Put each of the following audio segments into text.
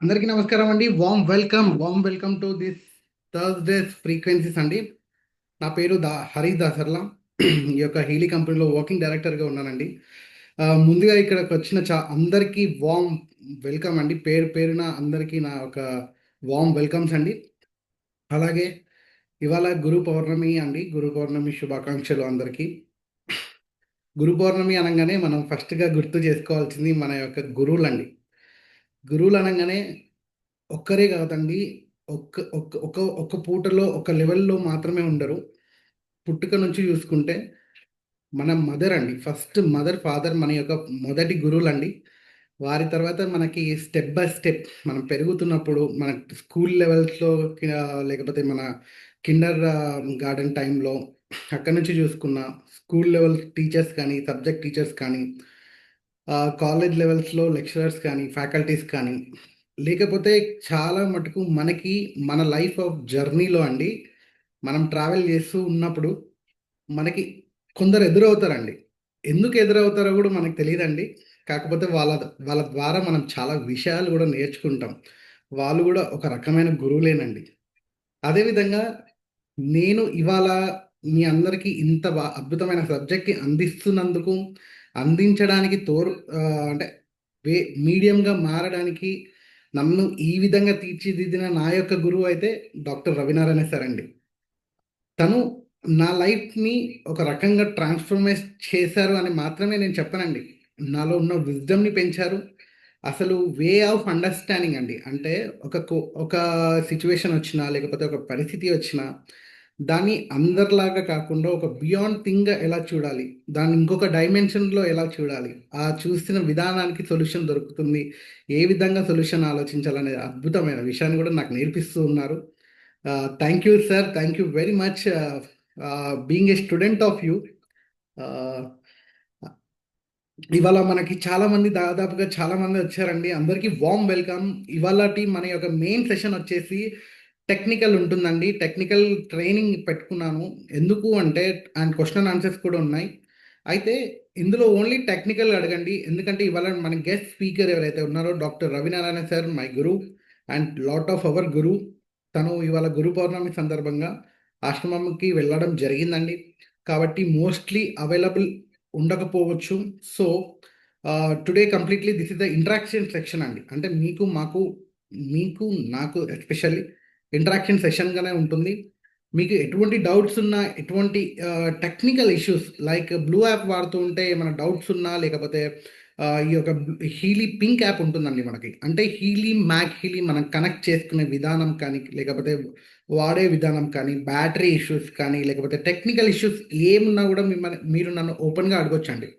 అందరికీ నమస్కారం అండి. Warm welcome to this Thursdays frequencies అండి. నా పేరు హరి దాసర్ల. ఈ యొక్క హీలీ కంపెనీలో వర్కింగ్ డైరెక్టర్‌గా ఉన్నానండి. ముందుగా ఇక్కడికొచ్చిన అందరికీ వెల్కమ్ అండి. పేరు పేరున అందరికీ నా ఒక వెల్కమ్స్ అండి. అలాగే ఇవాళ గురు పౌర్ణమి అండి. గురు పౌర్ణమి శుభాకాంక్షలు అందరికీ. గురు పౌర్ణమి అనంగానే మనం ఫస్ట్‌గా గుర్తు చేసుకోవాల్సింది మన యొక్క గురువులండి. గురువులు అనంగానే ఒక్కరే కాదండి. ఒక్క ఒక్క ఒక ఒక పూటలో ఒక లెవెల్‌లో మాత్రమే ఉండరు. పుట్టుక నుంచి చూసుకుంటే మన మదర్ అండి. ఫస్ట్ మదర్, ఫాదర్ మన యొక్క మొదటి గురువులండి. వారి తర్వాత మనకి స్టెప్ బై స్టెప్ మనం పెరుగుతున్నప్పుడు మన స్కూల్ లెవెల్స్‌లో లేకపోతే మన గార్డెన్ టైంలో అక్కడి నుంచి చూసుకున్న స్కూల్ లెవెల్ టీచర్స్ కానీ, సబ్జెక్ట్ టీచర్స్ కానీ, కాలేజ్ లెవెల్స్‌లో లెక్చరర్స్ కానీ, ఫ్యాకల్టీస్ కానీ, లేకపోతే చాలా మటుకు మనకి మన లైఫ్ ఆఫ్ జర్నీలో అండి, మనం ట్రావెల్ చేస్తూ ఉన్నప్పుడు మనకి కొందరు ఎదురవుతారండి. ఎందుకు ఎదురవుతారో గూడా మనకు తెలీదండి. కాకపోతే వాళ్ళ ద్వారా మనం చాలా విషయాలు గూడా నేర్చుకుంటాం. వాళ్ళు గూడా ఒక రకమైన గురువులేనండి. అదేవిధంగా నేను ఇవాళ మీ అందరికీ ఇంత అద్భుతమైన సబ్జెక్ట్‌ని అందిస్తున్నందుకు, అందించడానికి అంటే వే మీడియంగా మారడానికి నన్ను ఈ విధంగా తీర్చిదిద్దిన నా యొక్క గురువు అయితే డాక్టర్ రవినారాయణ సార్ అండి. తను నా లైఫ్‌ని ఒక రకంగా ట్రాన్స్‌ఫర్మేట్ చేశారు అని మాత్రమే నేను చెప్పనండి. నాలో ఉన్న విజ్డమ్‌ని పెంచారు. అసలు వే ఆఫ్ అండర్‌స్టాండింగ్ అండి. అంటే ఒక సిట్యుయేషన్ వచ్చినా, లేకపోతే ఒక పరిస్థితి వచ్చినా, దాన్ని అందరిలాగా కాకుండా ఒక బియాండ్ థింగ్‌గా ఎలా చూడాలి? దాన్ని ఇంకొక డైమెన్షన్‌లో ఎలా చూడాలి? ఆ చూసిన విధానానికి సొల్యూషన్ దొరుకుతుంది. ఏ విధంగా సొల్యూషన్ ఆలోచించాలనే అద్భుతమైన విషయాన్ని కూడా నాకు నేర్పిస్తూ ఉన్నారు. Thank you sir. Thank you very much being a student of you. ఆహ్, ఇవాళ మనకి దాదాపుగా చాలా మంది వచ్చారండి. అందరికీ వెల్కమ్. ఇవాళటి మన యొక్క మెయిన్ సెషన్ వచ్చేసి టెక్నికల్ ఉంటుందండి. టెక్నికల్ ట్రైనింగ్ పెట్టుకున్నాను. ఎందుకు అంటే క్వెషన్ అండ్ ఆన్సర్స్ కూడా ఉన్నాయి. అయితే ఇందులో ఓన్లీ టెక్నికల్ అడగండి. ఎందుకంటే ఇవాళ మన గెస్ట్ స్పీకర్ ఎవరైతే ఉన్నారో doctor Ravinarayana sir my guru and lot of our guru. తను ఇవాళ గురు పౌర్ణమి సందర్భంగా ఆశ్రమంకి వెళ్ళడం జరిగిందండి. కాబట్టి మోస్ట్‌లీ అవైలబుల్ ఉండకపోవచ్చు. So, today completely this is the interaction section అండి. అంటే మీకు, నాకు ఎస్పెషల్లీ ఇంటరాక్షన్ సెషన్‌గానే ఉంటుంది. మీకు ఎటువంటి డౌట్స్ ఉన్నా, ఎటువంటి technical issues like blue app వాడుతూ ఉంటే ఏమైనా డౌట్స్ ఉన్నా, లేకపోతే ఈ యొక్క హీలీ పింక్ యాప్ ఉంటుందండి మనకి. అంటే హీలీ మనం కనెక్ట్ చేసుకునే విధానం కానీ, లేకపోతే వాడే విధానం కానీ, బ్యాటరీ ఇష్యూస్ కానీ, లేకపోతే టెక్నికల్ ఇష్యూస్ ఏమున్నా కూడా మీరు నన్ను ఓపెన్‌గా అడగొచ్చండి.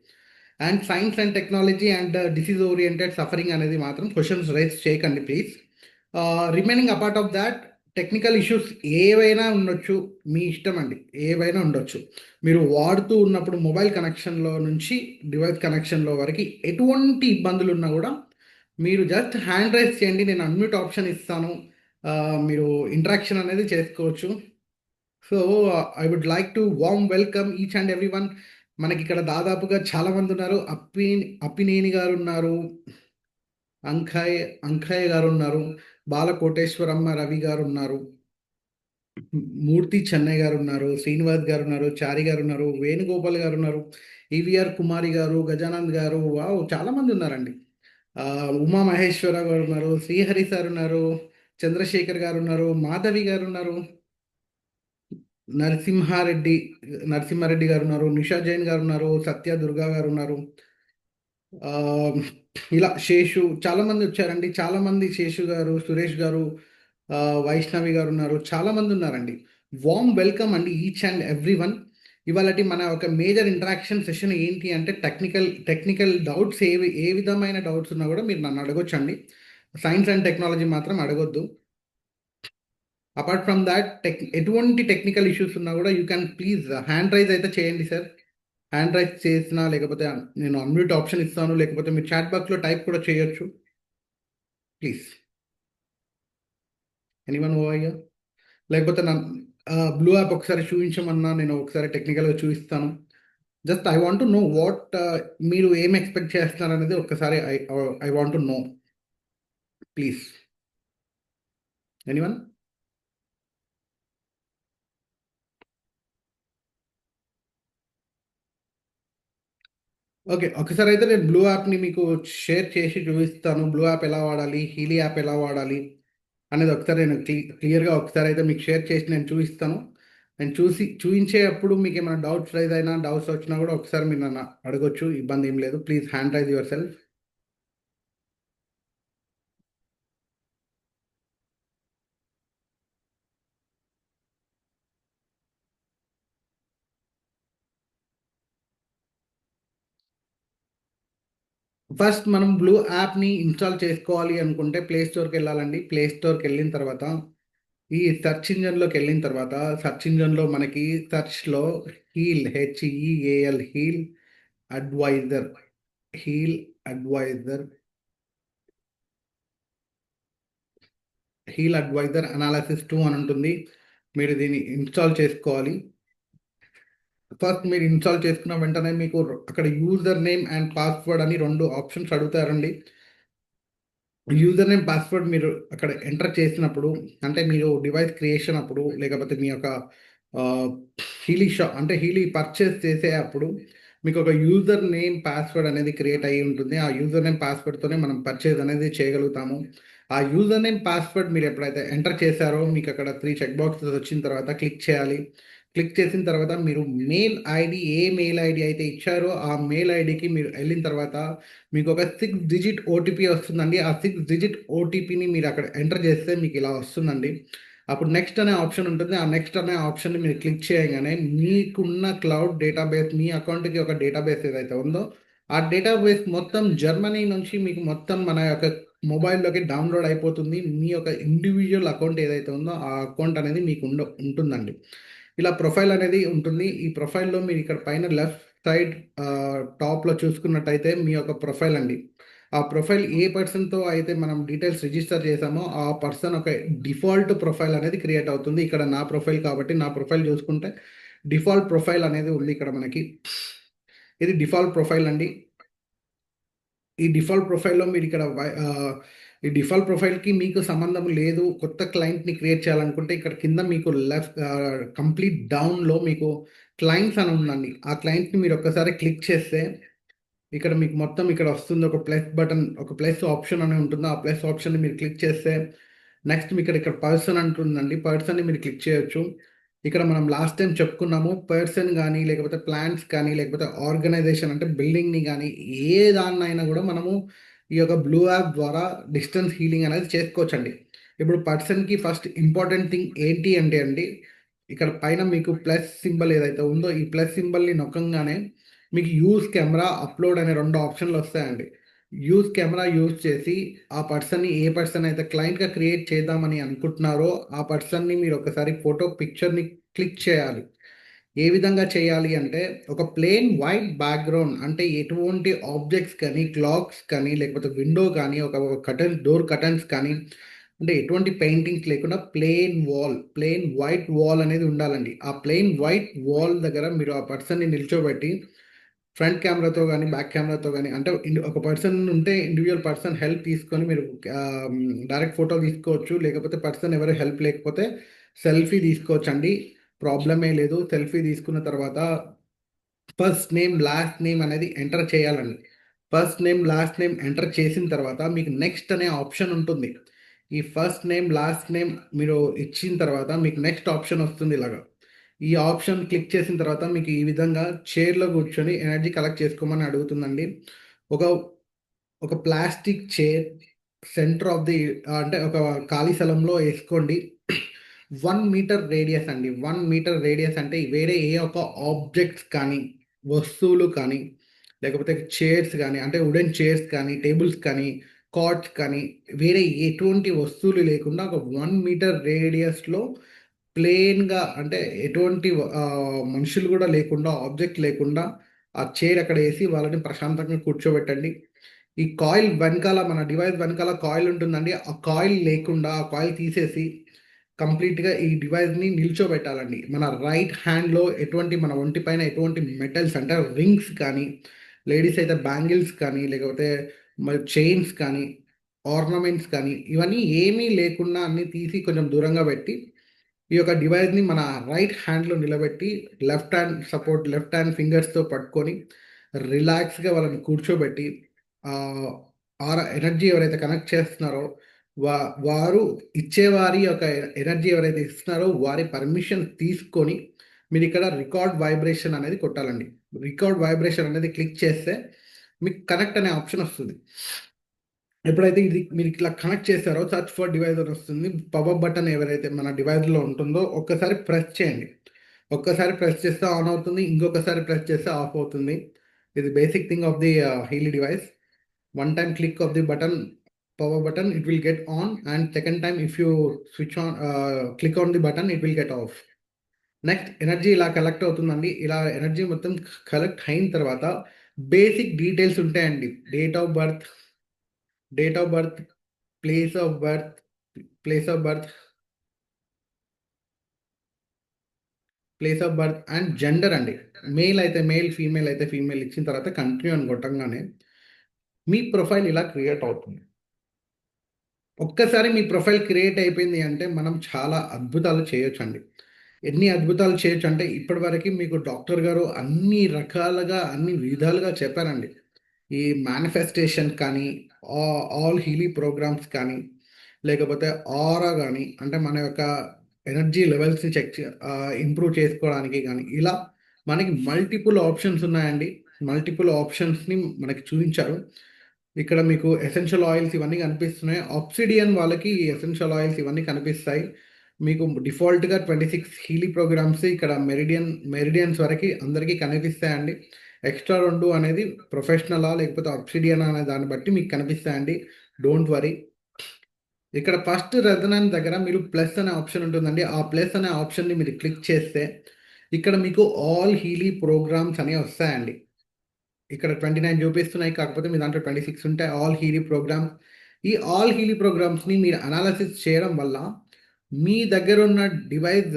And science and technology and disease oriented suffering అనేది మాత్రం క్వెషన్స్ రైజ్ చేయకండి please. Remaining apart of that technical issues ఏవైనా ఉండొచ్చు. మీ ఇష్టం అండి. ఏవైనా ఉండొచ్చు. మీరు వాడుతూ ఉన్నప్పుడు మొబైల్ కనెక్షన్‌లో నుంచి డివైస్ కనెక్షన్‌లో వరకి ఎటువంటి ఇబ్బందులున్నా గూడా మీరు జస్ట్ హ్యాండ్ రైజ్ చేయండి. నేను అన్‌మ్యూట్ ఆప్షన్ ఇస్తాను. మీరు ఇంటరాక్షన్ అనేది చేసుకోవచ్చు. So, I would like to welcome each and everyone. మనకిక్కడ దాదాపుగా చాలా మందున్నారు. అప్పినేని గారున్నారు. అంకయ్య గారున్నారు. బాలకోటేశ్వరమ్మ రవి గారున్నారు. మూర్తి చెన్నై గారున్నారు. శ్రీనివాస్ గారున్నారు. చారి గారున్నారు. వేణుగోపాల్ గారున్నారు. ఈవీఆర్ కుమారి గారు, గజానంద్ గారు వావ్! చాలా మందున్నారండి. ఉమా మహేశ్వర గారున్నారు. శ్రీహరి సారున్నారు. చంద్రశేఖర్ గారున్నారు. మాధవి గారున్నారు. నరసింహారెడ్డి నరసింహారెడ్డి గారున్నారు. నిషా జైన్ గారున్నారు. సత్య దుర్గా గారున్నారు. ఆహ్, ఇలా శేషు చాలామంది వచ్చారండి. చాలామంది శేషు గారు, సురేష్ గారు, వైష్ణవి గారున్నారు. చాలామంది ఉన్నారండి. వెల్కమ్ అండి ఈచ్ అండ్ ఎవ్రీవన్. ఇవాళటి మన ఒక మేజర్ ఇంటరాక్షన్ సెషన్ ఏంటి అంటే టెక్నికల్ డౌట్స్ ఏ విధమైన డౌట్స్ ఉన్నా కూడా మీరు నన్ను అడగొచ్చండి. సైన్స్ అండ్ టెక్నాలజీ మాత్రం అడగొద్దు. అపార్ట్ ఫ్రమ్ దాట్ ఎటువంటి టెక్నికల్ ఇష్యూస్ ఉన్నా కూడా you can please hand raise అయితే చేయండి సార్. హ్యాండ్ రైజ్ చేసినా లేకపోతే నేను అన్మ్యూట్ ఆప్షన్ ఇస్తాను. లేకపోతే మీరు చాట్ బాక్స్‌లో టైప్ కూడా చేయొచ్చు. ప్లీజ్. Anyone over here? లేకపోతే బ్లూ యాప్ ఒకసారి చూయించమన్నా నేను ఒకసారి టెక్నికల్‌గా చూయిస్తాను. Just I want to know మీరు ఏం ఎక్స్‌పెక్ట్ చేస్తున్నారనేది ఒక్కసారి I want to know please. Anyone? Okay. ఒకసారి అయితే నేను బ్లూ యాప్‌ని మీకు షేర్ చేసి చూపిస్తాను. బ్లూ యాప్ ఎలా వాడాలి? హీలీ యాప్ ఎలా వాడాలి? అనేది ఒకసారి నేను క్లియర్‌గా ఒకసారి అయితే మీకు షేర్ చేసి నేను చూపిస్తాను. నేను చూయించేటప్పుడు మీకేమైనా డౌట్స్ ఏదైనా డౌట్స్ వచ్చినా కూడా ఒకసారి మీరు నన్ను అడగొచ్చు. ఇబ్బంది ఏం లేదు. Please hand raise your self. First మనం బ్లూ యాప్‌ని ఇన్‌స్టాల్ చేసుకోవాలి అనుకుంటే ప్లే స్టోర్‌కెళ్ళాలండి. ప్లే స్టోర్‌కెళ్ళిన తర్వాత ఈ సెర్చ్ ఇంజిన్‌లోకెళ్ళిన తర్వాత సెర్చ్ ఇంజిన్‌లో మనకి సెర్చ్‌లో heal advisor, heal advisor, heal advisor analysis 2 అని ఉంటుంది. మీరు దీన్ని ఇన్‌స్టాల్ చేసుకోవాలి. ఫస్ట్ మీరు ఇన్‌స్టాల్ చేసుకున్న వెంటనే మీకు అక్కడ యూజర్ నేమ్ అండ్ పాస్వర్డ్ అని 2 ఆప్షన్స్ అడుగుతారండి. యూజర్ నేమ్, పాస్వర్డ్ మీరు అక్కడ ఎంటర్ చేసినప్పుడు అంటే మీరు డివైస్ క్రియేషన్ అప్పుడు లేకపోతే మీ యొక్క ఆహ్, అంటే హీలీ పర్చేస్ చేసే అప్పుడు మీకు ఒక యూజర్ నేమ్, పాస్వర్డ్ అనేది క్రియేట్ అయ్యి ఉంటుంది. ఆ యూజర్ నేమ్, పాస్వర్డ్‌తోనే మనం పర్చేజ్ అనేది చేయగలుగుతాము. ఆ యూజర్ నేమ్, పాస్వర్డ్ మీరు ఎప్పుడైతే ఎంటర్ చేశారో మీకు అక్కడ 3 చెక్ బాక్సెస్ వచ్చిన తర్వాత క్లిక్ చేయాలి. క్లిక్ చేసిన తర్వాత మీరు ఏ మెయిల్ ఐడీ అయితే ఇచ్చారో ఆ మెయిల్ ఐడీకి మీరు ఎళ్ళిన తర్వాత మీకొక 6 డిజిట్ ఓటీపీ వస్తుందండి. ఆ 6 డిజిట్ ఓటీపీని మీరు అక్కడ ఎంటర్ చేస్తే మీకిలా వస్తుందండి. అప్పుడు నెక్స్ట్ అనే ఆప్షన్ ఉంటుంది. ఆ నెక్స్ట్ అనే ఆప్షన్‌ని మీరు క్లిక్ చేయగానే మీకున్న క్లౌడ్ డేటాబేస్ మీ అకౌంట్‌కి ఒక డేటాబేస్ ఏదైతే ఉందో, ఆ డేటాబేస్ మొత్తం జర్మనీ నుంచి మీకు మొత్తం మన యొక్క మొబైల్‌లోకి డౌన్‌లోడ్ అయిపోతుంది. మీ యొక్క ఇండివిడ్యువల్ అకౌంట్ ఏదైతే ఉందో, ఆ అకౌంట్ అనేది మీకు ఉంటుందండి. ఇలా ప్రొఫైల్ అనేది ఉంటుంది. ఈ ప్రొఫైల్‌లో మీరు ఇక్కడ పైన లెఫ్ట్ సైడ్ టాప్‌లో చూసుకున్నట్టయితే మీ యొక్క ప్రొఫైల్ అండి. ఆ ప్రొఫైల్ ఏ పర్సన్‌తో అయితే మనం డీటెయిల్స్ రిజిస్టర్ చేశామో, ఆ పర్సన్ ఒక డిఫాల్ట్ ప్రొఫైల్ అనేది క్రియేట్ అవుతుంది. ఇక్కడ నా ప్రొఫైల్ కాబట్టి నా ప్రొఫైల్ చూసుకుంటే డిఫాల్ట్ ప్రొఫైల్ అనేది ఉంది ఇక్కడ మనకి. ఇది డిఫాల్ట్ ప్రొఫైల్ అండి. ఈ డిఫాల్ట్ ప్రొఫైల్‌లో మీరిక్కడ ఈ డిఫాల్ట్ ప్రొఫైల్‌కి మీకు సంబంధం లేదు. కొత్త క్లయింట్‌ని క్రియేట్ చేయాలనుకుంటే ఇక్కడ కింద మీకు కంప్లీట్ డౌన్‌లో మీకు క్లయింట్స్ అని ఉందండి. ఆ క్లయింట్‌ని మీరు ఒక్కసారి క్లిక్ చేస్తే ఇక్కడ మీకు మొత్తం ఇక్కడ వస్తుంది ఒక ప్లస్ బటన్, ఒక ప్లస్ ఆప్షన్ అని ఉంటుంది. ఆ ప్లస్ ఆప్షన్‌ని మీరు క్లిక్ చేస్తే నెక్స్ట్ మీకు ఇక్కడ పర్సన్ అంటుందండి. పర్సన్‌ని మీరు క్లిక్ చేయొచ్చు. ఇక్కడ మనం లాస్ట్ టైమ్ చెప్పుకున్నాము. పర్సన్ గాని, లేకపోతే ప్లాన్స్ కానీ, లేకపోతే ఆర్గనైజేషన్ అంటే బిల్డింగ్‌ని గాని, ఏ దాన్నైనా గూడా మనము ఈ యొక్క బ్లూ యాప్ ద్వారా డిస్టెన్స్ హీలింగ్ అనేది చేసుకోవచ్చండి. ఇప్పుడు పర్సన్‌కి ఫస్ట్ ఇంపార్టెంట్ థింగ్ ఏంటి అంటే అండి, ఇక్కడ పైన మీకు ప్లస్ సింబల్ ఏదైతే ఉందో, ఈ ప్లస్ సింబల్‌ని నొక్కంగానే మీకు యూజ్ కెమెరా, అప్‌లోడ్ అనే 2 ఆప్షన్‌లు వస్తాయండి. యూజ్ కెమెరా యూజ్ చేసి ఆ పర్సన్‌ని ఏ పర్సన్ అయితే క్లయింట్‌గా క్రియేట్ చేద్దామని అనుకుంటున్నారో, ఆ పర్సన్‌ని మీరు ఒకసారి ఫోటో పిక్చర్‌ని క్లిక్ చేయాలి. ఏ విధంగా చేయాలి అంటే, ఒక ప్లెయిన్ వైట్ బ్యాక్‌గ్రౌండ్ అంటే ఎటువంటి ఆబ్జెక్ట్స్ కానీ, క్లాక్స్ కానీ, లేకపోతే విండో కానీ, ఒక డోర్ కర్టెన్స్ కానీ, అంటే ఎటువంటి పెయింటింగ్స్ లేకుండా ప్లెయిన్ వైట్ వాల్ అనేది ఉండాలండి. ఆ ప్లెయిన్ వైట్ వాల్ దగ్గర మీరు ఆ పర్సన్‌ని నిల్చోబెట్టి ఫ్రంట్ కెమెరాతో గాని, బ్యాక్ కెమెరాతో గాని అంటే ఒక పర్సన్ ఉంటే ఇండివిడ్యువల్ పర్సన్ హెల్ప్ తీసుకొని మీరు డైరెక్ట్ ఫోటో తీసుకోవచ్చు. లేకపోతే పర్సన్ ఎవరు హెల్ప్ లేకపోతే సెల్ఫీ తీసుకోవచ్చండి. ప్రాబ్లమే లేదు. సెల్ఫీ తీసుకున్న తర్వాత ఫస్ట్ నేమ్, లాస్ట్ నేమ్ అనేది ఎంటర్ చేయాలండి. First name, last name enter చేసిన తర్వాత మీకు నెక్స్ట్ అనే ఆప్షన్ ఉంటుంది. ఈ ఫస్ట్ నేమ్, లాస్ట్ నేమ్ మీరు ఇచ్చిన తర్వాత మీకు నెక్స్ట్ ఆప్షన్ వస్తుంది ఇలాగా. ఈ ఆప్షన్ క్లిక్ చేసిన తర్వాత మీకు ఈ విధంగా చైర్‌లో కూర్చొని ఎనర్జీ కలెక్ట్ చేసుకోమని అడుగుతుందండి. ఒక ఒక plastic chair centre of the అంటే ఒక ఖాళీ స్థలంలో ఏసుకోండి. 1 మీటర్ రేడియస్ అండి. 1 మీటర్ రేడియస్ అంటే వేరే ఏ ఒక్క ఆబ్జెక్ట్స్ కానీ, వస్తువులు కానీ, లేకపోతే చైర్స్ గానీ, అంటే వుడెన్ చైర్స్ కానీ, టేబుల్స్ కానీ, కాట్స్ కానీ, వేరే ఎటువంటి వస్తువులు లేకుండా ఒక 1 మీటర్ రేడియస్‌లో ప్లెయిన్‌గా అంటే ఎటువంటి మనుషులు గూడా లేకుండా, ఆబ్జెక్ట్ లేకుండా ఆ చైర్ అక్కడ ఏసి వాళ్ళని ప్రశాంతంగా కూర్చోబెట్టండి. ఈ కాయిల్ వెనకాల మన డివైస్ వెనకాల కాయిల్ ఉంటుందండి. ఆ కాయిల్ లేకుండా, ఆ కాయిల్ తీసేసి కంప్లీట్‌గా ఈ డివైస్‌ని నిల్చోబెట్టాలండి. మన రైట్ హ్యాండ్‌లో మన ఒంటి పైన ఎటువంటి మెటల్స్ అంటే రింగ్స్ కానీ, లేడీస్ అయితే బ్యాంగిల్స్ కానీ, లేకపోతే మరి చైన్స్ కానీ, ఆర్నమెంట్స్ కానీ ఇవన్నీ ఏమీ లేకుండా అన్నీ తీసి కొంచెం దూరంగా పెట్టి ఈ యొక్క డివైస్ని మన రైట్ హ్యాండ్లో నిలబెట్టి లెఫ్ట్ హ్యాండ్ ఫింగర్స్తో పట్టుకొని రిలాక్స్గా వాళ్ళని కూర్చోబెట్టి ఆర్ ఎనర్జీ ఎవరైతే కనెక్ట్ చేస్తున్నారో వారు ఇచ్చేవారి యొక్క ఎనర్జీ ఎవరైతే ఇస్తున్నారో వారి పర్మిషన్ తీసుకొని మీరు ఇక్కడ రికార్డ్ వైబ్రేషన్ అనేది కొట్టాలండి. రికార్డ్ వైబ్రేషన్ అనేది క్లిక్ చేస్తే మీకు కనెక్ట్ అనే ఆప్షన్ వస్తుంది. ఎప్పుడైతే ఇది మీరు ఇట్లా కనెక్ట్ చేస్తారో సర్చ్ ఫర్ డివైస్ అని వస్తుంది. పవర్ బటన్ ఎవరైతే మన డివైస్లో ఉంటుందో ఒక్కసారి ప్రెస్ చేయండి. ఒక్కసారి ప్రెస్ చేస్తే ఆన్ అవుతుంది, ఇంకొకసారి ప్రెస్ చేస్తే ఆఫ్ అవుతుంది. ఇది basic thing of the Healy device. One time click of the button, power button, it will get on, and second time if you switch on click on the button, it will get off. Next energy ఇలా collect అవుతుందండి. ఇలా energy మొత్తం collect అయిన తర్వాత basic details ఉంటాయండి. Date of birth, place of birth, and gender అండి. Male అయితే male, female అయితే ఫీమేల్ ఇచ్చిన తర్వాత కంటిన్యూ అని కొట్టంగానే మీ ప్రొఫైల్ ఇలా క్రియేట్ అవుతుంది. ఒక్కసారి మీ ప్రొఫైల్ క్రియేట్ అయిపోయింది అంటే మనం చాలా అద్భుతాలు చేయొచ్చండి. ఎన్ని అద్భుతాలు చేయొచ్చు అంటే ఇప్పటివరకు మీకు డాక్టర్ గారు అన్ని రకాలుగా అన్ని విధాలుగా చెప్పారండి. ఈ మేనిఫెస్టేషన్ కానీ, ఆల్ హీలీ ప్రోగ్రామ్స్ కానీ, లేకపోతే ఆరా కానీ, అంటే మన యొక్క ఎనర్జీ లెవెల్స్ని ఇంప్రూవ్ చేసుకోవడానికి కానీ, ఇలా మనకి మల్టిపుల్ ఆప్షన్స్ ఉన్నాయండి. మల్టిపుల్ ఆప్షన్స్ని మనకి చూపించారు. ఇక్కడ మీకు ఎసెన్షియల్ ఆయిల్స్ ఇవన్నీ కనిపిస్తున్నాయి. ఆబ్సిడియన్ వాళ్ళకి ఎసెన్షియల్ ఆయిల్స్ ఇవన్నీ కనిపిస్తాయి. మీకు డిఫాల్ట్గా 26 హీలీ ప్రోగ్రామ్స్ ఇక్కడ మెరిడియన్స్ వరకు అందరికీ కనిపిస్తాయండి. ఎక్స్ట్రా 2 అనేది ప్రొఫెషనలా లేకపోతే ఆబ్సిడియన్ అనే దాన్ని బట్టి మీకు కనిపిస్తాయండి. Don't worry. ఇక్కడ ఫస్ట్ రెజొనెన్స్ దగ్గర మీరు ప్లస్ అనే ఆప్షన్ ఉంటుందండి. ఆ ప్లస్ అనే ఆప్షన్ని మీరు క్లిక్ చేస్తే ఇక్కడ మీకు ఆల్ హీలీ ప్రోగ్రామ్స్ అనేవి వస్తాయండి. ఇక్కడ 29 చూపిస్తున్నాయి, కాకపోతే మీ దాంట్లో 26 ఉంటాయి ఆల్ హీలీ ప్రోగ్రామ్స్. ఈ ఆల్ హీలీ ప్రోగ్రామ్స్ని మీరు అనాలిసిస్ చేయడం వల్ల మీ దగ్గర ఉన్న డివైస్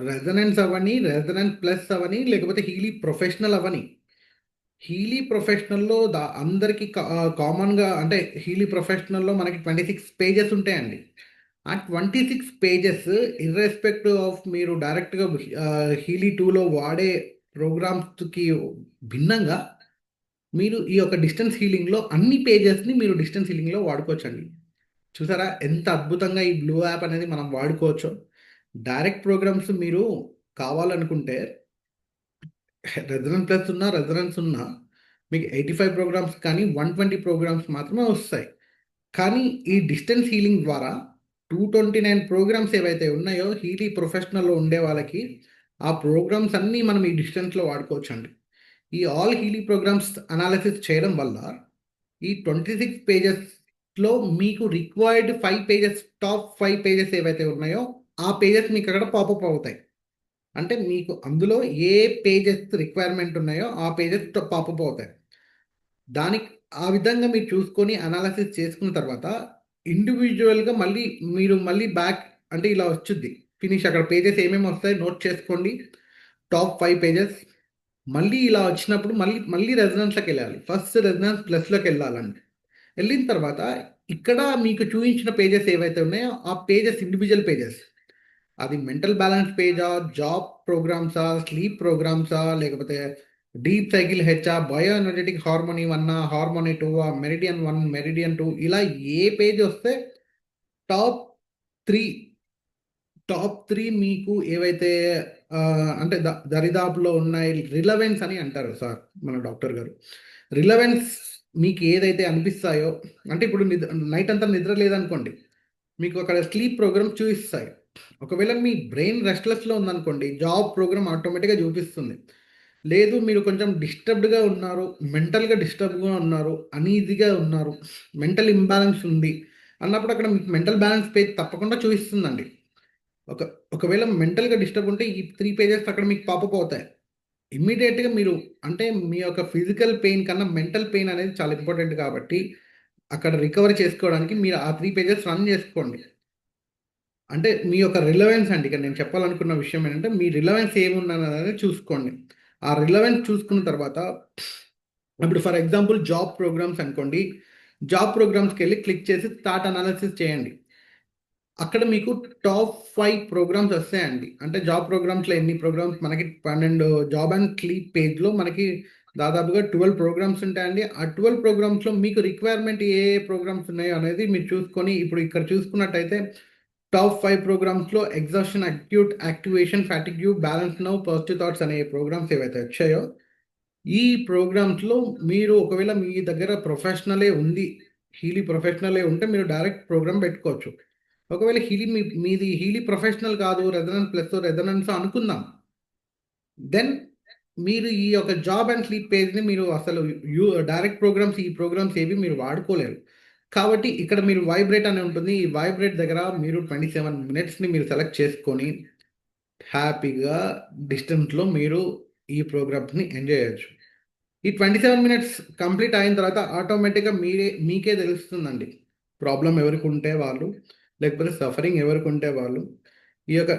రెజొనెన్స్ అవని, రెజొనెన్స్ ప్లస్ అవని, లేకపోతే హీలీ ప్రొఫెషనల్ అవని, హీలీ ప్రొఫెషనల్లో అందరికీ కామన్గా అంటే హీలీ ప్రొఫెషనల్లో మనకి 26 పేజెస్ ఉంటాయండి. ఆ 26 పేజెస్ ఇర్రెస్పెక్టివ్ ఆఫ్ మీరు డైరెక్ట్గా హీలీ 2లో వాడే ప్రోగ్రామ్స్కి భిన్నంగా మీరు ఈ యొక్క డిస్టెన్స్ హీలింగ్లో అన్ని పేజెస్ని మీరు డిస్టెన్స్ హీలింగ్లో వాడుకోవచ్చండి. చూసారా ఎంత అద్భుతంగా ఈ బ్లూ యాప్ అనేది మనం వాడుకోవచ్చు. డైరెక్ట్ ప్రోగ్రామ్స్ మీరు కావాలనుకుంటే రెజొనెన్స్ ఉన్నా మీకు 85 ప్రోగ్రామ్స్ కానీ 120 ప్రోగ్రామ్స్ మాత్రమే వస్తాయి. కానీ ఈ డిస్టెన్స్ హీలింగ్ ద్వారా 229 ప్రోగ్రామ్స్ ఏవైతే ఉన్నాయో హీలీ ప్రొఫెషనల్లో ఉండే వాళ్ళకి ఆ ప్రోగ్రామ్స్ అన్నీ మనం ఈ డిస్టెన్స్లో వాడుకోవచ్చు అండి. ఈ ఆల్ హీలీ ప్రోగ్రామ్స్ అనాలిసిస్ చేయడం వల్ల ఈ 26 పేజెస్లో మీకు రిక్వైర్డ్ 5 పేజెస్, టాప్ 5 పేజెస్ ఏవైతే ఉన్నాయో ఆ పేజెస్ మీకు అక్కడ పాపప్ అవుతాయి. అంటే మీకు అందులో ఏ పేజెస్ రిక్వైర్మెంట్ ఉన్నాయో ఆ పేజెస్ పాపప్ అవుతాయి. దానికి ఆ విధంగా మీరు చూసుకొని అనాలిసిస్ చేసుకున్న తర్వాత ఇండివిజువల్గా మళ్ళీ బ్యాక్ అంటే ఇలా వచ్చుద్ది ఫినిష్. అక్కడ పేజెస్ ఏమేమి వస్తాయి నోట్ చేసుకోండి. టాప్ 5 పేజెస్ మళ్ళీ ఇలా వచ్చినప్పుడు మళ్ళీ రెజొనెన్స్లోకి వెళ్ళాలి. ఫస్ట్ రెజొనెన్స్ ప్లస్లోకి వెళ్ళాలండి. వెళ్ళిన తర్వాత ఇక్కడ మీకు చూపించిన పేజెస్ ఏవైతే ఉన్నాయో ఆ పేజెస్ ఇండివిజువల్ పేజెస్, అది మెంటల్ బ్యాలెన్స్ పేజా, జాబ్ ప్రోగ్రామ్సా, స్లీప్ ప్రోగ్రామ్సా, లేకపోతే డీప్ సైకిల్ హెచ్చా, bioenergetic harmony 1, harmony 2, meridian 1, meridian 2, ఇలా ఏ పేజ్ వస్తే టాప్ 3 మీకు ఏవైతే అంటే దరిదాపులో ఉన్నాయి రిలవెన్స్ అని అంటారు సార్ మన డాక్టర్ గారు. రిలవెన్స్ మీకు ఏదైతే అనిపిస్తాయో, అంటే ఇప్పుడు నైట్ అంతా నిద్ర లేదనుకోండి, మీకు అక్కడ స్లీప్ ప్రోగ్రామ్ చూపిస్తాయి. ఒకవేళ మీ బ్రెయిన్ రెస్ట్లెస్లో ఉందనుకోండి, జాబ్ ప్రోగ్రామ్ ఆటోమేటిక్గా చూపిస్తుంది. లేదు మీరు కొంచెం డిస్టర్బ్డ్గా ఉన్నారు, మెంటల్గా డిస్టర్బ్గా ఉన్నారు, అనీజీగా ఉన్నారు, మెంటల్ ఇంబ్యాలెన్స్ ఉంది అన్నప్పుడు అక్కడ మీకు మెంటల్ బ్యాలెన్స్ పేజ్ తప్పకుండా చూపిస్తుందండి. ఒకవేళ మెంటల్గా డిస్టర్బ్ ఉంటే ఈ 3 పేజెస్ అక్కడ మీకు పాపప్ అవుతాయి. ఇమ్మీడియట్గా మీరు అంటే మీ యొక్క ఫిజికల్ పెయిన్ కన్నా మెంటల్ పెయిన్ అనేది చాలా ఇంపార్టెంట్ కాబట్టి అక్కడ రికవర్ చేసుకోవడానికి మీరు ఆ 3 పేజెస్ రన్ చేసుకోండి. అంటే మీ యొక్క రిలవెన్స్ అండి. ఇక్కడ నేను చెప్పాలనుకున్న విషయం ఏంటంటే మీ రిలవెన్స్ ఏమున్నది చూసుకోండి. ఆ రిలవెన్స్ చూసుకున్న తర్వాత ఇప్పుడు ఫర్ ఎగ్జాంపుల్ జాబ్ ప్రోగ్రామ్స్ అనుకోండి, జాబ్ ప్రోగ్రామ్స్కి వెళ్ళి క్లిక్ చేసి స్టార్ట్ అనాలిసిస్ చేయండి. అక్కడ మీకు టాప్ 5 ప్రోగ్రామ్స్ వస్తాయండి. అంటే జాబ్ ప్రోగ్రామ్స్‌లో ఎన్ని ప్రోగ్రామ్స్ మనకి 12 జాబ్ అండ్ క్లీక్ పేజ్‌లో మనకి దాదాపుగా 12 ప్రోగ్రామ్స్ ఉంటాయండి. ఆ 12 ప్రోగ్రామ్స్‌లో మీకు రిక్వైర్మెంట్ ఏ ఏ ప్రోగ్రామ్స్ ఉన్నాయో అనేది మీరు చూసుకొని ఇప్పుడు ఇక్కడ చూసుకున్నట్టయితే టాప్ 5 ప్రోగ్రామ్స్‌లో exhaustion, acute activation, fatigue, balance now, positive thoughts అనే ప్రోగ్రామ్స్ ఏవైతే వచ్చాయో, ఈ ప్రోగ్రామ్స్‌లో మీరు ఒకవేళ మీ దగ్గర ప్రొఫెషనలే ఉంది. హీలీ ప్రొఫెషనలే ఉంటే మీరు డైరెక్ట్ ప్రోగ్రామ్ పెట్టుకోవచ్చు. ఒకవేళ హీలీ మీది హీలీ ప్రొఫెషనల్ కాదు. రెజొనెన్స్ ప్లస్ రెజొనెన్స్ అనుకుందాం. దెన్ మీరు ఈ యొక్క జాబ్ అండ్ స్లీప్ పేజ్‌ని మీరు అసలు డైరెక్ట్ ప్రోగ్రామ్స్ ఈ ప్రోగ్రామ్స్ ఏవి మీరు వాడుకోలేరు. కాబట్టి ఇక్కడ మీరు వైబ్రేట్ అని ఉంటుంది. ఈ వైబ్రేట్ దగ్గర మీరు 27 మినిట్స్‌ని మీరు సెలెక్ట్ చేసుకొని హ్యాపీగా డిస్టెన్స్‌లో మీరు ఈ ప్రోగ్రామ్స్‌ని ఎంజాయ్ చేయొచ్చు. ఈ 27 మినిట్స్ కంప్లీట్ అయిన తర్వాత ఆటోమేటిక్‌గా మీకే తెలుస్తుందండి. ప్రాబ్లమ్ ఎవరికుంటే వాళ్ళు, లేకపోతే సఫరింగ్ ఎవరికుంటే వాళ్ళు, ఈ యొక్క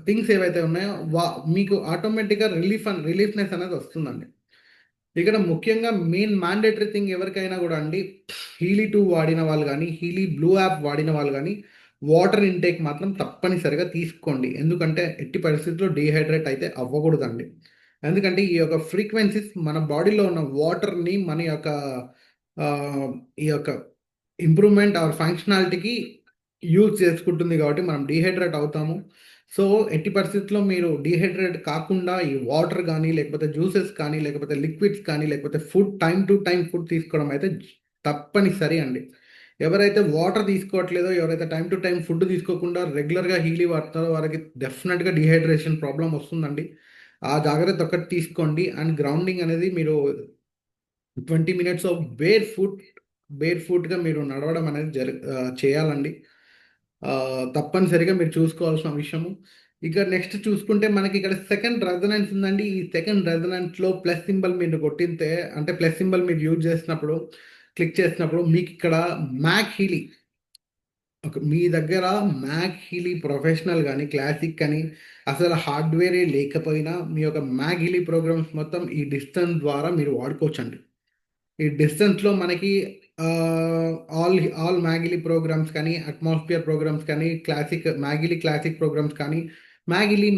థింగ్స్ ఏవైతే ఉన్నాయో మీకు ఆటోమేటిక్‌గా రిలీఫ్‌నెస్ అనేది వస్తుందండి. ఇక్కడ ముఖ్యంగా మెయిన్ మ్యాండేటరీ థింగ్ ఎవరికైనా గూడా అండి, హీలీ 2 వాడిన వాళ్ళు గానీ, హీలీ బ్లూ యాప్ వాడిన వాళ్ళు గానీ, వాటర్ ఇంటేక్ మాత్రం తప్పనిసరిగా తీసుకోండి. ఎందుకంటే ఎట్టి పరిస్థితుల్లో డీహైడ్రేట్ అయితే అవ్వకూడదండి. ఎందుకంటే ఈ యొక్క ఫ్రీక్వెన్సీస్ మన బాడీలో ఉన్న వాటర్‌ని మన యొక్క ఈ యొక్క ఇంప్రూవ్‌మెంట్ ఆర్ ఫంక్షనాలిటీకి యూజ్ చేసుకుంటుంది కాబట్టి మనం డీహైడ్రేట్ అవుతాము. సో, ఎట్టి పరిస్థితుల్లో మీరు డీహైడ్రేట్ కాకుండా ఈ వాటర్ గానీ, లేకపోతే జ్యూసెస్ కానీ, లేకపోతే లిక్విడ్స్ కానీ, లేకపోతే food time to time food తీసుకోవడం అయితే తప్పనిసరి అండి. ఎవరైతే వాటర్ తీసుకోవట్లేదో, ఎవరైతే టైమ్ టు టైమ్ ఫుడ్ తీసుకోకుండా రెగ్యులర్‌గా హీలీ వాడతారో వారికి డెఫినిట్‌గా డీహైడ్రేషన్ ప్రాబ్లమ్ వస్తుందండి. ఆ జాగ్రత్త ఒక్కటి తీసుకోండి. అండ్ గ్రౌండింగ్ అనేది మీరు 20 మినిట్స్ ఆఫ్ బేర్ ఫుట్‌గా మీరు నడవడం అనేది చేయాలండి. తప్పనిసరిగా మీరు చూసుకోవాల్సిన విషయము. ఇక నెక్స్ట్ చూసుకుంటే మనకిక్కడ సెకండ్ రెజొనెన్స్ ఉందండి. ఈ సెకండ్ రెజొనెన్స్‌లో ప్లస్ సింబల్ మీరు కొట్టితే అంటే ప్లస్ సింబల్ మీరు యూజ్ చేసినప్పుడు, క్లిక్ చేసినప్పుడు మీకిక్కడ మ్యాక్ హీలీ మీ దగ్గర మ్యాక్ హీలీ ప్రొఫెషనల్ గాని, క్లాసిక్ అని అసలు హార్డ్‌వేరే లేకపోయినా మీ యొక్క మ్యాక్ హీలీ ప్రోగ్రామ్స్ మొత్తం ఈ డిస్టెన్స్ ద్వారా మీరు వాడుకోవచ్చండి. ఈ డిస్టెన్స్‌లో మనకి ఆహ్, ఆల్ ఆల్ మ్యాగిలీ ప్రోగ్రామ్స్ కానీ, అట్మాస్ఫియర్ ప్రోగ్రామ్స్ కానీ, మ్యాగిలీ క్లాసిక్ ప్రోగ్రామ్స్ కానీ, మ్యాగిలీ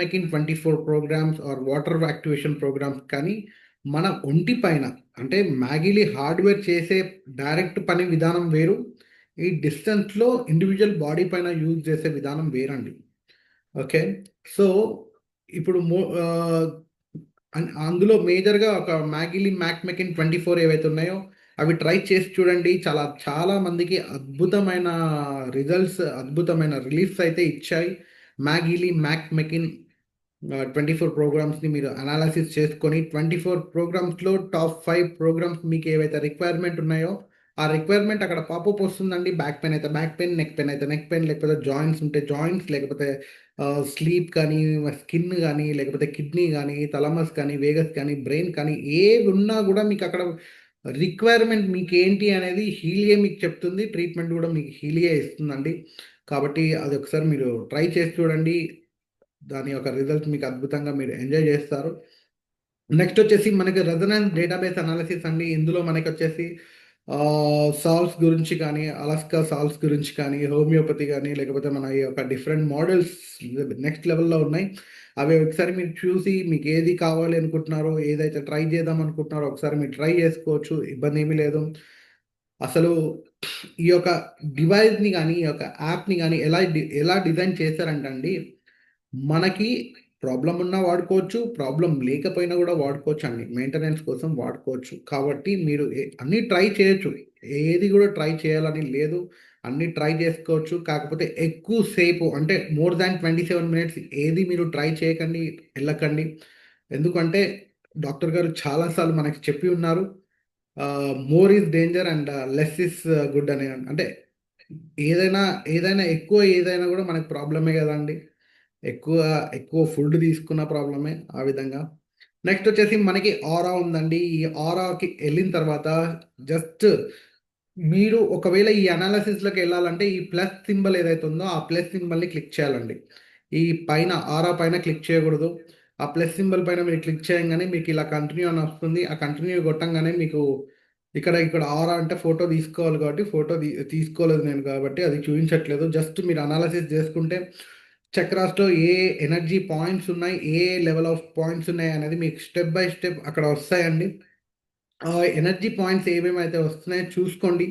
మెకిన్ 24 programmes or water activation programmes కానీ, మన ఒంటి పైన అంటే మ్యాగిలీ హార్డ్‌వేర్ చేసే డైరెక్ట్ పని విధానం వేరు. ఈ డిస్టెన్స్‌లో ఇండివిడ్యువల్ బాడీ పైన యూజ్ చేసే విధానం వేరండి. ఓకే. సో, ఇప్పుడు అందులో మేజర్‌గా ఒక మ్యాక్ మెకిన్ 24 ఏవైతే ఉన్నాయో, అవి ట్రై చేసి చూడండి. చాలా మందికి అద్భుతమైన అద్భుతమైన రిలీఫ్స్ అయితే ఇచ్చాయి. మ్యాక్ మెకిన్ 24 ప్రోగ్రామ్స్‌ని మీరు అనాలిసిస్ చేసుకొని 24 ప్రోగ్రామ్స్‌లో టాప్ 5 ప్రోగ్రామ్స్ మీకు ఏవైతే రిక్వైర్మెంట్ ఉన్నాయో, ఆ రిక్వైర్మెంట్ అక్కడ పాపప్ వస్తుందండి. బ్యాక్ పెయిన్ అయితే బ్యాక్ పెయిన్, నెక్ పెయిన్ అయితే నెక్ పెయిన్, లేకపోతే జాయింట్స్ ఉంటే జాయింట్స్, లేకపోతే స్లీప్ కానీ, స్కిన్ గానీ, లేకపోతే కిడ్నీ గానీ, థాలమస్ కానీ, వేగస్ కానీ, బ్రెయిన్ కానీ ఏవి ఉన్నా గూడా మీకక్కడ రిక్వైర్మెంట్ మీకేంటి అనేది హీలియే మీకు చెప్తుంది. ట్రీట్మెంట్ గూడా మీకు హీలియే ఇస్తుందండి. కాబట్టి అదొకసారి మీరు ట్రై చేసి చూడండి. దాని యొక్క రిజల్ట్స్ మీకు అద్భుతంగా మీరు ఎంజాయ్ జేస్తారు. నెక్స్ట్ వచ్చేసి మనకి రెజొనెన్స్ డేటాబేస్ అనాలిసిస్ అండి. ఇందులో మనకొచ్చేసి సాల్వ్స్ గురించి కానీ, అలాస్కా సాల్వ్స్ గురించి కానీ, హోమియోపతి గాని, లేకపోతే మన ఈ యొక్క డిఫరెంట్ మోడల్స్ నెక్స్ట్ లెవెల్‌లో ఉన్నాయి. అవి ఒకసారి మీరు చూసి మీకేది కావాలి అనుకుంటున్నారో, ఏదైతే ట్రై చేద్దాం అనుకుంటున్నారో ఒకసారి మీరు ట్రై చేసుకోవచ్చు. ఇబ్బందేమీ లేదు. అసలు ఈ యొక్క డివైస్‌ని గాని, ఈ యొక్క యాప్‌ని గాని ఎలా డిజైన్ చేశారంటే అండి, మనకి ప్రాబ్లమ్ ఉన్నా వాడుకోవచ్చు. ప్రాబ్లమ్ లేకపోయినా గూడా వాడుకోవచ్చండి. మెయింటెనెన్స్ కోసం వాడుకోవచ్చు. కాబట్టి మీరు అన్నీ ట్రై చేయొచ్చు. ఏది గూడా ట్రై చేయాలని లేదు. అన్నీ ట్రై చేసుకోవచ్చు. కాకపోతే ఎక్కువ సేపు అంటే మోర్ థాన్ 27 మినిట్స్ ఏది మీరు ట్రై చేయకండి, ఎళ్ళకండి. ఎందుకంటే డాక్టర్ గారు చాలా సార్లు మనకి చెప్పి ఉన్నారు. More is danger and less is good అని. అంటే ఏదైనా, ఏదైనా గూడా మనకు ప్రాబ్లమే గదండీ! ఎక్కువ, ఎక్కువ ఫుడ్ తీసుకున్న ప్రాబ్లమే ఆ విధంగా. నెక్స్ట్ వచ్చేసి మనకి ఆరా ఉందండి. ఈ ఆరాకి ఎళ్ళిన తర్వాత జస్ట్ మీరు ఒకవేళ ఈ అనాలిసిస్‌లోకెళ్ళాలంటే ఈ ప్లస్ సింబల్ ఏదైతే ఉందో ఆ ప్లస్ సింబల్‌ని క్లిక్ చేయాలండి. ఈ పైన ఆరా పైన క్లిక్ చేయకూడదు. ఆ ప్లస్ సింబల్ పైన మీరు క్లిక్ చేయంగానే మీకు ఇలా కంటిన్యూ అని వస్తుంది. ఆ కంటిన్యూ కొట్టంగానే మీకు ఇక్కడ ఆరా అంటే ఫోటో తీసుకోవాలి కాబట్టి తీసుకోలేదు నేను కాబట్టి అది చూపించట్లేదు. జస్ట్ మీరు అనాలసిస్ చేసుకుంటే చక్రాస్‌లో ఏ ఎనర్జీ పాయింట్స్ ఉన్నాయి, ఏ లెవెల్ ఆఫ్ పాయింట్స్ ఉన్నాయి అనేది మీకు స్టెప్ బై స్టెప్ అక్కడ వస్తాయండి. ఆ ఎనర్జీ పాయింట్స్ ఏమేమైతే వస్తున్నాయో చూసుకోండి.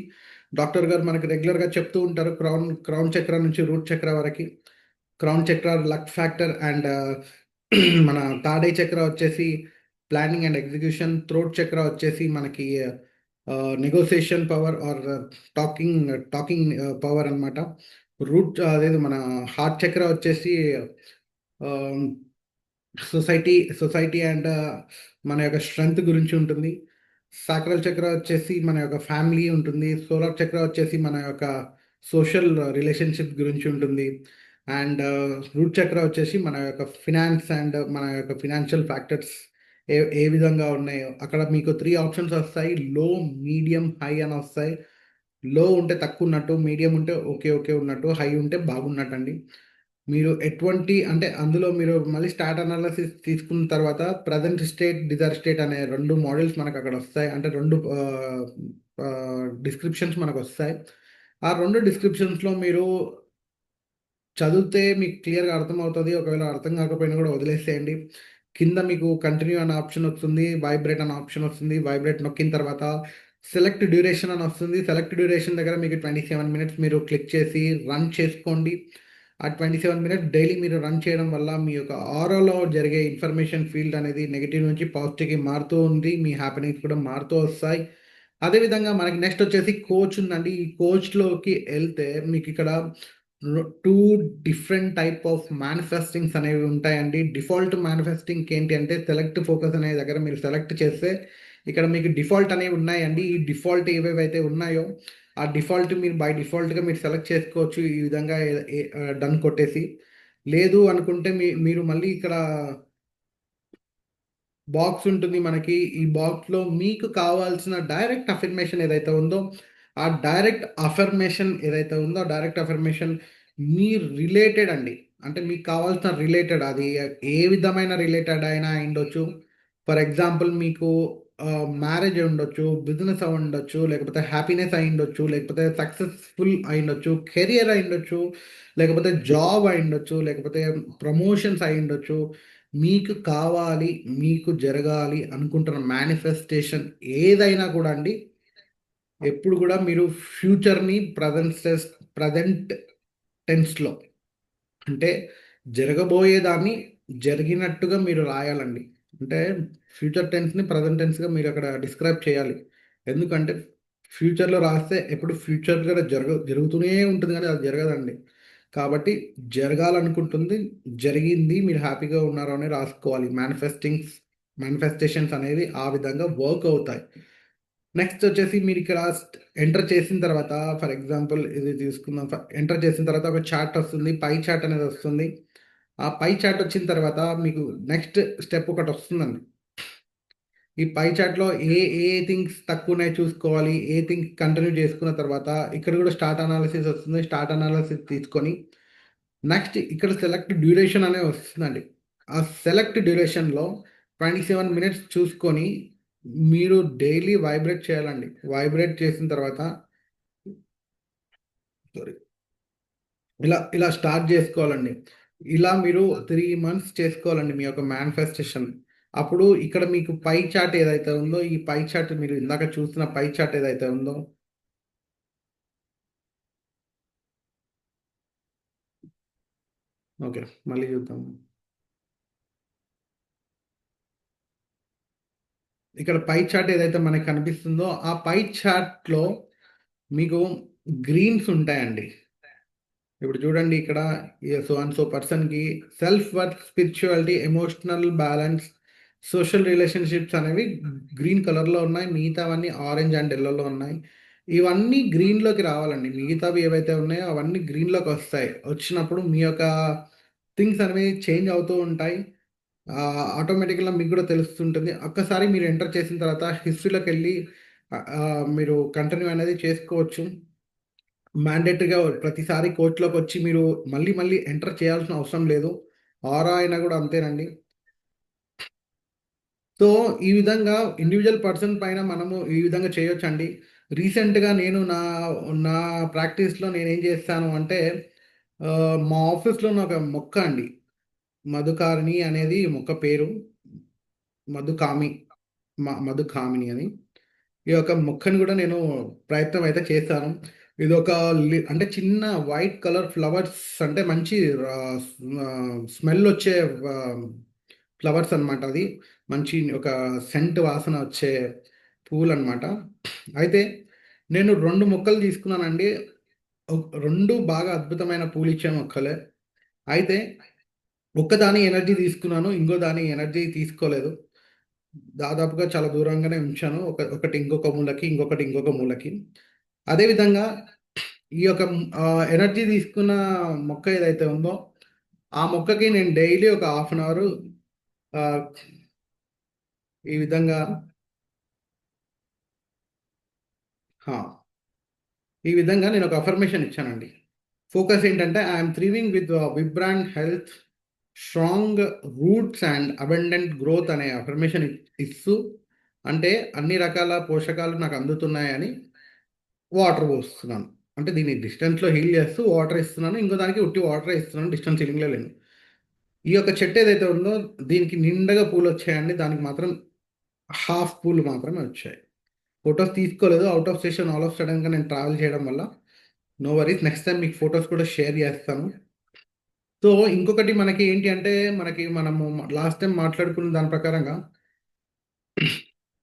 డాక్టర్ గారు మనకు రెగ్యులర్‌గా చెప్తూ ఉంటారు. క్రౌన్ క్రౌన్ చక్ర నుంచి రూట్ చక్ర వరకి. Crown chakra luck factor and మన థర్డ్ ఐ చక్ర వచ్చేసి planning and execution. Throat chakra వచ్చేసి మనకి negotiation power or talking power అన్నమాట. అదేదో మన హార్ట్ చక్ర వచ్చేసి ఆహ్, సొసైటీ సొసైటీ అండ్ మన యొక్క స్ట్రెంగ్త్ గురించి ఉంటుంది. సాక్రల్ చక్ర వచ్చేసి మన యొక్క ఫ్యామిలీ ఉంటుంది. సోలార్ చక్ర వచ్చేసి మన యొక్క సోషల్ రిలేషన్షిప్ గురించి ఉంటుంది. అండ్ రూట్ చక్ర వచ్చేసి మన యొక్క ఫినాన్స్ అండ్ మన యొక్క ఫినాన్షియల్ ఫ్యాక్టర్స్ ఏ ఏ విధంగా ఉన్నాయో అక్కడ మీకు 3 ఆప్షన్స్ వస్తాయి. లో, మీడియం, హై అని వస్తాయి. లో ఉంటే తక్కువ ఉన్నట్టు, మీడియం ఉంటే ఓకే, ఓకే ఉన్నట్టు, హై ఉంటే బాగున్నట్టండి. మీరు ఎటువంటి అంటే అందులో మీరు మళ్ళీ స్టాట్ అనాలిసిస్ తీసుకున్న తర్వాత ప్రెజెంట్ స్టేట్, డిజైర్ స్టేట్ అనే 2 మోడల్స్ మనకక్కడ వస్తాయి. అంటే 2 డిస్క్రిప్షన్స్ మనకొస్తాయి. ఆ 2 డిస్క్రిప్షన్స్‌లో మీరు చదివితే మీకు క్లియర్‌గా అర్థమవుతది. ఒకవేళ అర్థం కాకపోయినా కూడా వదిలేసేయండి. కింద మీకు కంటిన్యూ అనే ఆప్షన్ వస్తుంది. వైబ్రేట్ అనే ఆప్షన్ వస్తుంది. వైబ్రేట్ నొక్కిన తర్వాత సెలెక్ట్ డ్యూరేషన్ అని వస్తుంది. సెలెక్ట్ డ్యూరేషన్ దగ్గర మీకు 27 మినిట్స్ మీరు క్లిక్ చేసి రన్ చేసుకోండి. ఆ 27 మినిట్స్ డైలీ మీరు రన్ చేయడం వల్ల మీ యొక్క ఆరాలో జరిగే ఇన్ఫర్మేషన్ ఫీల్డ్ అనేది నెగెటివ్ నుంచి పాజిటివ్‌కి మారుతూ ఉంది. మీ హ్యాపీనెస్ కూడా మారుతూ వస్తాయి. అదేవిధంగా మనకి నెక్స్ట్ వచ్చేసి కోచ్ ఉందండి. ఈ కోచ్‌లోకి ఎళ్తే మీకిక్కడ 2 డిఫరెంట్ టైప్ ఆఫ్ మేనిఫెస్టింగ్స్ అనేవి ఉంటాయండి. డిఫాల్ట్ మేనిఫెస్టింగ్‌కి ఏంటి అంటే సెలెక్ట్ ఫోకస్ అనే దగ్గర మీరు సెలెక్ట్ చేస్తే ఇక్కడ మీకు డిఫాల్ట్ అనేవి ఉన్నాయండి. ఈ డిఫాల్ట్ ఏవేవైతే ఉన్నాయో ఆ డిఫాల్ట్ మీరు బై డిఫాల్ట్‌గా మీరు సెలెక్ట్ చేసుకోవచ్చు. ఈ విధంగా డన్ కొట్టేసి. లేదు అనుకుంటే మీరు మళ్ళీ ఇక్కడ బాక్స్ ఉంటుంది మనకి. ఈ బాక్స్‌లో మీకు కావాల్సిన డైరెక్ట్ అఫర్మేషన్ ఏదైతే ఉందో, ఆ డైరెక్ట్ అఫర్మేషన్ ఏదైతే ఉందో, ఆ డైరెక్ట్ అఫర్మేషన్ మీ రిలేటెడ్ అండి. అంటే మీకు కావాల్సిన రిలేటెడ్ అది ఏ విధమైన రిలేటెడ్ అయినా అయ్యుండొచ్చు. ఫర్ ఎగ్జాంపుల్ మీకు మ్యారేజ్ అయ్యుండొచ్చు, బిజినెస్ అయ్యుండొచ్చు, లేకపోతే హ్యాపీనెస్ అయ్యుండొచ్చు, లేకపోతే సక్సెస్‌ఫుల్ అయ్యుండొచ్చు, కెరియర్ అయ్యుండొచ్చు, లేకపోతే జాబ్ అయ్యుండొచ్చు, లేకపోతే ప్రమోషన్స్ అయ్యుండొచ్చు. మీకు కావాలి, మీకు జరగాలి అనుకుంటున్న మేనిఫెస్టేషన్ ఏదైనా కూడా అండి, ఎప్పుడు కూడా మీరు ఫ్యూచర్‌ని ప్రెజెంట్ టెన్స్‌లో అంటే జరగబోయేదాన్ని జరిగినట్టుగా మీరు రాయాలండి. అంటే ఫ్యూచర్ టెన్స్‌ని ప్రెజెంట్ టెన్స్‌గా మీరక్కడ డిస్క్రైబ్ చేయాలి. ఎందుకంటే ఫ్యూచర్‌లో రాస్తే ఎప్పుడు ఫ్యూచర్‌గా జరుగుతూనే ఉంటుంది గానీ అది జరగదండి. కాబట్టి జరగాలనుకుంటుంది, జరిగింది, మీరు హ్యాపీగా ఉన్నారు అని రాసుకోవాలి. మేనిఫెస్టేషన్స్ అనేవి ఆ విధంగా వర్క్ అవుతాయి. నెక్స్ట్ వచ్చేసి మీరిక్కడ ఎంటర్ చేసిన తర్వాత ఫర్ ఎగ్జాంపుల్ ఇది తీసుకుందాం. ఎంటర్ చేసిన తర్వాత ఒక చార్ట్ వస్తుంది. పై చార్ట్ అనేది వస్తుంది. ఆ పై చార్ట్ వచ్చిన తర్వాత మీకు నెక్స్ట్ స్టెప్ ఒకటి వస్తుందండి. ఈ పై చార్ట్‌లో ఏ థింగ్స్ తక్కువున్నాయో చూసుకోవాలి. ఏ థింగ్స్ కంటిన్యూ చేసుకున్న తర్వాత ఇక్కడ కూడా స్టార్ట్ అనాలిసిస్ వస్తుంది. స్టార్ట్ అనాలిసిస్ తీసుకొని నెక్స్ట్ ఇక్కడ సెలెక్ట్ డ్యూరేషన్ అనేది వస్తుందండి. ఆ సెలెక్ట్ డ్యూరేషన్‌లో 27 మినిట్స్ చూసుకొని మీరు డైలీ వైబ్రేట్ చేయాలండి. వైబ్రేట్ చేసిన తర్వాత సారీ. ఇలా స్టార్ట్ జేసుకోవాలండి. ఇలా మీరు 3 మంత్స్ చేసుకోవాలండి మీ యొక్క మేనిఫెస్టేషన్. అప్పుడు ఇక్కడ మీకు పై చార్ట్ ఏదైతే ఉందో, ఈ పై చార్ట్ మీరు ఇందాక చూసిన పై చార్ట్ ఏదైతే ఉందో ఓకే. మళ్ళీ చూద్దాం. ఇక్కడ పై చార్ట్ ఏదైతే మనకు కనిపిస్తుందో, ఆ పై చార్ట్‌లో మీకు గ్రీన్స్ ఉంటాయండి. ఇప్పుడు చూడండి ఇక్కడ సో అండ్ సో పర్సన్‌కి self worth, spirituality, emotional balance, social relationships అనేవి గ్రీన్ కలర్‌లో ఉన్నాయి. మిగతావన్నీ ఆరెంజ్ అండ్ యెల్లోలో ఉన్నాయి. ఇవన్నీ గ్రీన్‌లోకి రావాలండి. మిగతావి ఏవైతే ఉన్నాయో అవన్నీ గ్రీన్‌లోకొస్తాయి. వచ్చినప్పుడు మీ యొక్క థింగ్స్ అనేవి చేంజ్ అవుతూ ఉంటాయి. ఆటోమేటిక్‌గా మీకు గూడా తెలుస్తుంటుంది. ఒక్కసారి మీరు ఎంటర్ చేసిన తర్వాత హిస్టరీలోకెళ్ళి మీరు కంటిన్యూ అనేది చేసుకోవచ్చు. మ్యాండేటరీగా ప్రతిసారి కోర్ట్‌లోకొచ్చి మీరు మళ్ళీ ఎంటర్ చేయాల్సిన అవసరం లేదు. ఆరా అయినా గూడా అంతేనండి. సో, ఈ విధంగా ఇండివిడ్యువల్ పర్సన్ పైన మనము ఈ విధంగా చేయొచ్చండి. రీసెంట్‌గా నేను నా ప్రాక్టీస్‌లో నేనేం చేశాను అంటే మా ఆఫీస్‌లో ఉన్న ఒక మొక్క అండి. మధుకారిణి అనేది మొక్క పేరు. మధుకామి. మధుకామిని అని. ఈ యొక్క మొక్కని గూడా నేను ప్రయత్నం అయితే చేశాను. ఇదొక అంటే చిన్న వైట్ కలర్ ఫ్లవర్స్ అంటే మంచి స్మెల్లొచ్చే ఆహ్, ఫ్లవర్స్ అనమాట అది. మంచి ఒక సెంట్ వాసన వచ్చే పువ్వులనమాట. అయితే నేను 2 మొక్కలు తీసుకున్నానండి. 2 బాగా అద్భుతమైన పూలిచ్చే మొక్కలే. అయితే ఒక్కదాని ఎనర్జీ తీసుకున్నాను. ఇంకో దాని ఎనర్జీ తీసుకోలేదు. దాదాపుగా చాలా దూరంగానే ఉంచాను. ఒకటి ఇంకొక మూలకి, ఇంకొకటి ఇంకొక మూలకి. అదే విధంగా ఈ యొక్క ఎనర్జీ తీసుకున్న మొక్క ఏదైతే ఉందో, ఆ మొక్కకి నేను డైలీ ఒక హాఫ్ అన్ అవరు ఆహ్, ఈ విధంగా ఆ! ఈ విధంగా నేను ఒక అఫర్మేషన్ ఇచ్చానండి. ఫోకస్ ఏంటంటే I'm thriving with vibrant health, strong roots and abundant growth అనే అఫర్మేషన్ ఇస్తూ అంటే అన్ని రకాల పోషకాలు నాకు అందుతున్నాయని వాటర్ పోస్తున్నాను. అంటే దీన్ని డిస్టెన్స్‌లో హీల్ చేస్తూ వాటర్ ఇస్తున్నాను. ఇంకో దానికి ఉట్టి వాటరే ఇస్తున్నాను. డిస్టెన్స్ హీలింగ్‌లో లేను. ఈ యొక్క చెట్టు ఏదైతే ఉందో దీనికి నిండుగా పూలొచ్చాయండి. దానికి మాత్రం హాఫ్ పూలు మాత్రమే వచ్చాయి. ఫోటోస్ తీసుకోలేదు. Out of station all of సడెన్‌గా నేను ట్రావెల్ చేయడం వల్ల. నో వరీస్ నెక్స్ట్ టైమ్ మీకు ఫోటోస్ కూడా షేర్ చేస్తాను. సో, ఇంకొకటి మనకి ఏంటి అంటే మనము లాస్ట్ టైమ్ మాట్లాడుకున్న దాని ప్రకారంగా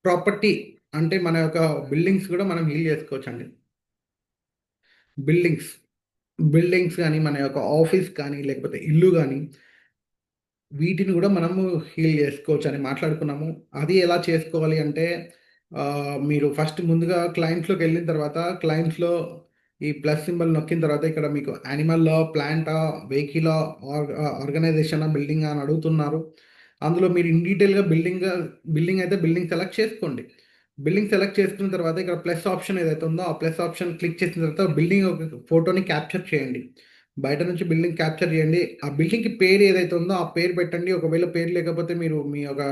ప్రాపర్టీ అంటే మన యొక్క బిల్డింగ్స్ కూడా మనం హీల్ చేసుకోవచ్చండి. బిల్డింగ్స్, బిల్డింగ్స్ గాని, మన యొక్క ఆఫీస్ కానీ, లేకపోతే ఇల్లు గాని వీటిని గూడా మనము హీల్ జేసుకోవచ్చని మాట్లాడుకున్నాము. అది ఎలా చేసుకోవాలి అంటే మీరు ఫస్ట్ ముందుగా క్లయింట్స్‌లోకెళ్ళిన తర్వాత క్లయింట్స్‌లో ఈ ప్లస్ సింబల్ నొక్కిన తర్వాత ఇక్కడ మీకు యానిమల్లా, ప్లాంటా, వెహికలా, ఆర్గనైజేషనా, బిల్డింగా అని అడుగుతున్నారు. అందులో మీరు ఇన్ డీటెయిల్‌గా బిల్డింగ్ అయితే బిల్డింగ్ సెలెక్ట్ చేసుకోండి. బిల్డింగ్ సెలెక్ట్ చేసుకున్న తర్వాత ఇక్కడ ప్లస్ ఆప్షన్ ఏదైతే ఉందో ఆ ప్లస్ ఆప్షన్ క్లిక్ చేసిన తర్వాత బిల్డింగ్ ఒక ఫోటోని క్యాప్చర్ చేయండి. బయట నుంచి బిల్డింగ్ క్యాప్చర్ చేయండి. ఆ బిల్డింగ్‌కి పేరు ఏదైతే ఉందో ఆ పేరు పెట్టండి. ఒకవేళ పేరు లేకపోతే మీరు మీ యొక్క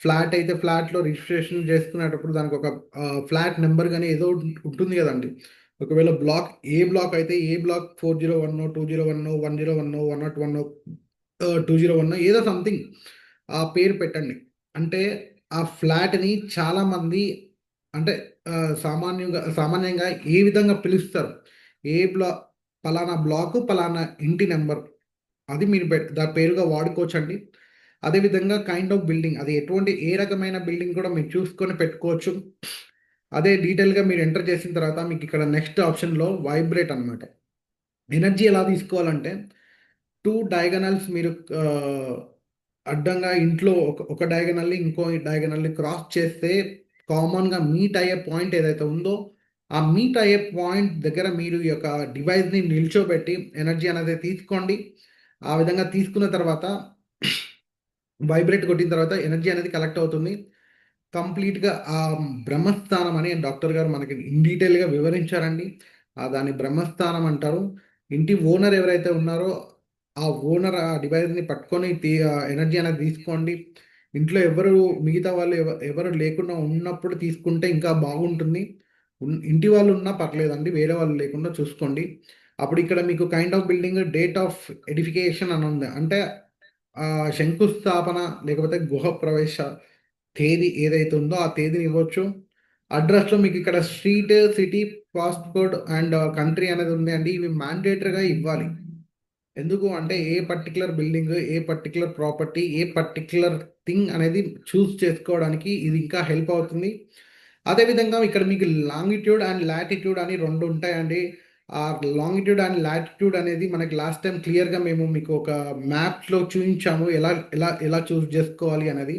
ఫ్లాట్ అయితే ఫ్లాట్‌లో రిజిస్ట్రేషన్ చేసుకునేటప్పుడు దానికొక ఫ్లాట్ నంబర్ గాని ఏదో ఉంటుంది గదండీ. ఒకవేళ బ్లాక్ అయితే ఏ బ్లాక్ 401 201 101 101 201 ఏదో సంథింగ్ ఆ పేరు పెట్టండి. అంటే ఆ ఫ్లాట్‌ని చాలామంది అంటే సామాన్యంగా ఏ విధంగా పిలుస్తారు? ఏ బ్లా పలానా బ్లాకు, పలానా ఇంటి నంబర్. అది మీరు దాని పేరుగా వాడుకోవచ్చండి. అదే విధంగా కైండ్ ఆఫ్ బిల్డింగ్ అది ఏ రకమైన బిల్డింగ్ కూడా మీరు చూసుకొని పెట్టుకోవచ్చు. అదే డీటెయిల్‌గా మీరు ఎంటర్ చేసిన తర్వాత మీకిక్కడ నెక్స్ట్ ఆప్షన్‌లో వైబ్రేట్ అనమాట. ఎనర్జీ ఎలా తీసుకోవాలంటే 2 డయాగనల్స్ మీరు అడ్డంగా ఇంట్లో ఒక డయాగనల్‌ని ఇంకో డయాగనల్‌ని క్రాస్ చేస్తే కామన్‌గా మీట్ అయ్యే పాయింట్ ఏదైతే ఉందో, ఆ మీట్ అయ్యే పాయింట్ దగ్గర మీరు ఈ యొక్క డివైస్‌ని నిల్చోబెట్టి ఎనర్జీ అనేది తీసుకోండి. ఆ విధంగా తీసుకున్న తర్వాత వైబ్రేట్ కొట్టిన తర్వాత ఎనర్జీ అనేది కలెక్ట్ అవుతుంది. కంప్లీట్‌గా బ్రహ్మస్థానం అని డాక్టర్ గారు మనకి ఇన్ డీటెయిల్‌గా వివరించారండి. దాన్ని బ్రహ్మస్థానం అంటారు. ఇంటి ఓనర్ ఎవరైతే ఉన్నారో, ఆ ఓనర్ ఆ డివైస్‌ని పట్టుకొని ఎనర్జీ అనేది తీసుకోండి. ఇంట్లో మిగతా వాళ్ళు ఎవరు లేకుండా ఉన్నప్పుడు తీసుకుంటే ఇంకా బాగుంటుంది. ఇంటి వాళ్ళు ఉన్నా పర్లేదండి. వేరే వాళ్ళు లేకుండా చూసుకోండి. అప్పుడు ఇక్కడ మీకు kind of building date of edification అని ఉంది. అంటే శంకుస్థాపన లేకపోతే గృహప్రవేశ తేదీ ఏదైతే ఉందో ఆ తేదీని ఇవ్వచ్చు. అడ్రస్‌లో మీకిక్కడ street, city, passcode and country అనేది ఉంది అండి. ఇవి మ్యాండేటరీగా ఇవ్వాలి. ఎందుకు అంటే ఏ పర్టిక్యులర్ బిల్డింగ్, ఏ పర్టిక్యులర్ ప్రాపర్టీ, ఏ పర్టిక్యులర్ థింగ్ అనేది చూజ్ చేసుకోవడానికి ఇది ఇంకా హెల్ప్ అవుతుంది. అదే విధంగా ఇక్కడ మీకు లాంగిట్యూడ్ అండ్ లాటిట్యూడ్ అని 2 ఉంటాయండి. ఆ లాంగిట్యూడ్ అండ్ లాటిట్యూడ్ అనేది మనకి లాస్ట్ టైమ్ క్లియర్‌గా మేము మీకు ఒక మ్యాప్స్‌లో చూయించాము. ఎలా చూజ్ చేసుకోవాలి అనేది.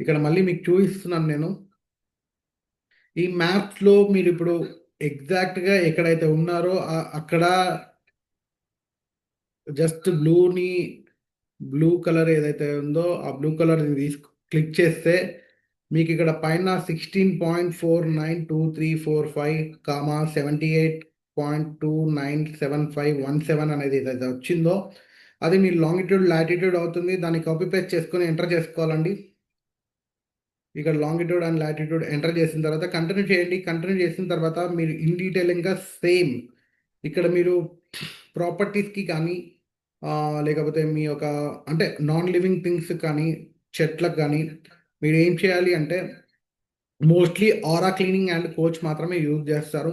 ఇక్కడ మళ్ళీ మీకు చూయిస్తున్నాను నేను. ఈ మ్యాప్స్‌లో మీరిప్పుడు ఎగ్జాక్ట్‌గా ఎక్కడైతే ఉన్నారో అక్కడ జస్ట్ బ్లూ కలర్ ఏదైతే ఉందో, ఆ బ్లూ కలర్‌ని క్లిక్ చేస్తే మీకిక్కడ పైన 16.492345, 78.297517 అనేది ఏదైతే వచ్చిందో, అది మీ లాంగిట్యూడ్, లాటిట్యూడ్ అవుతుంది. దాన్ని కాపీ పేస్ట్ చేసుకొని ఎంటర్ చేసుకోవాలండి. ఇక్కడ లాంగిట్యూడ్ అండ్ లాటిట్యూడ్ ఎంటర్ చేసిన తర్వాత కంటిన్యూ చేయండి. కంటిన్యూ చేసిన తర్వాత మీరు ఇన్ డీటెయిలింగ్గా సేమ్ ఇక్కడ మీరు ప్రాపర్టీస్కి కానీ లేకపోతే మీ యొక్క అంటే నాన్ లివింగ్ థింగ్స్ కానీ చెట్లకు కానీ మీరు ఏం చేయాలి అంటే mostly aura cleaning and coach మాత్రమే యూజ్ చేస్తారు.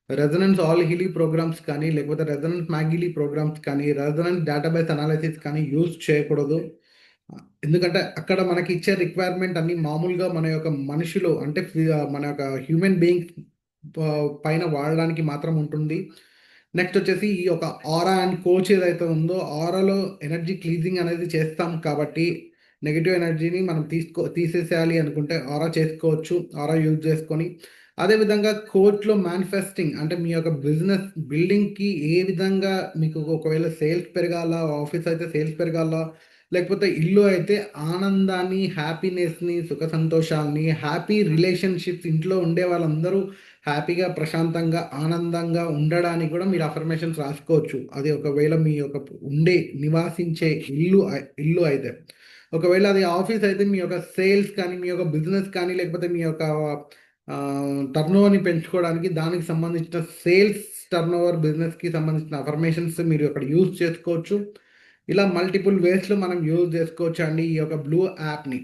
రెజనెన్స్ ఆల్ హీలీ ప్రోగ్రామ్స్ కానీ లేకపోతే రెజనెన్స్ మ్యాగిలీ ప్రోగ్రామ్స్ కానీ రెజనెన్స్ డేటాబేస్ అనాలిసిస్ కానీ యూజ్ చేయకూడదు. ఎందుకంటే అక్కడ మనకి ఇచ్చే రిక్వైర్మెంట్ అన్ని మామూలుగా మన యొక్క మనుషులు అంటే మన యొక్క హ్యూమన్ బీయింగ్ పైన వాడడానికి మాత్రం ఉంటుంది. నెక్స్ట్ వచ్చేసి ఈ యొక్క ఆరా అండ్ కోచ్ ఏదైతే ఉందో ఆరాలో ఎనర్జీ క్లీజింగ్ అనేది చేస్తాం కాబట్టి నెగిటివ్ ఎనర్జీని మనం తీసేసేయాలి అనుకుంటే ఆరా చేసుకోవచ్చు, ఆరా యూజ్ చేసుకొని. అదేవిధంగా కోచ్లో మేనిఫెస్టింగ్ అంటే మీ యొక్క బిజినెస్ బిల్డింగ్కి ఏ విధంగా మీకు ఒకవేళ సేల్స్ పెరగాల, ఆఫీస్ అయితే సేల్స్ పెరగాల, లేకపోతే ఇల్లు అయితే ఆనందాన్ని, హ్యాపీనెస్ని, సుఖ సంతోషాలని, హ్యాపీ రిలేషన్షిప్స్ ఇంట్లో ఉండే వాళ్ళందరూ హ్యాపీగా, ప్రశాంతంగా, ఆనందంగా ఉండడానికి కూడా మీరు అఫర్మేషన్స్ రాసుకోవచ్చు. అది ఒకవేళ మీ యొక్క నివాసించే ఇల్లు అయితే. ఒకవేళ అది ఆఫీస్ అయితే మీ యొక్క సేల్స్ కానీ మీ యొక్క బిజినెస్ కానీ లేకపోతే మీ యొక్క టర్న్ ఓవర్ని పెంచుకోవడానికి దానికి సంబంధించిన సేల్స్ టర్న్ ఓవర్ బిజినెస్కి సంబంధించిన అఫర్మేషన్స్ మీరు అక్కడ యూజ్ చేసుకోవచ్చు. ఇలా మల్టిపుల్ వేస్లో మనం యూజ్ చేసుకోవచ్చు అండి ఈ యొక్క బ్లూ యాప్ని.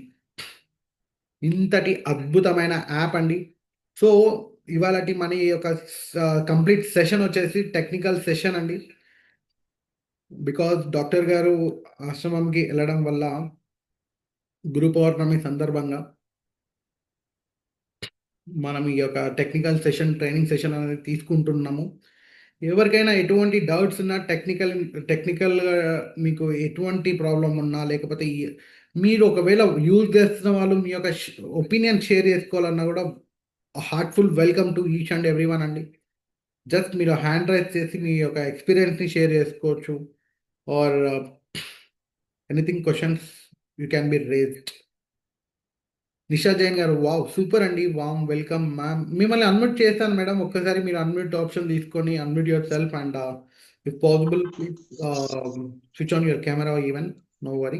ఇంతటి అద్భుతమైన యాప్ అండి. సో ఇవాళ మన ఈ యొక్క కంప్లీట్ సెషన్ వచ్చేసి టెక్నికల్ సెషన్ అండి. బికాజ్ డాక్టర్ గారు ఆశ్రమంకి వెళ్ళడం వల్ల గురు పౌర్ణమి సందర్భంగా మనం ఈ యొక్క టెక్నికల్ సెషన్ ట్రైనింగ్ సెషన్ అనేది తీసుకుంటున్నాము. ఎవరికైనా ఎటువంటి డౌట్స్ ఉన్నా టెక్నికల్గా మీకు ఎటువంటి ప్రాబ్లం ఉన్నా లేకపోతే మీరు ఒకవేళ యూజ్ చేస్తున్న వాళ్ళు మీ యొక్క ఒపీనియన్ షేర్ చేసుకోవాలన్నా కూడా heartful welcome to each and every one అండి. జస్ట్ మీరు హ్యాండ్ రైజ్ చేసి మీ యొక్క ఎక్స్పీరియన్స్ని షేర్ చేసుకోవచ్చు or anything questions you can be raised. Nisha Jain garu wow super అండి, వామ్ వెల్కమ్ మ్యామ్. మిమ్మల్ని అన్మ్యూట్ చేస్తాను మేడం, ఒక్కసారి మీరు అన్మ్యూట్ ఆప్షన్ తీసుకొని unmute yourself and if possible please switch on your camera even, no worry.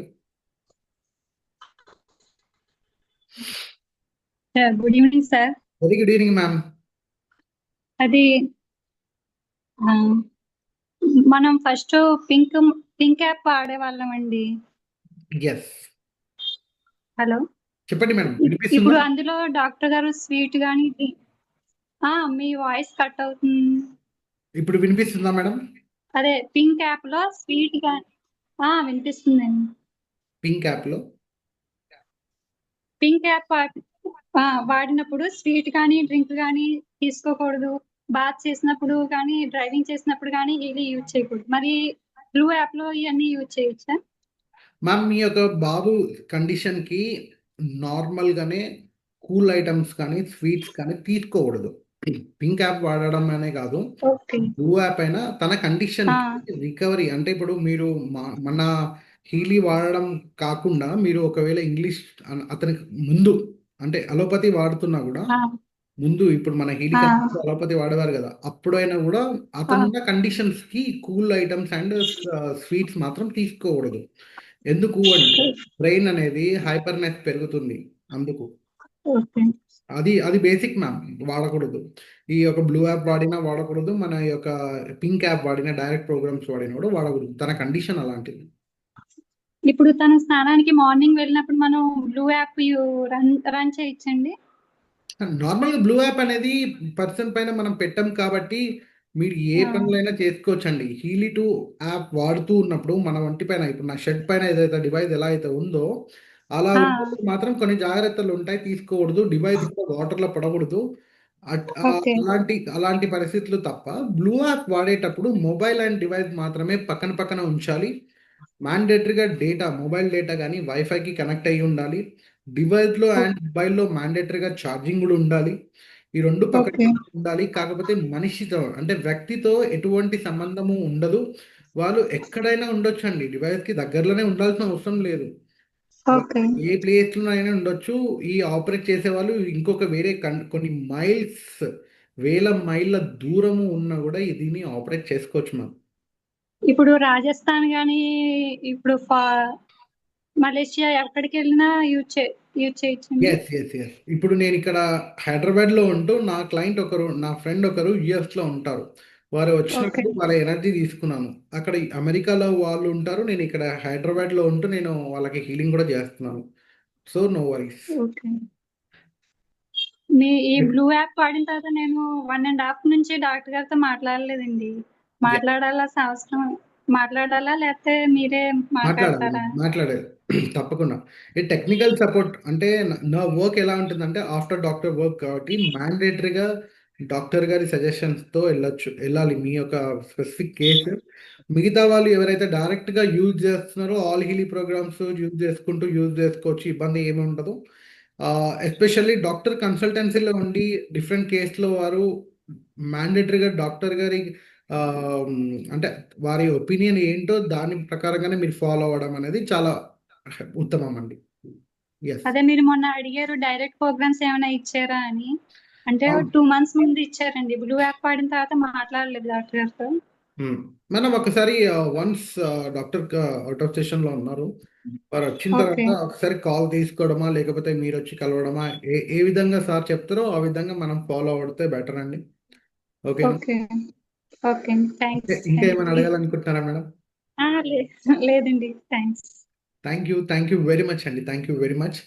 Good evening sir. Very good evening ma'am. అది మనం first pink app ఆడేవాళ్ళం అండి. Yes hello చెప్పండి మేడం. ఇప్పుడు అందులో డాక్టర్ గారు స్వీట్ గానీ మీ వాయిస్ కట్ అవుతుంది. ఇప్పుడు వినిపిస్తుందా మేడం? అదే పింక్ యాప్ లో స్వీట్ గానీ వినిపిస్తుందండి. పింక్ యాప్ వాడినప్పుడు స్వీట్ కానీ డ్రింక్ కానీ తీసుకోకూడదు. బాత్ చేసినప్పుడు కానీ డ్రైవింగ్ చేసినప్పుడు కానీ ఇది యూజ్ చేయకూడదు. మరి బ్లూ యాప్ లో ఇవన్నీ యూజ్ చేయొచ్చా మ్యామ్? మీ యొక్క బాబు కండిషన్కి నార్మల్గానే కూల్ ఐటమ్స్ కానీ స్వీట్స్ కానీ తీసుకోకూడదు. పింక్ యాప్ వాడడం అనే కాదు, బ్లూ యాప్ అయినా తన కండిషన్ రికవరీ అంటే ఇప్పుడు మీరు మన హీలీ వాడడం కాకుండా మీరు ఒకవేళ ఇంగ్లీష్ అతనికి ముందు అంటే అలోపతి వాడుతున్నా కూడా ముందు ఇప్పుడు మన హీలీ అలోపతి వాడేవారు కదా, అప్పుడైనా కూడా అతనున్న కండిషన్స్ కి కూల్ ఐటమ్స్ అండ్ స్వీట్స్ మాత్రం తీసుకోకూడదు. ఎందుకు అంటే బ్రెయిన్ అనేది హైపర్నెస్ పెరుగుతుంది, అందుకు. అది అది బేసిక్ మ్యామ్, వాడకూడదు. ఈ యొక్క బ్లూ యాప్ వాడినా వాడకూడదు, మన యొక్క పింక్ యాప్ వాడినా డైరెక్ట్ ప్రోగ్రామ్స్ వాడినా కూడా వాడకూడదు. తన కండిషన్ అలాంటిది. ఇప్పుడు తను స్నానానికి మార్నింగ్ వెళ్ళినప్పుడు మనం బ్లూ యాప్ రన్ చేయొచ్చండి? నార్మల్గా బ్లూ యాప్ అనేది పర్సన్ పైన మనం పెట్టాం కాబట్టి మీరు ఏ పనులైనా చేసుకోవచ్చండి. హీలీ 2 యాప్ వాడుతూ ఉన్నప్పుడు మన వంటి పైన ఇప్పుడు నా షర్ట్ పైన ఏదైతే డివైస్ ఎలా అయితే ఉందో అలా మాత్రం కొన్ని జాగ్రత్తలు ఉంటాయి, తీసుకోకూడదు. డివైస్ కూడా వాటర్లో పడకూడదు. అలాంటి పరిస్థితులు తప్ప బ్లూ యాప్ వాడేటప్పుడు మొబైల్ అండ్ డివైస్ మాత్రమే పక్కన పక్కన ఉంచాలి. మ్యాండేటరీగా మొబైల్ డేటా కానీ వైఫైకి కనెక్ట్ అయ్యి ఉండాలి. డివైస్లో అండ్ మొబైల్లో మ్యాండేటరీగా ఛార్జింగ్ కూడా ఉండాలి. ఈ రెండు పక్కన ఉండాలి. కాకపోతే మనిషితో అంటే వ్యక్తితో ఎటువంటి సంబంధము ఉండదు. వాళ్ళు ఎక్కడైనా ఉండొచ్చు అండి, డివైస్కి దగ్గరలోనే ఉండాల్సిన అవసరం లేదు. ఏ ప్లేస్లో అయినా ఉండొచ్చు. ఈ ఆపరేట్ చేసే వాళ్ళు ఇంకొక వేరే కొన్ని మైల్స్, వేల మైళ్ళ దూరము ఉన్నా కూడా దీన్ని ఆపరేట్ చేసుకోవచ్చు మనం. ఇప్పుడు రాజస్థాన్ కానీ ఇప్పుడు మలేషియా ఎక్కడికి వెళ్ళినా యూజ్ చేయొచ్చండి. ఎస్ ఇప్పుడు నేను ఇక్కడ హైదరాబాద్లో ఉంటూ నా క్లయింట్ ఒకరు, నా ఫ్రెండ్ ఒకరు యుఎస్లో ఉంటారు. వారు ఓకే. వచ్చినప్పుడు వాళ్ళ ఎనర్జీ తీసుకున్నాను. అక్కడ అమెరికాలో వాళ్ళు ఉంటారు, నేను ఇక్కడ హైదరాబాద్లో ఉంటూ నేను వాళ్ళకి హీలింగ్ కూడా చేస్తున్నాను. So no worries. ఓకే. మీ ఈ బ్లూ యాప్ వాడిన తర్వాత నేను 1.5 నుంచి డాక్టర్ గారితో మాట్లాడలేదండి. మాట్లాడాల్సిన అవసరం మాట్లాడాలా? లేకపోతే మీరే మాట్లాడాలి మాట్లాడతారా? మాట్లాడాలి తప్పకుండా. ఈ టెక్నికల్ సపోర్ట్ అంటే నా వర్క్ ఎలా ఉంటుందంటే ఆఫ్టర్ డాక్టర్ వర్క్ కాబట్టి మ్యాండేటరీగా డాక్టర్ గారి సజెషన్స్తో వెళ్ళాలి మీ యొక్క స్పెసిఫిక్ కేసు. మిగతా వాళ్ళు ఎవరైతే డైరెక్ట్గా యూజ్ చేస్తున్నారో ఆల్ హీలీ ప్రోగ్రామ్స్ యూజ్ చేసుకోవచ్చు, ఇబ్బంది ఏమి ఉండదు. ఎస్పెషల్లీ డాక్టర్ కన్సల్టెన్సీలో ఉండి డిఫరెంట్ కేసులో వారు మ్యాండేటరీగా డాక్టర్ గారి ఆ, అంటే వారి ఒపీనియన్ ఏంటో దాని ప్రకారంగానే మీరు ఫాలో అవ్వడం అనేది చాలా ఉత్తమం అండి. ఎస్. అదే మీరు మొన్న అడిగారు డైరెక్ట్ ప్రోగ్రామ్స్ ఏమైనా ఇచ్చారా అని. అంటే 2 మంత్స్ ముందు ఇచ్చారండి. బ్లూ యాప్ వాడిన తర్వాత మాట్లాడలేదు డాక్టర్ గారితో. మనం ఒకసారి వన్స్ డాక్టర్ అవుట్ ఆఫ్ స్టేషన్లో ఉన్నారు, వారు వచ్చిన ఓకే. తర్వాత ఒకసారి కాల్ తీసుకోవడమా లేకపోతే మీరు వచ్చి కలవడమా, ఏ ఏ విధంగా సార్ చెప్తారో ఆ విధంగా మనం ఫాలో అవుతే బెటర్ అండి. ఓకేనా? ఓకే. ఓకే. థ్యాంక్స్. ఇంకా ఏమైనా అడగాలనుకుంటున్నారా మేడం? లేదండి. Thanks. Thank you very much అండి. Thank you very much.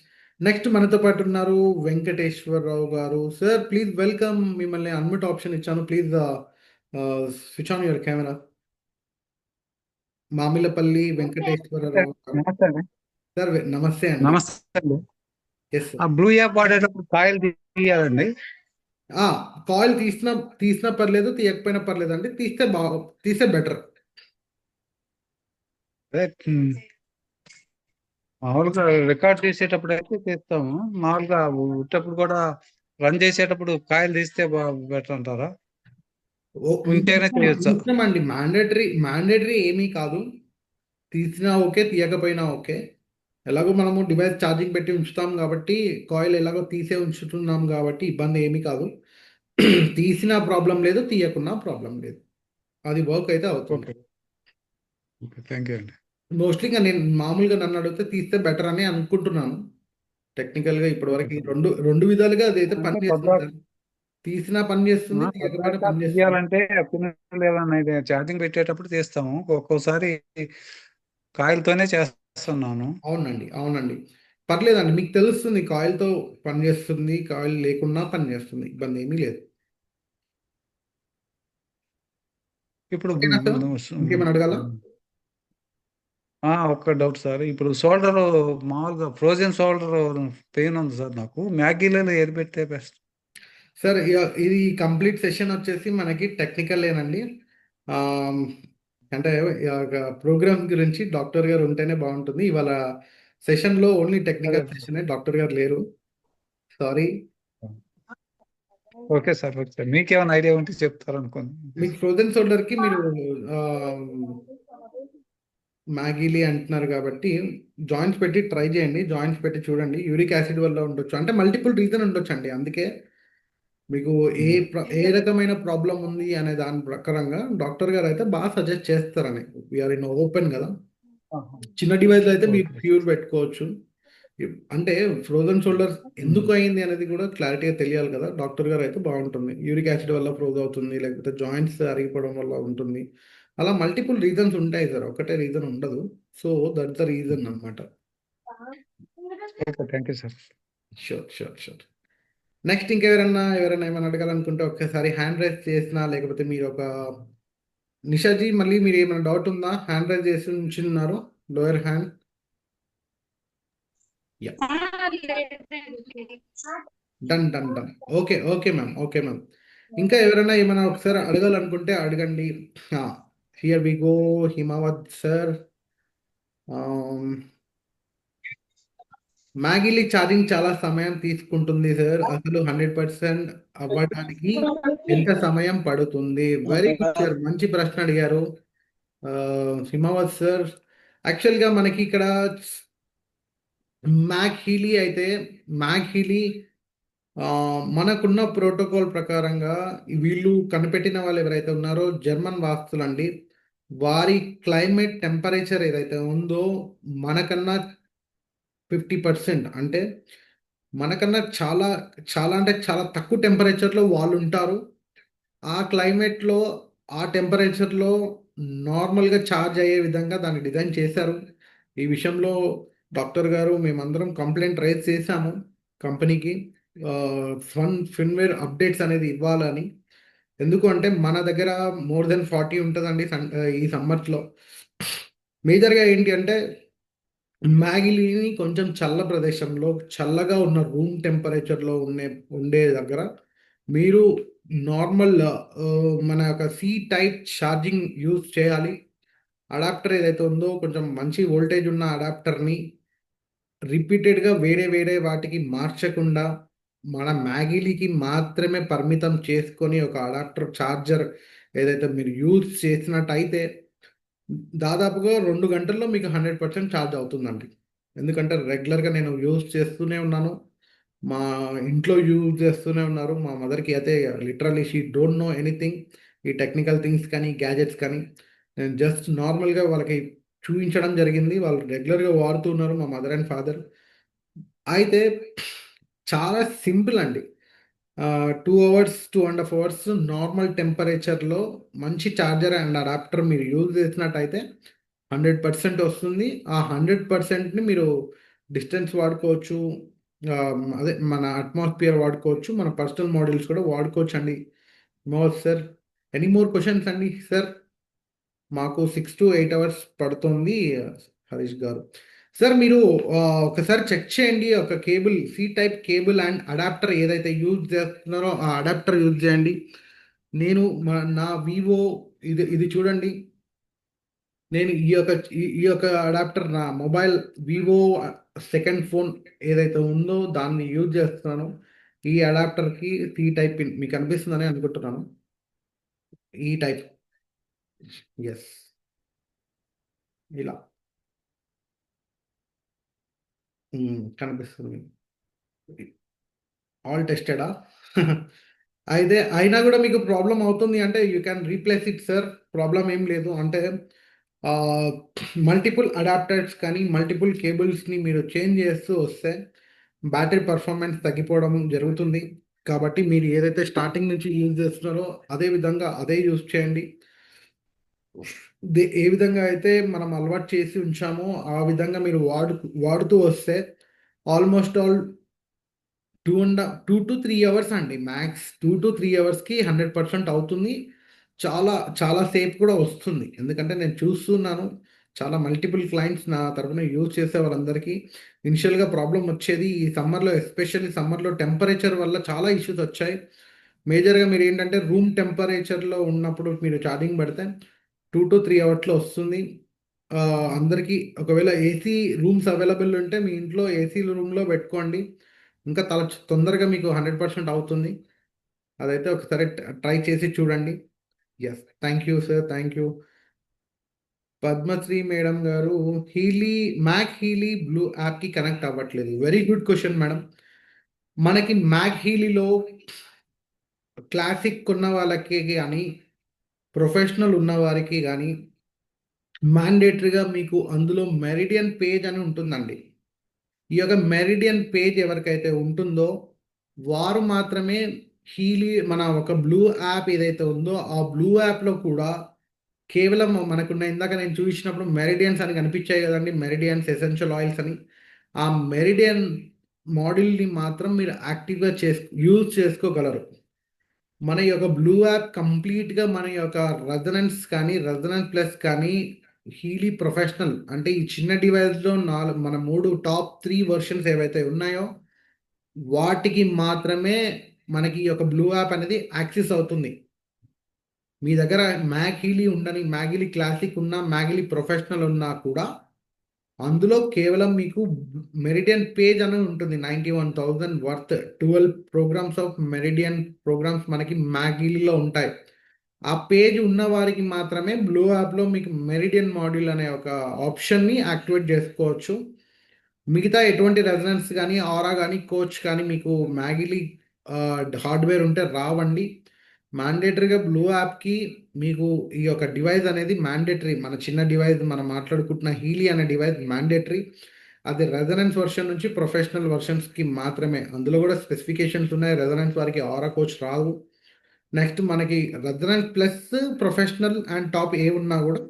Next మనతో పాటు ఉన్నారు Venkateswararao garu. Sir please welcome. మిమ్మల్ని అన్మ్యూట్ ఆప్షన్ ఇచ్చాను. Please switch on your camera. Mamillapalli Venkateswararao garu. నమస్తే అండి. సార్ నమస్తే అండి. నమస్తే అండి. ఎస్ ఆ సార్. బ్లూ యాప్ వాడేటప్పుడు కాయలు తీయాలండి. కాల్ తీసినా పర్లేదు, తీయకపోయినా పర్లేదు అండి. తీస్తే బెటర్. అదే, మామూలుగా రికార్డ్ చేసేటప్పుడు అయితే తీస్తాము. మామూలుగా ఉట్టప్పుడు కూడా రన్ చేసేటప్పుడు కాయలు తీస్తే బెటర్ అంటారా? ఉంటేనే చేయొచ్చా? అండి. మ్యాండేటరీ ఏమీ కాదు. తీసినా ఓకే, తీయకపోయినా ఓకే. ఎలాగో మనము డివైస్ ఛార్జింగ్ పెట్టి ఉంచుతాం కాబట్టి, కాయిల్ ఎలాగో తీసే ఉంచుతున్నాం కాబట్టి ఇబ్బంది ఏమీ కాదు. తీసినా ప్రాబ్లం లేదు, తీయకున్నా ప్రాబ్లం లేదు. అది వర్క్ అయితే అవుతుంది. ఓకే. ఓకే, థ్యాంక్ యూ అండి. మోస్ట్లీగా నేను మామూలుగా నన్ను అడిగితే తీస్తే బెటర్ అని అనుకుంటున్నాను. టెక్నికల్గా ఇప్పటివరకు రెండు విధాలుగా అదైతే అంటే పని చేస్తుంది సార్. తీసినా పని చేస్తుంది, తీయకపోయినా పద్దాక పని చేస్తుంది. తీయాలంటే పిల్లలు ఛార్జింగ్ పెట్టేటప్పుడు తీస్తాము. ఒక్కోసారి కాయలతోనే చేస్తున్నాను. అవునండి. పర్లేదండి. మీకు తెలుస్తుంది కాయిల్తో పనిచేస్తుంది, కాయిల్ లేకున్నా పనిచేస్తుంది. ఇబ్బంది ఏమీ లేదు. ఇప్పుడు ఓకేనా సార్? ఇంకేమైనా అడగాలా? ఒక్క డౌట్ సార్. ఇప్పుడు షోల్డర్ మామూలుగా ఫ్రోజన్ షోల్డర్ పెయిన్ ఉంది సార్ నాకు. మ్యాగీలలో ఏది పెడితే బెస్ట్? సార్ ఇది కంప్లీట్ సెషన్ వచ్చేసి మనకి టెక్నికలేనండి. ఆమ్, అంటే ప్రోగ్రామ్ గురించి డాక్టర్ గారు ఉంటేనే బాగుంటుంది. ఇవాళ సెషన్లో ఓన్లీ టెక్నికల్ సెషనే, డాక్టర్ గారు లేరు. Sorry. Okay sir. Okay sir. మీకేమైనా ఐడియా ఉంటే చెప్తారు అనుకోండి. మీకు ఫ్రోజన్ షోల్డర్కి మీరు మ్యాగీలి అంటున్నారు కాబట్టి జాయింట్స్ పెట్టి ట్రై చేయండి. జాయింట్స్ పెట్టి చూడండి. యూరిక్ యాసిడ్ వల్ల ఉండొచ్చు, అంటే మల్టిపుల్ రీజన్ ఉండొచ్చు అండి. అందుకే మీకు ఏ రకమైన ప్రాబ్లం ఉంది అనే దాని ప్రకారంగా డాక్టర్ గారు అయితే బాగా సజెస్ట్ చేస్తారని. వీఆర్ ఇన్ ఓపెన్ కదా. చిన్న డివైస్ అయితే మీరు ఓకే. ప్యూర్ పెట్టుకోవచ్చు. అంటే ఫ్రోజన్ షోల్డర్స్ ఎందుకు అయింది అనేది కూడా క్లారిటీగా తెలియాలి కదా. డాక్టర్ గారు అయితే బాగుంటుంది. యూరిక్ యాసిడ్ వల్ల ఫ్రోజ్ అవుతుంది, లేకపోతే జాయింట్స్ అరిగిపోవడం వల్ల ఉంటుంది. అలా మల్టిపుల్ రీజన్స్ ఉంటాయి సార్, ఒకటే రీజన్ ఉండదు. సో దట్ ద రీజన్ అన్నమాట. Okay, thank you sir. Sure. Next ఎవరైనా ఏమైనా అడగాలనుకుంటే ఒక్కసారి హ్యాండ్ రైజ్ చేసినా, లేకపోతే మీరు ఒక నిషాజీ మళ్ళీ మీరు ఏమైనా డౌట్ ఉందా? హ్యాండ్ రైజ్ చేసి ఉంచున్నారు, లోయర్ హ్యాండ్. లేదండి. డన్. Okay ma'am. ఇంకా ఎవరైనా ఏమైనా ఒకసారి అడగాలనుకుంటే అడగండి. Here we go. Himavat sir, మ్యాగీలి ఛార్జింగ్ చాలా సమయం తీసుకుంటుంది సార్. అసలు 100% అవ్వడానికి ఎంత సమయం పడుతుంది? వెరీ గుడ్ సార్, మంచి ప్రశ్న అడిగారు హిమావత్ సార్. యాక్చువల్గా మనకి ఇక్కడ మ్యాక్ హీలీ మనకున్న ప్రోటోకాల్ ప్రకారంగా వీళ్ళు కనిపెట్టిన వాళ్ళు ఎవరైతే ఉన్నారో జర్మన్ వాస్తులండి. వారి క్లైమేట్ టెంపరేచర్ ఏదైతే ఉందో మనకన్నా 50% అంటే మనకన్నా చాలా చాలా అంటే చాలా తక్కువ టెంపరేచర్లో వాళ్ళు ఉంటారు. ఆ క్లైమేట్‌లో, ఆ టెంపరేచర్‌లో నార్మల్‌గా చార్జ్ అయ్యే విధంగా దాన్ని డిజైన్ చేశారు. ఈ విషయంలో డాక్టర్ గారు మేమందరం కంప్లెయింట్ రైజ్ చేశాము కంపెనీకి. ఫర్మ్‌వేర్ అప్డేట్స్ అనేది ఇవ్వాలని. ఎందుకు అంటే మన దగ్గర మోర్ దెన్ 40 ఉంటదండి ఈ సమ్మర్స్‌లో. మేజర్‌గా ఏంటి అంటే మ్యాగీని కొంచెం చల్ల ప్రదేశంలో, చల్లగా ఉన్న రూమ్ టెంపరేచర్‌లో ఉండే దగ్గర మీరు నార్మల్ మన యొక్క సి టైప్ ఛార్జింగ్ యూజ్ చేయాలి. అడాప్టర్ ఏదైతే ఉందో కొంచెం మంచి వోల్టేజ్ ఉన్న అడాప్టర్‌ని రిపీటెడ్‌గా వేరే వేరే వాటికి మార్చకుండా, మన మ్యాగీలికి మాత్రమే పరిమితం చేసుకొని ఒక అడాప్టర్ చార్జర్ ఏదైతే మీరు యూజ్ చేసినట్టయితే దాదాపుగా 2 గంటల్లో మీకు 100% ఛార్జ్ అవుతుందండి. ఎందుకంటే రెగ్యులర్‌గా నేను యూజ్ చేస్తూనే ఉన్నాను. మా ఇంట్లో యూజ్ చేస్తూనే ఉన్నారు. మా మదర్‌కి అయితే literally she don't know anything. ఈ టెక్నికల్ థింగ్స్ కానీ, గ్యాడ్జెట్స్ కానీ. నేను జస్ట్ నార్మల్‌గా వాళ్ళకి చూయించడం జరిగింది. వాళ్ళు రెగ్యులర్‌గా వాడుతున్నారు మా మదర్ అండ్ ఫాదర్. అయితే చాలా సింపుల్ అండి. 2 అవర్స్, 2 ½ అవర్స్ నార్మల్ టెంపరేచర్‌లో మంచి చార్జర్ అండ్ అడాప్టర్ మీరు యూజ్ చేసినట్టయితే 100% వస్తుంది. ఆ 100%ని మీరు డిస్టెన్స్ వాడుకోవచ్చు. అదే మన అట్మాస్ఫియర్ వాడుకోవచ్చు. మన పర్సనల్ మోడల్స్ కూడా వాడుకోవచ్చండి. సార్ ఎనీ మోర్ క్వెషన్స్ అండి సార్? మాకు 6-8 అవర్స్ పడుతుంది హరీష్ గారు. సార్ మీరు ఒకసారి చెక్ చేయండి. ఒక cable C type cable and adapter ఏదైతే యూజ్ చేస్తున్నారో ఆ అడాప్టర్ యూజ్ చేయండి. నేను నా వివో ఇది చూడండి. నేను ఈ యొక్క అడాప్టర్ నా మొబైల్ వివో సెకండ్ ఫోన్ ఏదైతే ఉందో దాన్ని యూజ్ చేస్తున్నాను. ఈ అడాప్టర్‌కి సి టైప్ పిన్ మీకు కనిపిస్తుందని అనుకుంటున్నాను. ఈ టైప్. యెస్. ఇలా. కనిపిస్తుంది. ఆల్ టెస్టెడా? అయితే అయినా గూడా మీకు ప్రాబ్లమ్ అవుతుంది అంటే you can replace it sir. Problem ఏం లేదు. అంటే ఆహ్, మల్టిపుల్ అడాప్టర్స్ కానీ, మల్టిపుల్ కేబుల్స్‌ని మీరు చేంజ్ చేస్తూ వస్తే బ్యాటరీ పెర్ఫార్మన్స్ తగ్గిపోవడం జరుగుతుంది. కాబట్టి మీరు ఏదైతే స్టార్టింగ్ నుంచి యూజ్ చేస్తున్నారో అదే విధంగా అదే యూజ్ చేయండి. ఏ విధంగా అయితే మనం అలవాటు చేసి ఉంచామో ఆ విధంగా మీరు వాడుతూ వస్తే ఆల్‌మోస్ట్ ఆల్ 2-3 అవర్స్ అండి. మ్యాక్స్ 2-3 అవర్స్‌కి 100% అవుతుంది. చాలా, చాలా సేపు కూడా వస్తుంది. ఎందుకంటే నేను చూస్తున్నాను. చాలా మల్టిపుల్ క్లయింట్స్ నా తరపున యూజ్ చేసే వాళ్ళందరికీ ఇనిషియల్‌గా ప్రాబ్లమ్ వచ్చేది. ఈ సమ్మర్‌లో ఎస్పెషల్లీ సమ్మర్‌లో టెంపరేచర్ వల్ల చాలా ఇష్యూస్ వచ్చాయి. మేజర్‌గా మీరేంటంటే రూమ్ టెంపరేచర్‌లో ఉన్నప్పుడు మీరు ఛార్జింగ్ పెడితే 2-3 అవర్స్‌లో వస్తుంది. అందరికీ ఒకవేళ ఏసీ రూమ్స్ అవైలబుల్ ఉంటే మీ ఇంట్లో ఏసీ రూమ్‌లో పెట్టుకోండి. ఇంకా తొందరగా మీకు 100% అవుతుంది. అదైతే ఒకసారి ట్రై చేసి చూడండి. Yes. Thank you sir. Thank you. Padmasri madam గారు మ్యాక్ హీలీ బ్లూ యాప్‌కి కనెక్ట్ అవ్వట్లేదు. Very good question madam. మనకి మ్యాక్ హీలీలో క్లాసిక్ ఉన్న వాళ్ళకి గాని, ప్రొఫెషనల్ ఉన్న వారికి గాని మ్యాండేటరీగా మీకు అందులో మెరిడియన్ పేజ్ అని ఉంటుందండి. ఈ యొక్క మెరిడియన్ పేజ్ ఎవరికైతే ఉంటుందో, వారు మాత్రమే మన ఒక బ్లూ యాప్ ఏదైతే ఉందో, ఆ బ్లూ యాప్‌లో కూడా కేవలం మనకున్న ఇందాక నేను చూయించినప్పుడు మెరిడియన్స్ అని కనిపించాయి గదండీ! మెరిడియన్స్ ఎసెన్షియల్ ఆయిల్స్ అని. ఆ మెరిడియన్ మోడల్‌ని మాత్రం మీరు యాక్టివ్‌గా యూజ్ చేసుకోగలరు. మన యొక్క బ్లూ యాప్ కంప్లీట్‌గా మన యొక్క రెజొనెన్స్ కానీ, రెజొనెన్స్ ప్లస్ కానీ, హీలీ ప్రొఫెషనల్ అంటే ఈ చిన్న డివైస్‌లో మన 3 టాప్ 3 వెర్షన్స్ ఏవైతే ఉన్నాయో, వాటికి మాత్రమే మనకి ఈ యొక్క బ్లూ యాప్ అనేది యాక్సెస్ అవుతుంది. మీ దగ్గర మ్యాక్ హీలీ క్లాసిక్ ఉన్నా, మ్యాక్ హీలీ ప్రొఫెషనల్ ఉన్నా కూడా అందులో కేవలం మీకు మెరిడియన్ పేజ్ అని ఉంటుంది. 91,000 worth 12 programmes of meridian programmes మనకి మ్యాగీలో ఉంటాయి. ఆ పేజ్ ఉన్న వారికి మాత్రమే బ్లూ యాప్‌లో మీకు మెరిడియన్ మాడ్యూల్ అనే ఒక ఆప్షన్‌ని యాక్టివేట్ చేసుకోవచ్చు. మిగతా ఎటువంటి రెజొనెన్స్ గాని, ఆరా గాని, కోచ్ కానీ మీకు హార్డ్‌వేర్ ఉంటే రావండి. మ్యాండేటరీగా బ్లూ యాప్‌కి మీకు ఈ యొక్క డివైస్ అనేది మ్యాండేటరీ. మన చిన్న డివైస్ మనం మాట్లాడుకుంటున్న హీలీ అనే డివైస్ మ్యాండేటరీ. అది రెజనెన్స్ వర్షన్ నుంచి ప్రొఫెషనల్ వర్షన్స్కి మాత్రమే. అందులో కూడా స్పెసిఫికేషన్స్ ఉన్నాయి. రెజనెన్స్ వారికి ఆరా కోచ్ రాదు. నెక్స్ట్ మనకి resonance plus professional and top ఏ ఉన్నా కూడా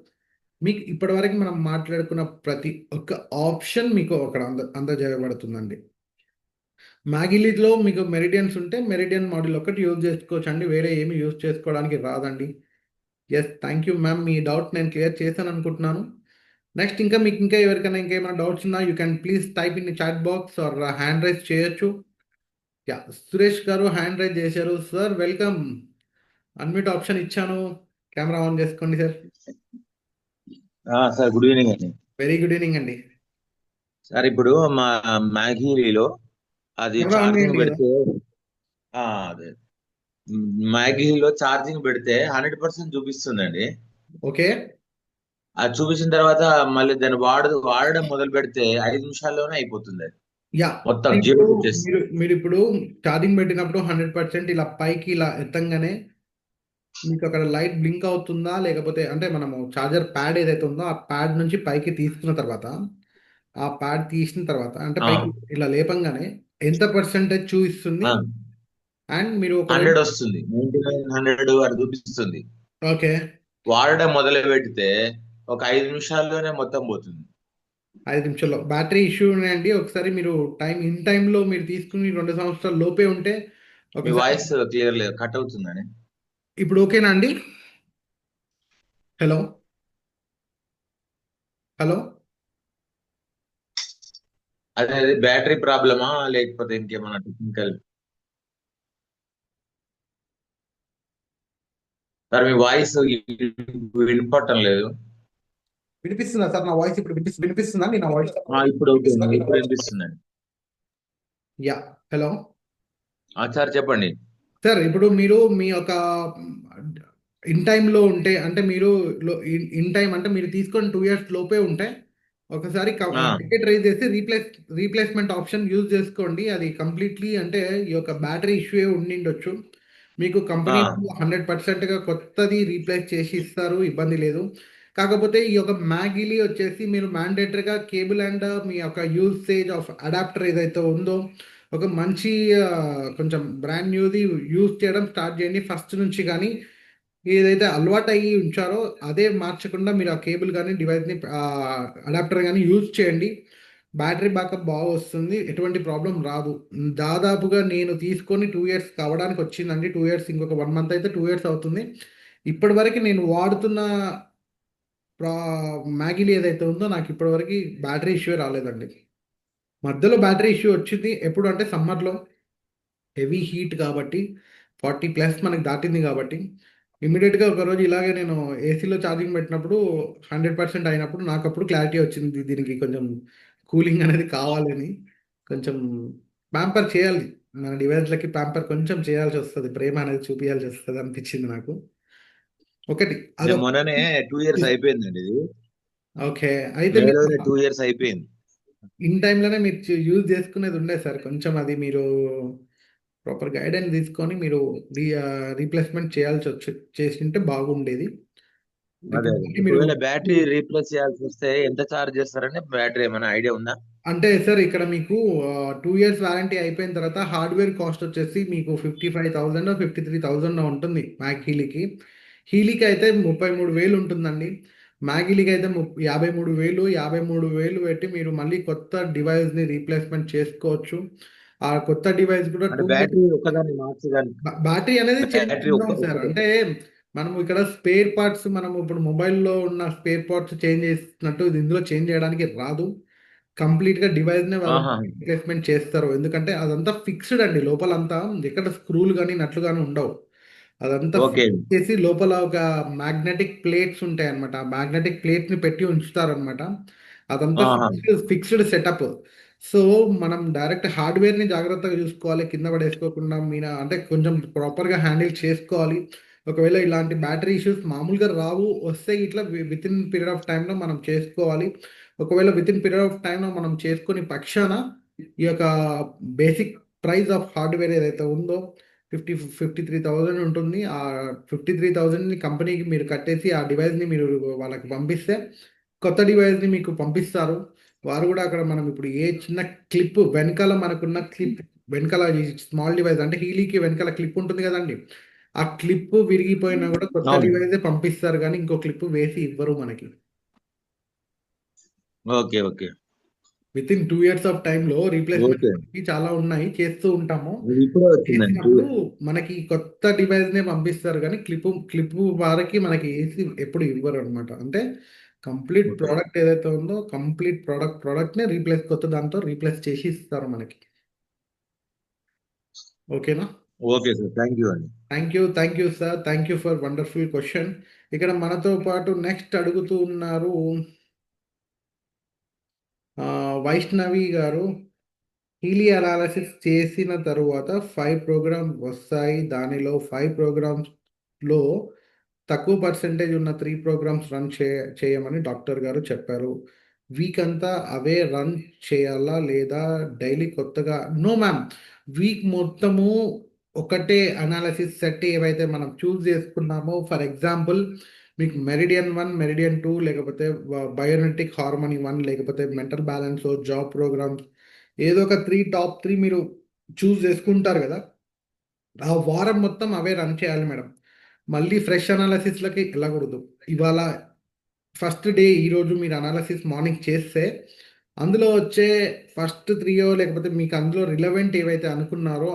మీకు ఇప్పటివరకు మనం మాట్లాడుకున్న ప్రతి ఒక్క ఆప్షన్ మీకు అక్కడ అందజేయబడుతుందండి. మ్యాగిలీలో మీకు మెరిడియన్స్ ఉంటే మెరిడియన్ మోడల్ ఒకటి యూజ్ చేసుకోవచ్చు అండి. వేరే ఏమి యూజ్ చేసుకోవడానికి రాదండి. Yes, thank you ma'am. మీ డౌట్ నేను క్లియర్ చేశాను అనుకుంటున్నాను. నెక్స్ట్ ఇంకా మీకు ఇంకా ఎవరికైనా ఇంకేమైనా డౌట్స్ ఉన్నా you can please type in chat box or hand raise చేయొచ్చు. యా, సురేష్ గారు హ్యాండ్ రైజ్ చేశారు. Sir welcome. అన్మ్యూట్ ఆప్షన్ ఇచ్చాను. కెమెరా ఆన్ చేసుకోండి సార్. సార్ గుడ్ ఈవినింగ్ అండి. వెరీ గుడ్ ఈవినింగ్ అండి. సార్ ఇప్పుడు మా మ్యాగీలో అది కెమెరా ఆన్ ఛార్జింగ్ చేయండి కదా. పెడితే అదే మ్యాగీలో ఛార్జింగ్ పెడితే 100% చూపిస్తుందండి. ఓకే, అది చూపించిన తర్వాత మళ్ళీ దాన్ని వాడడం మొదలు పెడితే 5 నిమిషాల్లోనే అయిపోతుంది. అది యా, మొత్తం ఇప్పుడు జీరో వచ్చేస్తుంది. మీరు ఇప్పుడు ఛార్జింగ్ పెట్టినప్పుడు 100% ఇలా పైకి ఇలా ఎత్తంగానే మీకు అక్కడ లైట్ బ్లింక్ అవుతుందా, లేకపోతే అంటే మనము చార్జర్ ప్యాడ్ ఏదైతే ఉందో ఆ ప్యాడ్ నుంచి పైకి తీసుకున్న తర్వాత ఆ ప్యాడ్ తీసిన తర్వాత అంటే ఆ, పైకి ఇలా లేపంగానే ఎంత పర్సెంటేజ్ చూపిస్తుంది ఆ, అండ్ మీరు ఒకవేళ 100 వస్తుంది, 99 100 అని చూపిస్తుంది. ఓకే వాడడం మొదలు పెడితే ఒక 5 నిమిషాల్లోనే మొత్తం పోతుంది. 5 నిమిషాల్లో బ్యాటరీ ఇష్యూ ఉన్నాయండి. ఒకసారి మీరు ఇన్ టైంలో మీరు తీసుకుని 2 సంవత్సరాల లోపే ఉంటే మీ ఒకసారి వాయిస్ క్లియర్ లేదు, కట్ అవుతుందని. ఇప్పుడు ఓకేనా అండి? హలో హలో అదే బ్యాటరీ ప్రాబ్లమా లేకపోతే ఇంకేమన్నా టెక్నికల్? సార్ మీ వాయిస్ వినపడటం లేదు. వినిపిస్తుందా సార్ నా వాయిస్? ఇప్పుడు వినిపిస్తుందా అండి నా వాయిస్? ఇప్పుడు ఓకే, ఇప్పుడు వినిపిస్తుందండి. యా, హలో సార్ చెప్పండి. సార్. ఇప్పుడు మీరు మీ యొక్క ఇన్ టైంలో ఉంటే అంటే మీరు ఇన్ టైం అంటే మీరు తీసుకొని 2 ఇయర్స్ లోపే ఉంటే ఒకసారి ఆ, టికెట్ రైజ్ చేసి రీప్లేస్మెంట్ ఆప్షన్ యూజ్ చేసుకోండి. అది కంప్లీట్లీ అంటే ఈ యొక్క బ్యాటరీ ఇష్యూ ఉండిండొచ్చు. మీకు కంపెనీ ఆ, 100%గా కొత్తది రీప్లేస్ చేసి ఇస్తారు, ఇబ్బంది లేదు. కాకపోతే ఈ యొక్క మ్యాగిలీ వచ్చేసి మీరు మ్యాండేటరీగా కేబుల్ అండ్ మీ యొక్క యూసేజ్ ఆఫ్ అడాప్టర్ ఏదైతే ఉందో ఒక మంచి కొంచెం బ్రాండ్ న్యూది యూజ్ చేయడం స్టార్ట్ చేయండి ఫస్ట్ నుంచి. కానీ ఏదైతే అలవాటు అయ్యి ఉంచారో అదే మార్చకుండా మీరు ఆ కేబుల్ కానీ డివైస్ని అడాప్టర్ కానీ యూజ్ చేయండి. బ్యాటరీ బ్యాకప్ బాగా వస్తుంది, ఎటువంటి ప్రాబ్లం రాదు. దాదాపుగా నేను తీసుకొని 2 ఇయర్స్ కావడానికి వచ్చిందండి. 2 ఇయర్స్, ఇంకొక 1 మంత్ అయితే 2 ఇయర్స్ అవుతుంది. ఇప్పటి వరకు నేను వాడుతున్న ప్రా మ్యాగిలీ ఏదైతే ఉందో నాకు ఇప్పటివరకు బ్యాటరీ ఇష్యూ రాలేదండి. మధ్యలో బ్యాటరీ ఇష్యూ వచ్చింది ఎప్పుడు అంటే సమ్మర్లో హెవీ హీట్ కాబట్టి 40+ మనకి దాటింది కాబట్టి ఇమ్మీడియట్గా ఒకరోజు ఇలాగే నేను ఏసీలో ఛార్జింగ్ పెట్టినప్పుడు 100% అయినప్పుడు నాకు అప్పుడు క్లారిటీ వచ్చింది, దీనికి కొంచెం కూలింగ్ అనేది కావాలని. కొంచెం ప్యాంపర్ చేయాలి, మన డివైస్లకి ప్యాంపర్ కొంచెం చేయాల్సి వస్తుంది, ప్రేమ అనేది చూపించాల్సి వస్తుంది అనిపించింది నాకు. ఒకటి అది మొన్ననే 2 ఇయర్స్ అయిపోయిందండి. ఇది ఓకే. అయితే మీరు మేలోనే 2 ఇయర్స్ అయిపోయింది. ఇన్ టైంలోనే మీరు యూజ్ చేసుకునేది ఉండే సార్. కొంచెం అది మీరు ప్రాపర్ గైడెన్స్ తీసుకొని మీరు రీప్లేస్మెంట్ చేసింటే బాగుండేది. అదే ఇప్పుడు అదే. మళ్ళీ మీరు ఒకవేళ బ్యాటరీ రీప్లేస్ చేయాల్సి వస్తే ఎంత చార్జ్ చేస్తారండి? బ్యాటరీ ఏమైనా ఐడియా ఉందా? అంటే సార్ ఇక్కడ మీకు 2 ఇయర్స్ వారంటీ అయిపోయిన తర్వాత హార్డ్వేర్ కాస్ట్ వచ్చేసి మీకు 55,000 53,000 ఉంటుంది మ్యాక్ హీలీకి. హీలీకి అయితే 33,000 ఉంటుందండి. మ్యాక్ హీలీకి అయితే 53,000. 53,000 పెట్టి మీరు మళ్ళీ కొత్త డివైస్ని రీప్లేస్మెంట్ చేసుకోవచ్చు. ఆ కొత్త డివైస్ కూడా అంటే 2 బ్యాటరీ ఒక్కదాన్ని మార్చడానికి బ్యాటరీ అనేది బ్యాటరీ చేంజ్ సార్. అంటే మనం ఇక్కడ స్పేర్ పార్ట్స్, మనం ఇప్పుడు మొబైల్లో ఉన్న స్పేర్ పార్ట్స్ చేంజ్ చేసినట్టు ఇది ఇందులో చేంజ్ చేయడానికి రాదు. కంప్లీట్గా డివైస్నే వాళ్ళు ఆహా, రీప్లేస్మెంట్ చేస్తారు. ఎందుకంటే అదంతా ఫిక్స్డ్ అండి. లోపలంతా ఎక్కడ స్క్రూలు కానీ నట్లు కానీ ఉండవు. అదంతా ఓకే. ఫిక్స్ చేసి లోపల ఒక మ్యాగ్నెటిక్ ప్లేట్స్ ఉంటాయి అనమాట. ఆ మ్యాగ్నెటిక్ ప్లేట్ని పెట్టి ఉంచుతారనమాట. అదంతా ఆహా, ఫిక్స్డ్ సెటప్. సో మనం డైరెక్ట్ హార్డ్వేర్ని జాగ్రత్తగా చూసుకోవాలి, కింద పడేసుకోకుండా మీన అంటే కొంచెం ప్రాపర్గా హ్యాండిల్ చేసుకోవాలి. ఒకవేళ ఇలాంటి బ్యాటరీ ఇష్యూస్ మామూలుగా రావు, వస్తే ఇట్లా విత్ ఇన్ పీరియడ్ ఆఫ్ టైంలో మనం చేసుకోవాలి. ఒకవేళ విత్ ఇన్ పీరియడ్ ఆఫ్ టైంలో మనం చేసుకుని పక్షాన ఈ యొక్క బేసిక్ ప్రైస్ ఆఫ్ హార్డ్వేర్ ఏదైతే ఉందో 53,000 ఉంటుంది. ఆ 53,000ని కంపెనీకి మీరు కట్టేసి ఆ డివైస్ని మీరు వాళ్ళకి పంపిస్తే కొత్త డివైస్ని మీకు పంపిస్తారు. వారు కూడా అక్కడ మనం ఇప్పుడు ఏ చిన్న క్లిప్ వెనకాల మనకున్న క్లిప్ వెనకాల స్మాల్ డివైస్ అంటే హీలీకి వెనకాల క్లిప్ ఉంటుంది కదండి. ఆ క్లిప్ విరిగిపోయినా కూడా కొత్త అవును. డివైజే పంపిస్తారు కానీ ఇంకో క్లిప్ వేసి ఇవ్వరు మనకి. Okay. Okay. With in 2 years of టైంలో రీప్లేస్మెంట్ ఓకే. చాలా ఉన్నాయి, చేస్తూ ఉంటాము. అది ఇప్పుడే వచ్చిందండి. చేసినప్పుడు మనకి కొత్త డివైస్‌నే పంపిస్తారు గానీ, క్లిప్పు వరకి మనకి ఏసి ఎప్పుడు ఇవ్వరనమాట. అంటే కంప్లీట్ ఓకే. ప్రొడక్ట్ ఏదైతే ఉందో, కంప్లీట్ ప్రొడక్ట్‌నే కొత్త దాంతో రీప్లేస్ చేసి ఇస్తారు మనకి. ఓకేనా? Okay sir. థ్యాంక్ యూ అండి. Thank you sir. Thank you for wonderful question. ఇక్కడ మనతో పాటు నెక్స్ట్ అడుగుతూ ఉన్నారు వైష్ణవి గారు. హీలీ అనాలిసిస్ చేసిన తరువాత 5 ప్రోగ్రామ్స్ వస్తాయి. దానిలో 5 ప్రోగ్రామ్స్‌లో తక్కువ పర్సెంటేజ్ ఉన్న 3 ప్రోగ్రామ్స్ రన్ చేయమని డాక్టర్ గారు చెప్పారు. వీక్ అంతా అవే రన్ చేయాలా? లేదా డైలీ కొత్తగా నో మ్యామ్. వీక్ మొత్తము ఒకటే అనాలిసిస్ సెట్ ఏవైతే మనం చూజ్ చేసుకున్నామో ఫర్ ఎగ్జాంపుల్ మీకు మెరిడియన్ 1, మెరిడియన్ 2 లేకపోతే బయోనెటిక్ హార్మోనీ 1 లేకపోతే మెంటల్ బ్యాలెన్స్, జాబ్ ప్రోగ్రామ్స్ ఏదో ఒక 3 టాప్ 3 మీరు చూజ్ చేసుకుంటారు కదా! ఆ వారం మొత్తం అవే రన్ చేయాలి మేడం. మళ్ళీ ఫ్రెష్ అనాలిసిస్‌లకి ఎళ్ళకూడదు. ఇవాళ ఫస్ట్ డే ఈరోజు మీరు అనాలిసిస్ మార్నింగ్ చేస్తే, అందులో వచ్చే ఫస్ట్ 3 లేకపోతే మీకు అందులో రిలవెంట్ ఏవైతే అనుకున్నారో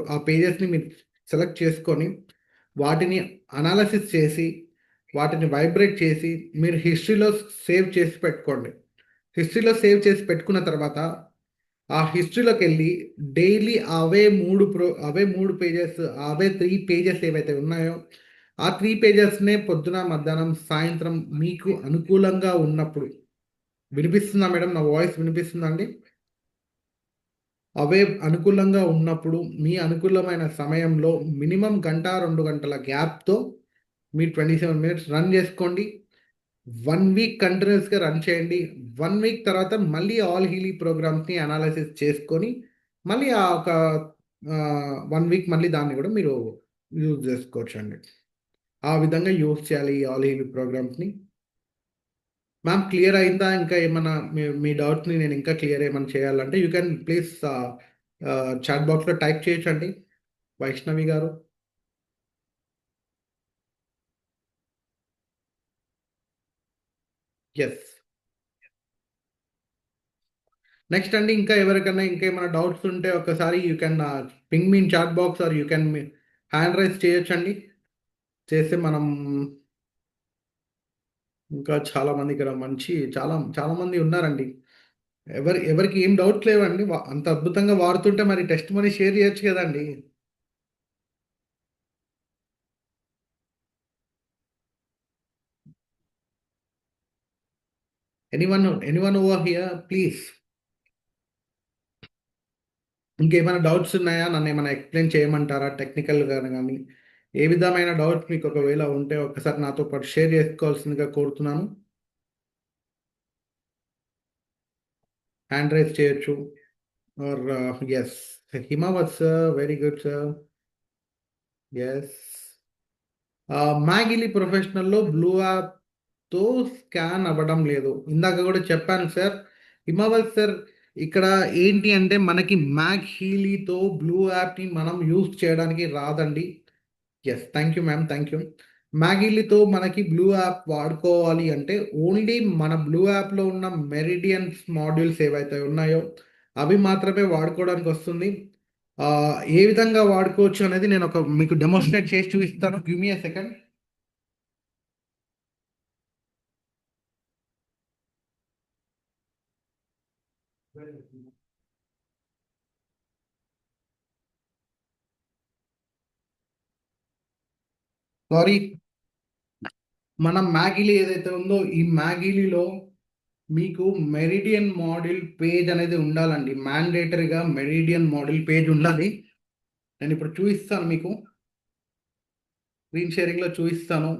ఆ పేజెస్‌ని మీరు సెలెక్ట్ చేసుకొని, వాటిని అనాలిసిస్ చేసి, వాటిని వైబ్రేట్ చేసి, మీరు హిస్టరీలో సేవ్ చేసి పెట్టుకోండి. హిస్టరీలో సేవ్ చేసి పెట్టుకున్న తర్వాత ఆ హిస్టరీలోకెళ్ళి డైలీ అవే 3 పేజెస్, అవే 3 పేజెస్ ఏవైతే ఉన్నాయో, ఆ 3 పేజెస్‌నే పొద్దున, మధ్యాహ్నం, సాయంత్రం మీకు అనుకూలంగా ఉన్నప్పుడు వినిపిస్తుందా మేడం? నా వాయిస్ వినిపిస్తుందా అండి? అవే అనుకూలంగా ఉన్నప్పుడు మీ అనుకూలమైన సమయంలో మినిమమ్ గంట, 2 గంటల గ్యాప్‌తో మీరు 27 మినిట్స్ రన్ చేసుకోండి. 1 వీక్ కంటిన్యూయస్‌గా రన్ చేయండి. 1 వీక్ తర్వాత మళ్ళీ ఆల్ హీలీ ప్రోగ్రామ్స్‌ని అనాలిసిస్ చేసుకొని, మళ్ళీ ఆ ఒక 1 వీక్ మళ్ళీ దాన్ని గూడా మీరు యూజ్ జేసుకోవచ్చండి. ఆ విధంగా యూజ్ చేయాలి ఈ ఆల్ హీలీ ప్రోగ్రామ్స్‌ని. మ్యామ్ క్లియర్ అయిందా? ఇంకా ఏమన్నా మీ డౌట్‌ని నేను ఇంకా క్లియర్ ఏమన్నా చేయాలంటే యూ కెన్ ప్లీజ్ చాట్ బాక్స్‌లో టైప్ చేయొచ్చండి వైష్ణవి గారు. యెస్. నెక్స్ట్ అండి ఇంకా ఎవరికన్నా ఇంకేమైనా డౌట్స్ ఉంటే ఒక్కసారి you can ping me in chat box or you can hand raise చేయొచ్చండి. చేస్తే మనం ఇంకా చాలా మంది ఇక్కడ చాలా చాలా మంది ఉన్నారండి. ఎవరికి ఏం డౌట్స్ లేవండి. అంత అద్భుతంగా వాడుతుంటే మరి టెస్ట్ మనీ షేర్ చేయొచ్చు కదండీ! Anyone over here please. ఇంకేమైనా డౌట్స్ ఉన్నాయా? నన్నేమైనా ఎక్స్‌ప్లెయిన్ చేయమంటారా? టెక్నికల్‌గా గాని, ఏ విధమైన డౌట్స్ మీకు ఒకవేళ ఉంటే ఒక్కసారి నాతో పాటు షేర్ చేసుకోవాల్సిందిగా కోరుతున్నాను. హ్యాండ్ రైజ్ చేయొచ్చు. ఆర్ yes. Himavat sir very good sir. Yes. మ్యాగిలీ ప్రొఫెషనల్‌లో బ్లూ యాప్‌తో స్కాన్ అవ్వడం లేదు. ఇందాక గూడా చెప్పాను సార్. హిమావత్ సార్ ఇక్కడ ఏంటి అంటే మనకి మ్యాగ్ హీలీతో బ్లూ యాప్‌ని మనం యూజ్ చేయడానికి రాదండి. Yes. Thank you ma'am. Thank you. మ్యాగిలీతో మనకి బ్లూ యాప్ వాడుకోవాలి అంటే ఓన్లీ మన బ్లూ యాప్‌లో ఉన్న మెరిడియన్స్ మాడ్యూల్స్ ఏవైతే ఉన్నాయో అవి మాత్రమే వాడుకోవడానికి వస్తుంది. ఏ విధంగా వాడుకోవచ్చు అనేది నేను మీకు డెమోన్‌స్ట్రేట్ చేసి చూపిస్తాను. Give me a second. Sorry. మన మ్యాగిలీ ఏదైతే ఉందో ఈ మ్యాగిలీలో మీకు మెరిడియన్ మోడల్ పేజ్ అనేది ఉండాలండి. మ్యాండేటరీగా మెరిడియన్ మోడల్ పేజ్ ఉండాలి. నేను ఇప్పుడు చూపిస్తాను మీకు. స్క్రీన్ షేరింగ్‌లో చూపిస్తాను.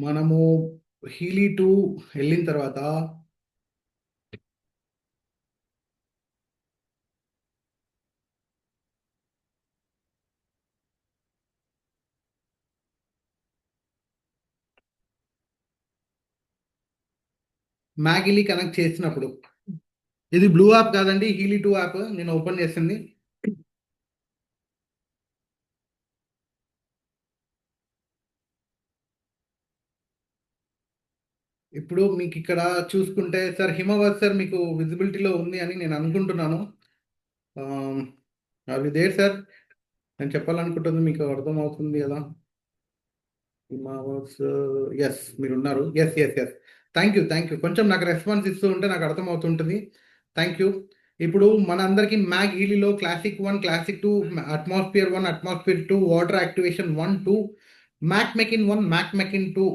మనము హీలీ 2 ఎళ్ళిన తర్వాత మ్యాగిలి కనెక్ట్ చేసినప్పుడు. ఇది బ్లూ యాప్ కాదండి, హీలీ 2 యాప్ నేను ఓపెన్ చేసింది. ఇప్పుడు మీకు ఇక్కడ చూసుకుంటే సార్ హిమవత్ సార్ మీకు విజిబిలిటీలో ఉంది అని నేను అనుకుంటున్నాను. అవి దేర్ సార్, నేను చెప్పాలనుకుంటుంది మీకు అర్థమవుతుంది కదా. హిమవత్ ఎస్ మీరు ఉన్నారు, yes yes yes. Thank you కొంచెం నాకు రెస్పాన్స్ ఇస్తూ ఉంటే నాకు అర్థమవుతుంటుంది. Thank you. ఇప్పుడు మన అందరికీ మ్యాగ్ హీలీలో classic 1, classic 2, atmosphere 1, atmosphere 2, water activation 1, 2, మ్యాక్ మెకిన్ 1, మ్యాక్ మెకిన్ 2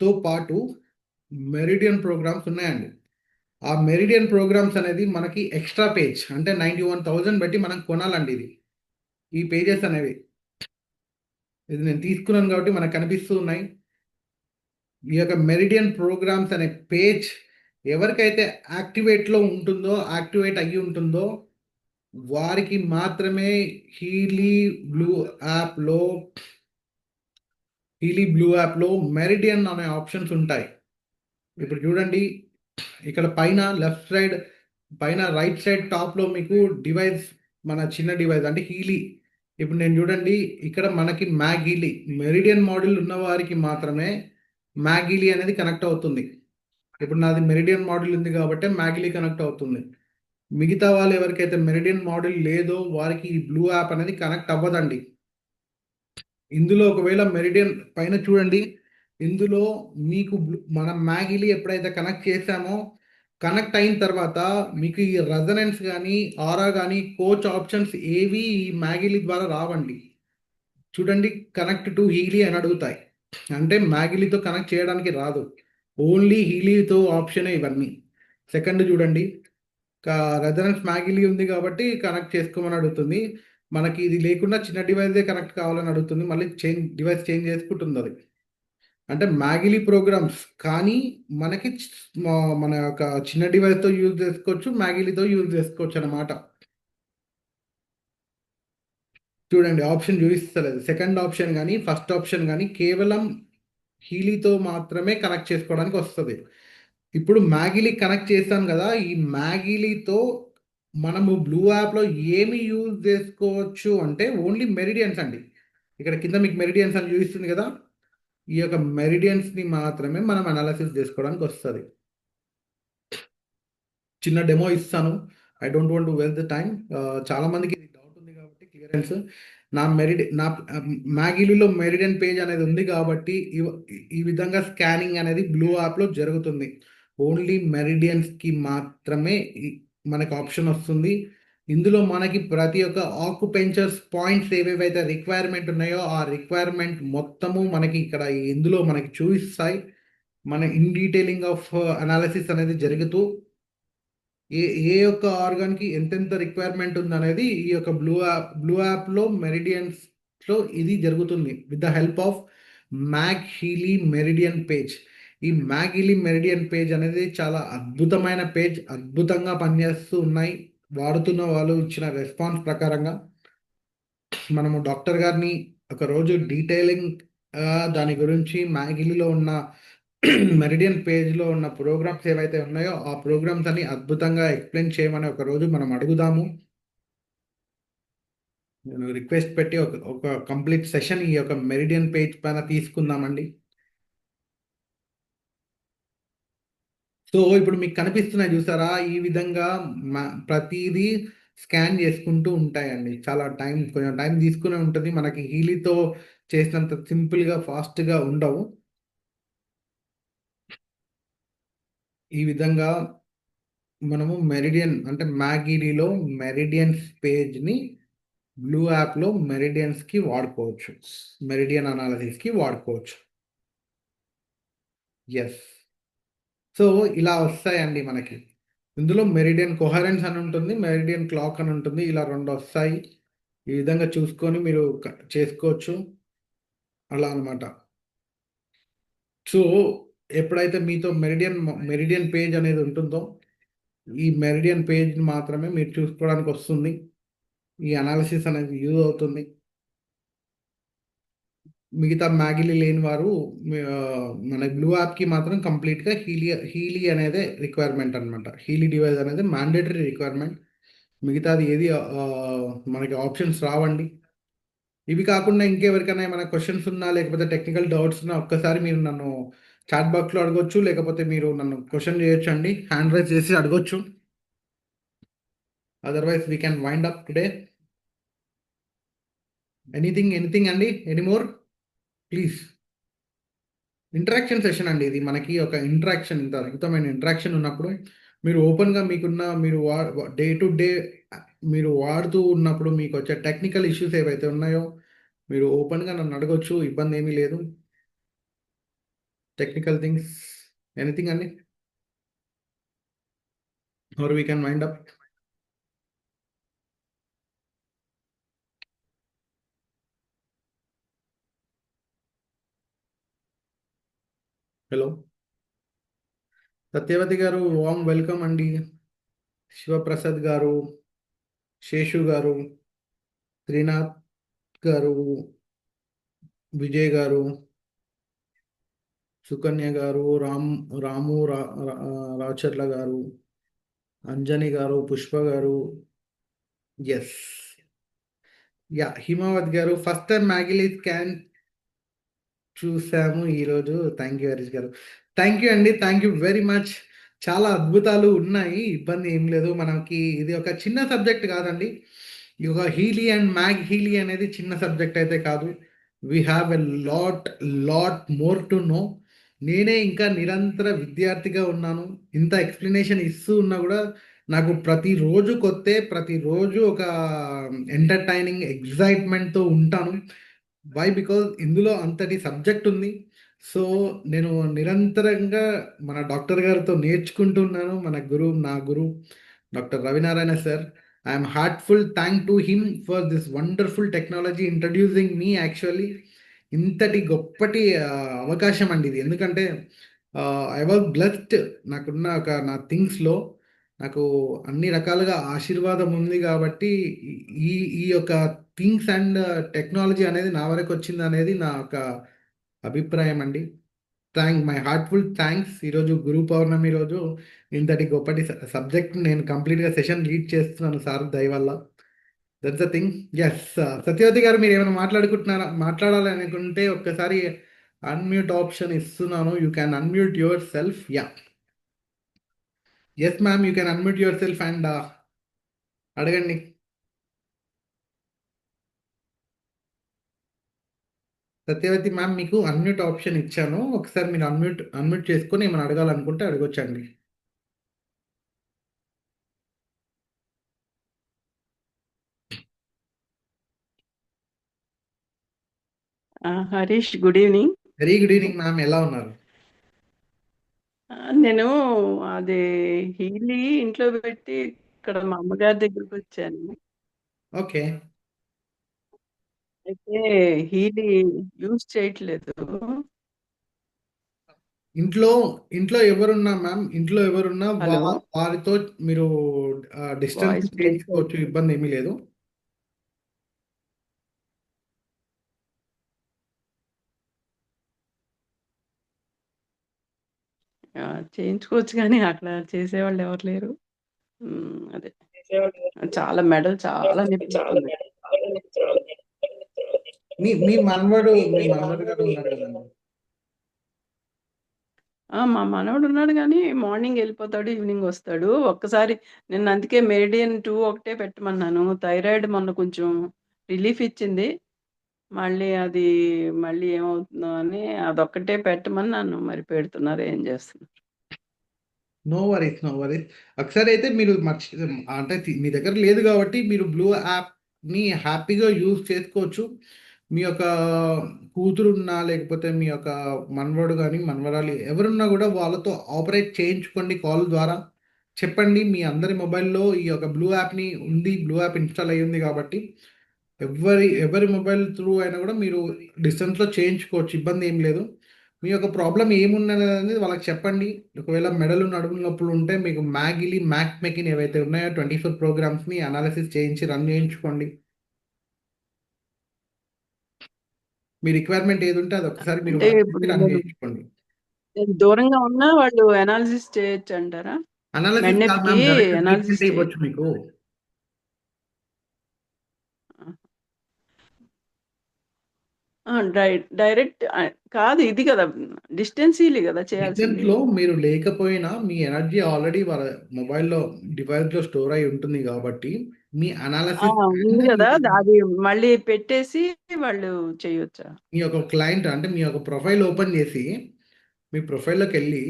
తో పాటు మెరిడియన్ ప్రోగ్రామ్స్ ఉన్నాయండి. ఆ మెరిడియన్ ప్రోగ్రామ్స్ అనేది మనకి ఎక్స్ట్రా పేజ్ అంటే 91,000 బట్టి మనం కొనాలండి. ఈ పేజెస్ అనేవి ఇది నేను తీసుకున్నాను కాబట్టి మనకు కనిపిస్తూ ఉన్నాయి. ఈ యొక్క మెరిడియన్ ప్రోగ్రామ్స్ అనే పేజ్ ఎవరికైతే యాక్టివేట్లో ఉంటుందో, యాక్టివేట్ అయ్యి ఉంటుందో వారికి మాత్రమే హీలీ బ్లూ యాప్లో మెరిడియన్ అనే ఆప్షన్స్ ఉంటాయి. ఇప్పుడు చూడండి, ఇక్కడ పైన లెఫ్ట్ సైడ్ పైన రైట్ సైడ్ టాప్లో మీకు డివైస్, మన చిన్న డివైస్ అంటే హీలీ. ఇప్పుడు నేను చూడండి, ఇక్కడ మనకి మ్యాగ్ హీలీ మెరిడియన్ మోడల్ ఉన్న వారికి మాత్రమే మ్యాగ్ హీలీ అనేది కనెక్ట్ అవుతుంది. ఇప్పుడు నాది మెరిడియన్ మోడల్ ఉంది కాబట్టి మ్యాగ్ హీలీ కనెక్ట్ అవుతుంది. మిగతా వాళ్ళు ఎవరికైతే మెరిడియన్ మోడల్ లేదో వారికి ఈ బ్లూ యాప్ అనేది కనెక్ట్ అవ్వదండి. ఇందులో ఒకవేళ మెరిడియన్ పైన చూడండి, ఇందులో మీకు మనం మ్యాగిలి ఎప్పుడైతే కనెక్ట్ చేసామో, కనెక్ట్ అయిన తర్వాత మీకు ఈ రెజనెన్స్ కానీ ఆరా కానీ కోచ్ ఆప్షన్స్ ఏవి ఈ మ్యాగిలి ద్వారా రావండి. చూడండి, కనెక్ట్ టు హీలీ అని అడుగుతాయి, అంటే మ్యాగిలితో కనెక్ట్ చేయడానికి రాదు. ఓన్లీ హీలీతో ఆప్షనే ఇవన్నీ. సెకండ్ చూడండి, రెజనెన్స్ మ్యాగిలి ఉంది కాబట్టి కనెక్ట్ చేసుకోమని అడుగుతుంది. మనకి ఇది లేకుండా చిన్న డివైజే కనెక్ట్ కావాలని అడుగుతుంది. మళ్ళీ డివైస్ చేంజ్ చేసుకుంటుంది అది. అంటే మ్యాగిలి ప్రోగ్రామ్స్ కానీ మనకి మన యొక్క చిన్న డివైస్తో యూజ్ చేసుకోవచ్చు, మ్యాగిలితో యూజ్ చేసుకోవచ్చు అన్నమాట. చూడండి, ఆప్షన్ చూపిస్తలేదు. సెకండ్ ఆప్షన్ కానీ ఫస్ట్ ఆప్షన్ కానీ కేవలం హీలీతో మాత్రమే కనెక్ట్ చేసుకోవడానికి వస్తుంది. ఇప్పుడు మ్యాగిలి కనెక్ట్ చేస్తాం కదా, ఈ మ్యాగిలితో మనము బ్లూ యాప్లో ఏమి యూజ్ చేసుకోవచ్చు అంటే ఓన్లీ మెరిడియన్స్ అండి. ఇక్కడ కింద మీకు మెరిడియన్స్ అని చూపిస్తుంది కదా, ఈ యొక్క మెరిడియన్స్ని మాత్రమే మనం అనాలిసిస్ చేసుకోవడానికి వస్తుంది. చిన్న డెమో ఇస్తాను, I don't want to waste the time. చాలా మందికి డౌట్ ఉంది కాబట్టి క్లియరెన్స్. నా మ్యాగిలిలో మెరిడియన్ పేజ్ అనేది ఉంది కాబట్టి ఈ విధంగా స్కానింగ్ అనేది బ్లూ యాప్లో జరుగుతుంది. ఓన్లీ మెరిడియన్స్కి మాత్రమే మనకు ఆప్షన్ వస్తుంది. ఇందులో మనకి ప్రతి ఒక్క ఆక్యుపెంచర్స్ పాయింట్స్ ఏవేవైతే రిక్వైర్మెంట్ ఉన్నాయో ఆ రిక్వైర్మెంట్ మొత్తము మనకి ఇక్కడ ఇందులో మనకి చూపిస్తాయి. మన ఇన్ డీటెయిలింగ్ ఆఫ్ అనాలిసిస్ అనేది జరుగుతూ ఏ యొక్క ఆర్గాన్కి ఎంతెంత రిక్వైర్మెంట్ ఉందనేది ఈ యొక్క బ్లూ యాప్లో మెరిడియన్స్లో ఇది జరుగుతుంది with the help of Mag Healy meridian page. ఈ మ్యాగ్ హీలీ మెరిడియన్ పేజ్ అనేది చాలా అద్భుతమైన పేజ్, అద్భుతంగా పనిచేస్తూ ఉన్నాయి. వాడుతున్న వాళ్ళు ఇచ్చిన రెస్పాన్స్ ప్రకారంగా మనము డాక్టర్ గారిని ఒకరోజు డీటెయిలింగ్ దాని గురించి మ్యాగిలిలో ఉన్న మెరిడియన్ పేజ్లో ఉన్న ప్రోగ్రామ్స్ ఏవైతే ఉన్నాయో ఆ ప్రోగ్రామ్స్ అని అద్భుతంగా ఎక్స్ప్లెయిన్ చేయమని ఒకరోజు మనం అడుగుదాము. నేను రిక్వెస్ట్ పెట్టి ఒక కంప్లీట్ సెషన్ ఈ యొక్క మెరిడియన్ పేజ్ పైన తీసుకుందామండి. సో ఇప్పుడు మీకు కనిపిస్తున్నాయి చూసారా, ఈ విధంగా ప్రతిదీ స్కాన్ చేసుకుంటూ ఉంటాయండి. చాలా కొంచెం టైం తీసుకునే ఉంటుంది. మనకి హీలీతో చేసినంత సింపుల్గా ఫాస్ట్గా ఉండవు. ఈ విధంగా మనము మెరిడియన్ అంటే మ్యాగిలిలో మెరిడియన్స్ పేజ్ని బ్లూ యాప్లో మెరిడియన్స్కి వాడుకోవచ్చు, మెరిడియన్ అనాలిసిస్కి వాడుకోవచ్చు. ఎస్, సో ఇలా వస్తాయండి మనకి. ఇందులో మెరిడియన్ కొహరెన్స్ అని ఉంటుంది, మెరిడియన్ క్లాక్ అని ఉంటుంది. ఇలా రెండు వస్తాయి. ఈ విధంగా చూసుకొని మీరు చేసుకోవచ్చు అలా అనమాట. సో ఎప్పుడైతే మీతో మెరిడియన్ పేజ్ అనేది ఉంటుందో ఈ మెరిడియన్ పేజ్ని మాత్రమే మీరు చూసుకోవడానికి వస్తుంది. ఈ అనాలిసిస్ అనేది యూజ్ అవుతుంది. మిగతా మ్యాగీలు లేని వారు మన బ్లూ యాప్కి మాత్రం కంప్లీట్గా హీలీ అనేది రిక్వైర్మెంట్ అనమాట. హీలీ డివైస్ అనేది మ్యాండేటరీ రిక్వైర్మెంట్. మిగతాది ఏది మనకి ఆప్షన్స్ రావండి. ఇవి కాకుండా ఇంకెవరికైనా ఏమైనా క్వశ్చన్స్ ఉన్నా లేకపోతే టెక్నికల్ డౌట్స్ ఉన్నా ఒక్కసారి మీరు నన్ను చాట్ బాక్స్లో అడగొచ్చు, లేకపోతే మీరు నన్ను క్వశ్చన్ చేయొచ్చు అండి, హ్యాండ్ రైజ్ చేసి అడగొచ్చు. Otherwise we can wind up today. Anything అండి, any more please. Interaction session అండి ఇది. మనకి ఒక ఇంటరాక్షన్, ఇంత అద్భుతమైన ఇంటరాక్షన్ ఉన్నప్పుడు మీరు ఓపెన్గా మీకున్న మీరు డే టు డే మీరు వాడుతూ ఉన్నప్పుడు మీకు వచ్చే టెక్నికల్ ఇష్యూస్ ఏవైతే ఉన్నాయో మీరు ఓపెన్గా నన్ను అడగొచ్చు, ఇబ్బంది ఏమీ లేదు. టెక్నికల్ థింగ్స్ ఎనీథింగ్ అండి, or we can wind up. Hello Satyavathi గారు, వామ్ వెల్కమ్ అండి. శివప్రసాద్ గారు, శేషు గారు, శ్రీనాథ్ గారు, విజయ్ గారు, సుకన్య గారు, రాము రాచర్ల గారు, అంజని గారు, పుష్ప గారు, ఎస్ యా, హిమావత్ గారు, ఫస్ట్ టైం మ్యాగిలీ స్కాన్ చూసాము ఈరోజు. థ్యాంక్ యూ హరీష్ గారు, థ్యాంక్ యూ అండి, థ్యాంక్ యూ వెరీ మచ్. చాలా అద్భుతాలు ఉన్నాయి, ఇబ్బంది ఏం లేదు. మనకి ఇది ఒక చిన్న సబ్జెక్ట్ కాదండి. ఈ ఒక హీలీ అండ్ మ్యాగ్ హీలీ అనేది చిన్న సబ్జెక్ట్ అయితే కాదు. We have a lot more to know. నేనే ఇంకా నిరంతర విద్యార్థిగా ఉన్నాను. ఇంత ఎక్స్ప్లెనేషన్ ఇస్తూ ఉన్నా కూడా నాకు ప్రతిరోజు కొత్తే, ప్రతిరోజు ఒక ఎంటర్టైనింగ్ ఎగ్జైట్మెంట్తో ఉంటాను. వై? బికాజ్ ఇందులో అంతటి సబ్జెక్ట్ ఉంది. సో నేను నిరంతరంగా మన డాక్టర్ గారితో నేర్చుకుంటున్నాను. నా గురువు doctor Ravinarayana sir. I'm heartful thank to him for this wonderful technology introducing me actually. ఇంతటి గొప్పటి అవకాశం అండి ఇది. ఎందుకంటే ఐ వాజ్ బ్లెస్డ్. నాకున్న నా థింగ్స్లో నాకు అన్ని రకాలుగా ఆశీర్వాదం ఉంది కాబట్టి ఈ ఈ యొక్క థింగ్స్ అండ్ టెక్నాలజీ అనేది నా వరకు వచ్చింది అనేది నా యొక్క అభిప్రాయం అండి. My heartful thanks. ఈరోజు గురు పౌర్ణమి రోజు ఇంతటి గొప్పటి సబ్జెక్ట్ నేను కంప్లీట్గా సెషన్ లీడ్ చేస్తున్నాను సార్ దయ వల్ల. That's the thing. Yes Satyavathi garu, మీరు ఏమైనా మాట్లాడాలి అనుకుంటే ఒక్కసారి అన్మ్యూట్ ఆప్షన్ ఇస్తున్నాను. You can unmute yourself. Yeah, yes ma'am, you can unmute yourself and అడగండి. సత్యవతి మ్యామ్, మీకు అన్మ్యూట్ ఆప్షన్ ఇచ్చాను. ఒకసారి మీరు అన్మ్యూట్ చేసుకొని ఏమైనా అడగాలనుకుంటే అడగొచ్చండి. Harish, good evening. Very good evening ma'am, ఎలా ఉన్నారు? నేను అది హీలీ ఇంట్లో పెట్టి ఇక్కడ మా అమ్మగారి దగ్గరికి వచ్చాను. ఓకే, అయితే హీలీ యూజ్ చేయట్లేదు. ఇంట్లో ఎవరున్నా మ్యామ్, ఇంట్లో ఎవరున్నా హలో, వారితో మీరు డిస్టెన్స్ వాయిస్ బ్రేక్ చేయించుకోవచ్చు, ఇబ్బంది ఏమీ లేదు. చేయించుకోవచ్చు కానీ అక్కడ చేసేవాళ్ళు ఎవరు లేరు. అదే చాలా మెడలు చాలా నొప్పిస్తుంది. మీ మనవడు గారు ఉన్నారు కదండి. మా మనవడు ఉన్నాడు కానీ మార్నింగ్ వెళ్ళిపోతాడు, ఈవినింగ్ వస్తాడు. ఒక్కసారి నిన్న అందుకే మెరిడియన్ 2 ఒకటే పెట్టమన్నాను. థైరాయిడ్ మొన్న కొంచెం రిలీఫ్ ఇచ్చింది. మళ్ళీ ఏమవుతుందో అని అదొక్కటే పెట్టమన్నాను. మరి పెడుతున్నారు, ఏం చేస్తున్నారు? No worries, no worries. ఒకసారి అయితే మీరు అంటే మీ దగ్గర లేదు కాబట్టి మీరు బ్లూ యాప్ని హ్యాపీగా యూజ్ చేసుకోవచ్చు. మీ యొక్క కూతురున్నా లేకపోతే మీ యొక్క మనవడు కానీ మనవరాలు ఎవరున్నా కూడా వాళ్ళతో ఆపరేట్ చేయించుకోండి. కాల్ ద్వారా చెప్పండి. మీ అందరి మొబైల్లో ఈ యొక్క బ్లూ యాప్ని ఉంది, బ్లూ యాప్ ఇన్స్టాల్ అయ్యి ఉంది కాబట్టి ఎవరి మొబైల్ త్రూ అయినా కూడా మీరు డిస్టెన్స్లో చేయించుకోవచ్చు, ఇబ్బంది ఏం లేదు. మీ యొక్క ప్రాబ్లం ఏమున్నది అనేది వాళ్ళకి చెప్పండి. ఒకవేళ మెడలు నడుము నొప్పులు ఉంటే మీకు మ్యాక్ మెకిన్ ఏవైతే ఉన్నాయో 24 ప్రోగ్రామ్స్ని అనాలిసిస్ చేయించి రన్ చేయించుకోండి. మీ రిక్వైర్మెంట్ ఏది ఉంటే అది ఒకసారి మీరు అంటే వర్క్ ఇప్పుడు చేసి రన్ నేను చేయించుకోండి. నేను దూరంగా ఉన్నా వాళ్ళు అనాలిసిస్ చేయొచ్చు అంటారా? అనాలిసిస్ కాదు మెడ్నెప్‌కి మ్యామ్, డైరెక్ట్ అనాలిసిస్ ట్రీట్మెంట్ చేయొచ్చు. ఇవ్వచ్చు మీకు. డైరెక్ట్ కాదు ఇది కదా! డిస్టెన్సీలీ కదా చేయాల్సింది. డిస్టెన్స్లో మీరు లేకపోయినా మీ ఎనర్జీ ఆల్రెడీ వాళ్ళ మొబైల్లో డివైస్లో స్టోర్ అయి ఉంటుంది కాబట్టి మీ అనాలిసిస్ ఉంది కదా! అది మళ్ళీ పెట్టేసి వాళ్ళు చేయొచ్చా? మీ యొక్క క్లయింట్ అంటే మీ యొక్క ప్రొఫైల్ ఓపెన్ చేసి మీ ప్రొఫైల్లోకి వెళ్ళి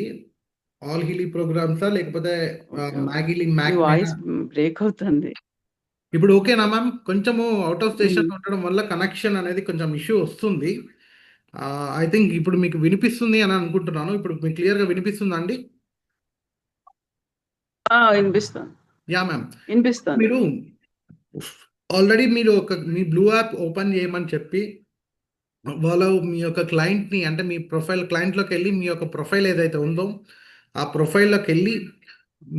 ఆల్ హీలీ ప్రోగ్రామ్సా లేకపోతే ఓకే. మ్యాగిలీ మీ మ్యాక్ వాయిస్ బ్రేక్ అవుతుంది. ఇప్పుడు ఓకేనా మ్యామ్? కొంచెము అవుట్ ఆఫ్ స్టేషన్ హ్మ్. ఉండడం వల్ల కనెక్షన్ అనేది కొంచెం ఇష్యూ వస్తుంది. ఐ థింక్ ఇప్పుడు మీకు వినిపిస్తుంది అని అనుకుంటున్నాను. ఇప్పుడు మీకు క్లియర్‌గా వినిపిస్తుందా అండి? వినిపిస్తుంది. యాహ్! మ్యామ్. వినిపిస్తుంది. మీరు ఆల్రెడీ మీరు మీ బ్లూ యాప్ ఓపెన్ చేయమని చెప్పి వాళ్ళు మీ యొక్క క్లయింట్‌ని అంటే మీ ప్రొఫైల్ క్లయింట్‌లోకెళ్ళి మీ యొక్క ప్రొఫైల్ ఏదైతే ఉందో ఆ ప్రొఫైల్‌లోకెళ్ళి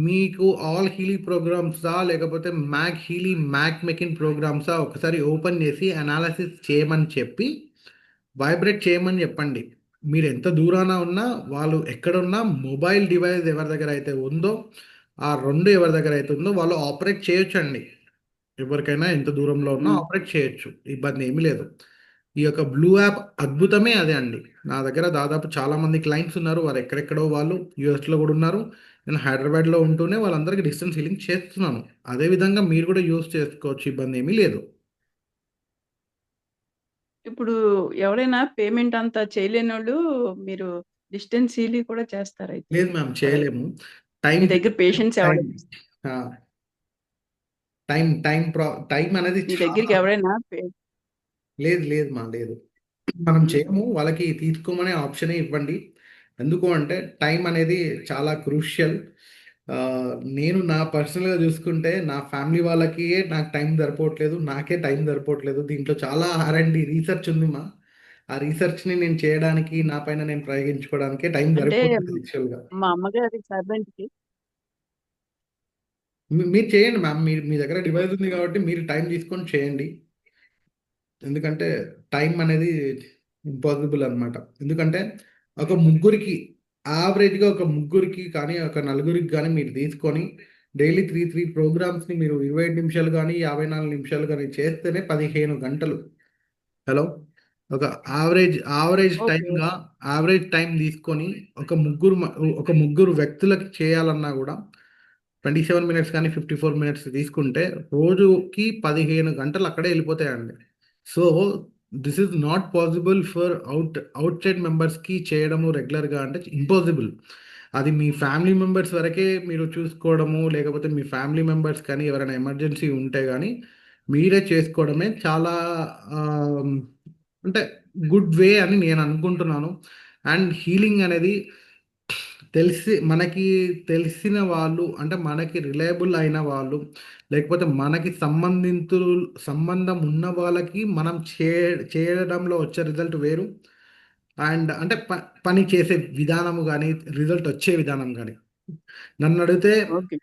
మీకు ఆల్ హీలీ ప్రోగ్రామ్సా లేకపోతే మ్యాక్ హీలీ మ్యాక్ మెకిన్ ప్రోగ్రామ్సా ఒకసారి ఓపెన్ చేసి అనాలిసిస్ చేయమని చెప్పి వైబ్రేట్ చేయమని చెప్పండి. మీరు ఎంత దూరాన ఉన్నా వాళ్ళు ఎక్కడున్నా మొబైల్ డివైస్ ఎవరి దగ్గర అయితే ఉందో ఆ 2 ఎవరి దగ్గర అయితే ఉందో వాళ్ళు ఆపరేట్ చేయొచ్చండి. ఎవరికైనా ఎంత దూరంలో ఉన్నా హ్మ్. ఆపరేట్ చేయొచ్చు. ఇబ్బంది ఏమీ లేదు. ఈ యొక్క బ్లూ యాప్ అద్భుతమే అదే అండి. నా దగ్గర దాదాపు చాలామంది క్లయింట్స్ ఉన్నారు. వారు ఎక్కడెక్కడో వాళ్ళు యూఎస్‌లో కూడా ఉన్నారు. నేను హైదరాబాద్‌లో ఉంటూనే వాళ్ళందరికీ డిస్టెన్స్ హీలింగ్ చేస్తున్నాను. అదే విధంగా మీరు కూడా యూజ్ చేసుకోవచ్చు. ఇబ్బంది ఏమీ లేదు. ఇప్పుడు ఎవరైనా పేమెంట్ అంతా చేయలేనోళ్ళు మీరు డిస్టెన్సీలీ కూడా చేస్తారైతే. లేదు మ్యామ్, అదే చేయలేము. టైం మీ దగ్గర పేషెంట్స్ టైం ఎవరైనా ఆ! టైం టైం టైం అనేది మీ చాలా దగ్గరికి ఎవరైనా లేదు లేదు లేదు. మనం హుహు. చేయము. వాళ్ళకి తీసుకోమనే ఆప్షనే ఇవ్వండి. ఎందుకు అంటే టైం అనేది చాలా క్రూషియల్. నేను నా పర్సనల్‌గా చూసుకుంటే నా ఫ్యామిలీ వాళ్ళకి నాకు టైం సరిపోవట్లేదు. నాకే టైం సరిపోవట్లేదు. దీంట్లో చాలా ఆర్&డి రీసెర్చ్ ఉంది ఆ రీసెర్చ్‌ని నేను చేయడానికి నా పైన నేను ప్రయోగించుకోవడానికే టైం అంటే సరిపోవట్లేదు యాక్చువల్‌గా. మా అమ్మగారి సర్వెంట్‌కి మీరు చేయండి మ్యామ్. మీ దగ్గర డివైస్ ఉంది కాబట్టి మీరు టైం తీసుకొని చేయండి. ఎందుకంటే టైం అనేది ఇంపాసిబుల్ అనమాట. ఎందుకంటే ఒక ముగ్గురికి యావరేజ్‌గా ఒక ముగ్గురికి కానీ, ఒక నలుగురికి గానీ మీరు తీసుకొని డైలీ 3 ప్రోగ్రామ్స్‌ని మీరు 25 నిమిషాలు గానీ, 54 నిమిషాలు గానీ చేస్తేనే 15 గంటలు. హలో! ఒక యావరేజ్ ఓకే. టైమ్‌గా యావరేజ్ టైమ్ తీసుకొని ఒక ముగ్గురు వ్యక్తులకి చేయాలన్నా గూడా 27 మినిట్స్ కానీ, 54 మినిట్స్ తీసుకుంటే రోజుకి 15 గంటలు అక్కడే ఎళ్ళిపోతాయండి. So, this is not possible for outside మెంబర్స్‌కి చేయడము రెగ్యులర్‌గా అంటే ఇంపాసిబుల్. అది మీ ఫ్యామిలీ మెంబర్స్ వరకే మీరు చూసుకోవడము, లేకపోతే మీ ఫ్యామిలీ మెంబర్స్ కానీ ఎవరైనా ఎమర్జెన్సీ ఉంటే గానీ, మీరే చేసుకోవడమే చాలా ఆహ్, అంటే గుడ్ వే అని నేను అనుకుంటున్నాను. అండ్ హీలింగ్ అనేది మనకి తెలిసిన వాళ్ళు అంటే మనకి రిలయబుల్ అయిన వాళ్ళు, లేకపోతే మనకి సంబంధం ఉన్న వాళ్ళకి మనం చేయడంలో వచ్చే రిజల్ట్ వేరు. అండ్ అంటే పని చేసే విధానము గానీ, రిజల్ట్ వచ్చే విధానం గానీ. నన్నడిగితే ఓకే.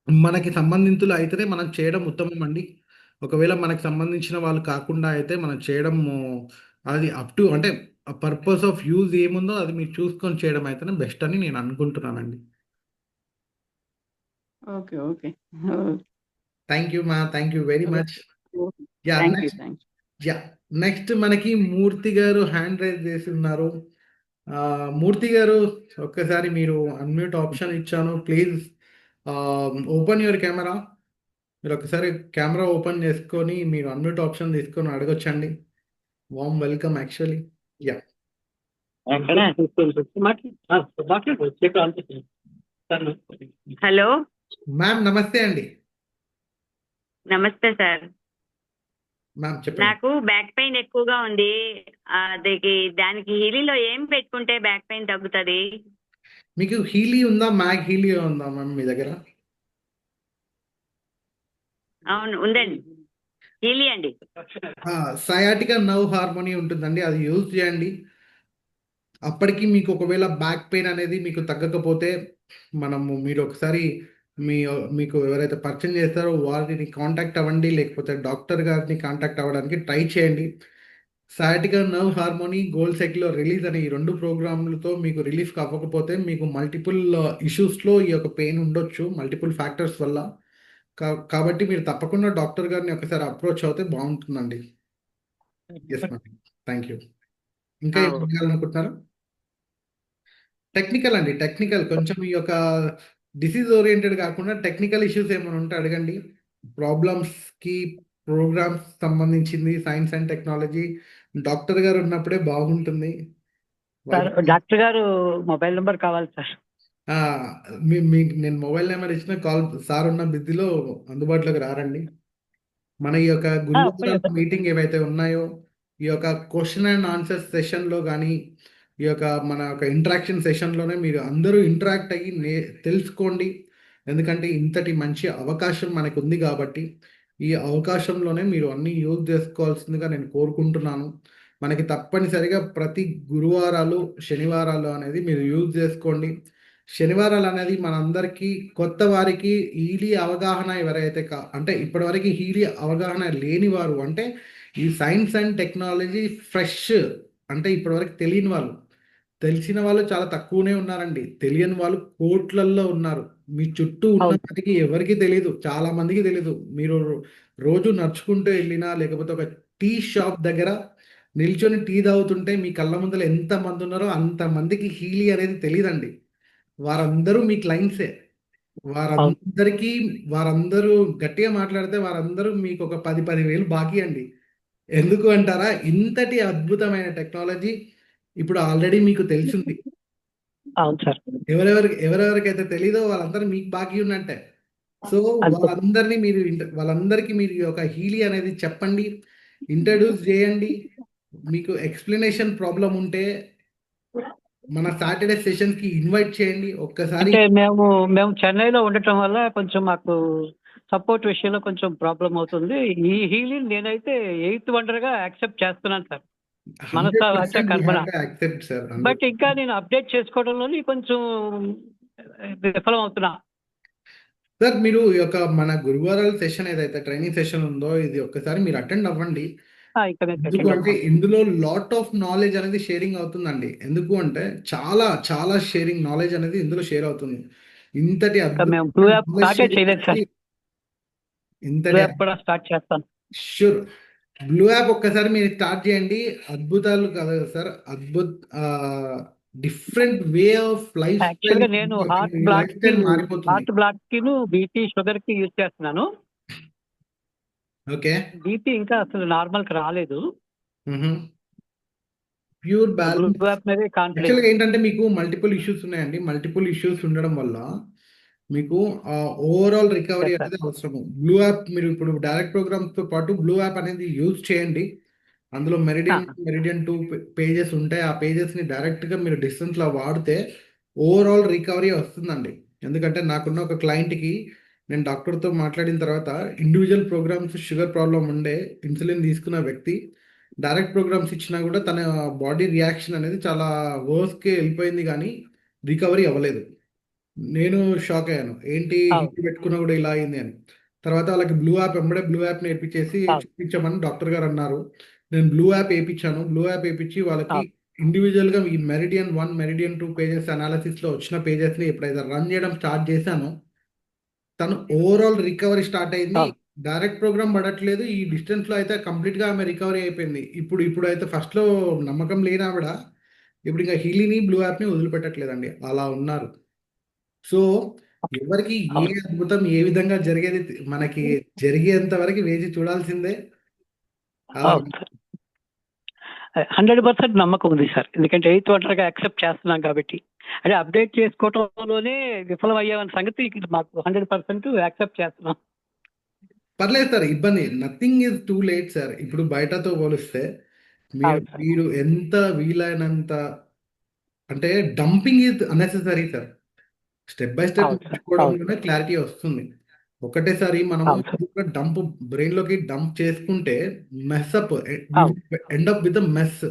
మనకి సంబంధితులు అయితేనే మనం చేయడం ఉత్తమం అండి. ఒకవేళ మనకు సంబంధించిన వాళ్ళు కాకుండా అయితే మనం చేయడము అది అప్ టు అంటే పర్పస్ ఆఫ్ యూజ్ ఏముందో అది మీరు చూసుకొని చేయడం అయితేనే బెస్ట్ అని నేను అనుకుంటున్నానండి. Okay. Okay. Oh! Thank you very okay. Much. Okay. Yeah! Thank you. Thank you. Yeah! Next మనకి మూర్తి గారు హ్యాండ్ రైజ్ చేసి ఉన్నారు. మూర్తి గారు, ఒక్కసారి మీరు అన్‌మ్యూట్ ఆప్షన్ ఇచ్చాను. Please open your camera. మీరొకసారి కెమెరా ఓపెన్ చేసుకొని మీరు అన్‌మ్యూట్ ఆప్షన్ తీసుకొని అడగొచ్చండి. Warm welcome actually. Yeah! Hello ma'am namaste అండి. నమస్తే సార్. మ్యామ్ చెప్పండి. నాకు బ్యాక్ పెయిన్ ఎక్కువగా ఉంది. దానికి హీలీలో ఏం పెట్టుకుంటే బ్యాక్ పెయిన్ తగ్గుతుంది? మీకు హీలీ ఉందా? మ్యాగ్ హీలీ ఉందా మ్యామ్ మీ దగ్గర? అవును ఉందండి, హీలీ అండి. సయాటికా నర్వ్ హార్మోనీ ఉంటుందండి. అది యూజ్ చేయండి. అప్పటికి మీకు ఒకవేళ బ్యాక్ పెయిన్ అనేది మీకు తగ్గకపోతే మీరు ఒకసారి మీకు ఎవరైతే పరిచయం చేస్తారో వారిని కాంటాక్ట్ అవ్వండి. లేకపోతే డాక్టర్ గారిని కాంటాక్ట్ అవ్వడానికి ట్రై చేయండి. సయాటికా నర్వ్ హార్మోనీ గోల్డ్ సైకిల్లో రిలీజ్ అనే ఈ 2 ప్రోగ్రామ్‌లతో మీకు రిలీఫ్ అవ్వకపోతే మీకు మల్టిపుల్ ఇష్యూస్‌లో ఈ యొక్క పెయిన్ ఉండొచ్చు. మల్టిపుల్ ఫ్యాక్టర్స్ వల్ల. కాబట్టి మీరు తప్పకుండా డాక్టర్ గారిని ఒకసారి అప్రోచ్ అవుతే బావుంటుందండి. Yes madam. Thank you. ఇంకా ఆ! ఏమైనా అడగాలనుకుంటున్నారా? టెక్నికల్ అండి. టెక్నికల్ కొంచెం ఈ యొక్క డిసీజ్ ఓరియెంటెడ్ కాకుండా టెక్నికల్ ఇష్యూస్ ఏమైనా ఉంటే అడగండి. ప్రాబ్లమ్స్‌కి, ప్రోగ్రామ్స్ సంబంధించింది సైన్స్ అండ్ టెక్నాలజీ డాక్టర్ గారు ఉన్నప్పుడే బాగుంటుంది. సార్ వాళ్ళు డాక్టర్ గారు మొబైల్ నంబర్ కావాలి సార్. ఆ! మీకు నేను మొబైల్ నంబర్ ఇచ్చిన కాల్ సార్ ఉన్న బిజీలో అందుబాటులోకి రారండి. మన ఈ యొక్క గురువారాల అప్పుడు మీటింగ్ ఏవైతే ఉన్నాయో, ఈ యొక్క క్వెషన్ అండ్ ఆన్సర్ సెషన్‌లో గాని, ఈ యొక్క మన యొక్క ఇంటరాక్షన్ సెషన్‌లోనే మీరు అందరూ ఇంటరాక్ట్ అయ్యి తెలుసుకోండి. ఎందుకంటే ఇంతటి మంచి అవకాశం మనకుంది కాబట్టి, ఈ అవకాశంలోనే మీరు అన్నీ యూజ్ చేసుకోవాల్సిందిగా నేను కోరుకుంటున్నాను. మనకి తప్పనిసరిగా ప్రతి గురువారాలు, శనివారాలు అనేది మీరు యూజ్ చేసుకోండి. శనివారాలనేది మనందరికీ కొత్త వారికి హీలీ అవగాహన ఎవరైతే అంటే ఇప్పటివరకు హీలీ అవగాహన లేని వారు అంటే ఈ సైన్స్ అండ్ టెక్నాలజీ ఫ్రెష్ అంటే ఇప్పటివరకు తెలియని వాళ్ళు. తెలిసిన వాళ్ళు చాలా తక్కువనే ఉన్నారండి. తెలియని వాళ్ళు కోట్లల్లో ఉన్నారు. మీ చుట్టూ ఉన్న అవును. వాటికి ఎవరికీ తెలీదు. చాలా మందికి తెలీదు. మీరు రోజు నడుచుకుంటూ వెళ్ళినా లేకపోతే ఒక టీ షాప్ దగ్గర నిల్చొని టీ తాగుతుంటే మీ కళ్ళ ముందల ఎంతమంది ఉన్నారో అంతమందికి హీలీ అనేది తెలీదండి. వారందరూ మీ క్లయింట్సే. అవును. వారందరూ గట్టిగా మాట్లాడితే వారందరూ మీకొక 10,000 బాకీ అండి. ఎందుకు అంటారా? ఇంతటి అద్భుతమైన టెక్నాలజీ ఇప్పుడు ఆల్రెడీ మీకు తెలిసుంది. అవును సార్. ఎవరెవరికైతే తెలీదో వాళ్ళందరూ మీకు బాకీ ఉన్నట్టే. సో, అంతే. వాళ్ళందరికీ మీరు ఈ యొక్క హీలీ అనేది చెప్పండి. ఇంట్రొడ్యూస్ చేయండి. మీకు ఎక్స్‌ప్లనేషన్ ప్రాబ్లమ్ ఉంటే మన సాటర్‌డే సెషన్స్‌కి ఇన్వైట్ చేయండి. ఒక్కసారి అంటే మేము చెన్నైలో ఉండటం వల్ల కొంచెం మాకు సపోర్ట్ విషయంలో కొంచెం ప్రాబ్లమ్ అవుతుంది. ఈ హీలింగ్ నేనైతే ఎయిత్ వండర్‌గా యాక్సెప్ట్ చేస్తున్నాను సార్. మనసా వాచా 100% వీ కర్మణ. Have to accept sir. But ఇంకా నేను అప్డేట్ చేసుకోవడంలోని కొంచెం విఫలం అవుతున్నా. సార్ మీరు ఈ యొక్క మన గురువారాల సెషన్ ఏదైతే ట్రైనింగ్ సెషన్ ఉందో ఇది ఒక్కసారి మీరు అటెండ్ అవ్వండి. ఇంకా నేను ఎందుకు అటెండ్ అంటే అవుతాను. ఇందులో లాట్ ఆఫ్ నాలెడ్జ్ అనేది షేరింగ్ అవుతుందండి. ఎందుకు అంటే చాలా చాలా షేరింగ్ నాలెడ్జ్ అనేది ఇందులో షేర్ అవుతుంది. ఇంతటి ఇంకా మేము అద్భుతమైన బ్లూ యాప్ నాలెడ్జ్ స్టార్టే షేరింగ్ చేయలేదు సార్. అనేది బ్లూ ఇంతటి యాప్ కూడా స్టార్ట్ చేస్తాను. షూర్. బ్లూ యాప్ ఒక్కసారి మీరు స్టార్ట్ చేయండి. అద్భుతాలు కాదు కదా sir. Different way of life style యాక్చువల్‌గా నేను మీ లైఫ్ స్టైల్ మారిపోతుంది. హార్ట్ బ్లాక్‌కిను, బీపీ, షుగర్‌కి యూజ్ చేస్తున్నాను. ఓకే. బీపీ ఇంకా అసలు నార్మల్‌కి రాలేదు. హుహు. Pure blue balance. యాప్ మీదే కాన్ఫిడెన్స్. యాక్చువల్‌గా ఏంటంటే మీకు మల్టిపుల్ ఇష్యూస్ ఉన్నాయండి. మల్టిపుల్ ఇష్యూస్ ఉండడం వల్ల మీకు ఓవరాల్ రికవరీ యెస్ సార్. అనేది అవసరము. బ్లూ యాప్ మీరు ఇప్పుడు డైరెక్ట్ ప్రోగ్రామ్స్‌తో పాటు బ్లూ యాప్ అనేది యూజ్ చేయండి. అందులో ఆ! మెరిడియన్ 2 పేజెస్ ఉంటాయి. ఆ పేజెస్‌ని డైరెక్ట్‌గా మీరు డిస్టెన్స్‌లో వాడితే ఓవరాల్ రికవరీ వస్తుందండి. ఎందుకంటే నాకున్న ఒక క్లయింట్‌కి నేను డాక్టర్‌తో మాట్లాడిన తర్వాత ఇండివిడ్యువల్ ప్రోగ్రామ్స్ షుగర్ ప్రాబ్లమ్ ఉండే ఇన్సులిన్ తీసుకున్న వ్యక్తి డైరెక్ట్ ప్రోగ్రామ్స్ ఇచ్చినా కూడా తన బాడీ రియాక్షన్ అనేది చాలా వర్స్‌కి వెళ్ళిపోయింది గానీ రికవరీ అవ్వలేదు. నేను షాక్ అయ్యాను. ఏంటి అవును. హీట్ పెట్టుకున్నా కూడా ఇలా అయింది అని. తర్వాత వాళ్ళకి బ్లూ యాప్ ఎంబడే బ్లూ యాప్ నేర్పించేసి అవును. చూపించమని డాక్టర్ గారు అన్నారు. నేను బ్లూ యాప్ ఏపిచ్చాను. బ్లూ యాప్ ఏపిచ్చి వాళ్ళకి అవును. ఇండివిడ్యువల్‌గా ఈ మెరిడియన్ 1, మెరిడియన్ 2 పేజెస్ అనాలిసిస్‌లో వచ్చిన పేజెస్‌ని ఎప్పుడైతే రన్ చేయడం స్టార్ట్ చేశానో, తను ఓవరాల్ రికవరీ స్టార్ట్ అయింది. అవును. డైరెక్ట్ ప్రోగ్రామ్ పడట్లేదు. ఈ డిస్టెన్స్‌లో అయితే కంప్లీట్‌గా ఆమె రికవరీ అయిపోయింది. ఇప్పుడైతే ఫస్ట్‌లో నమ్మకం లేని ఆవిడ ఇప్పుడు ఇంకా హీలీని, బ్లూ యాప్‌ని వదిలిపెట్టట్లేదండి. అలా ఉన్నారు. సో, ఎవరికి ఏ అవును. అద్భుతం ఏ విధంగా జరిగేది మనకి జరిగేంత వరకు వేచి చూడాల్సిందే. అలా అవును సార్. 100% నమ్మకం ఉంది సార్. ఎందుకంటే ఎయిత్ వండర్‌గా యాక్సెప్ట్ చేస్తున్నాం కాబట్టి. అంటే అప్డేట్ చేసుకోవటంలోనే విఫలం అయ్యామన్న సంగతి మాకు 100% యాక్సెప్ట్ చేస్తున్నాం. పర్లేదు సార్. ఇబ్బంది nothing is too late sir. ఇప్పుడు బయటతో పోలిస్తే అవును సార్. మీరు ఎంత వీలైనంత అంటే dumping is unnecessary sir. Step by step అవును సార్. అవును. నేర్చుకోవడంలోనే క్లారిటీ వస్తుంది. ఒకటేసారి మనము అవును సార్. బ్రెయిన్‌లోకి డంప్ చేసుకుంటే మెస్‌అప్ అవును. End up with a mess.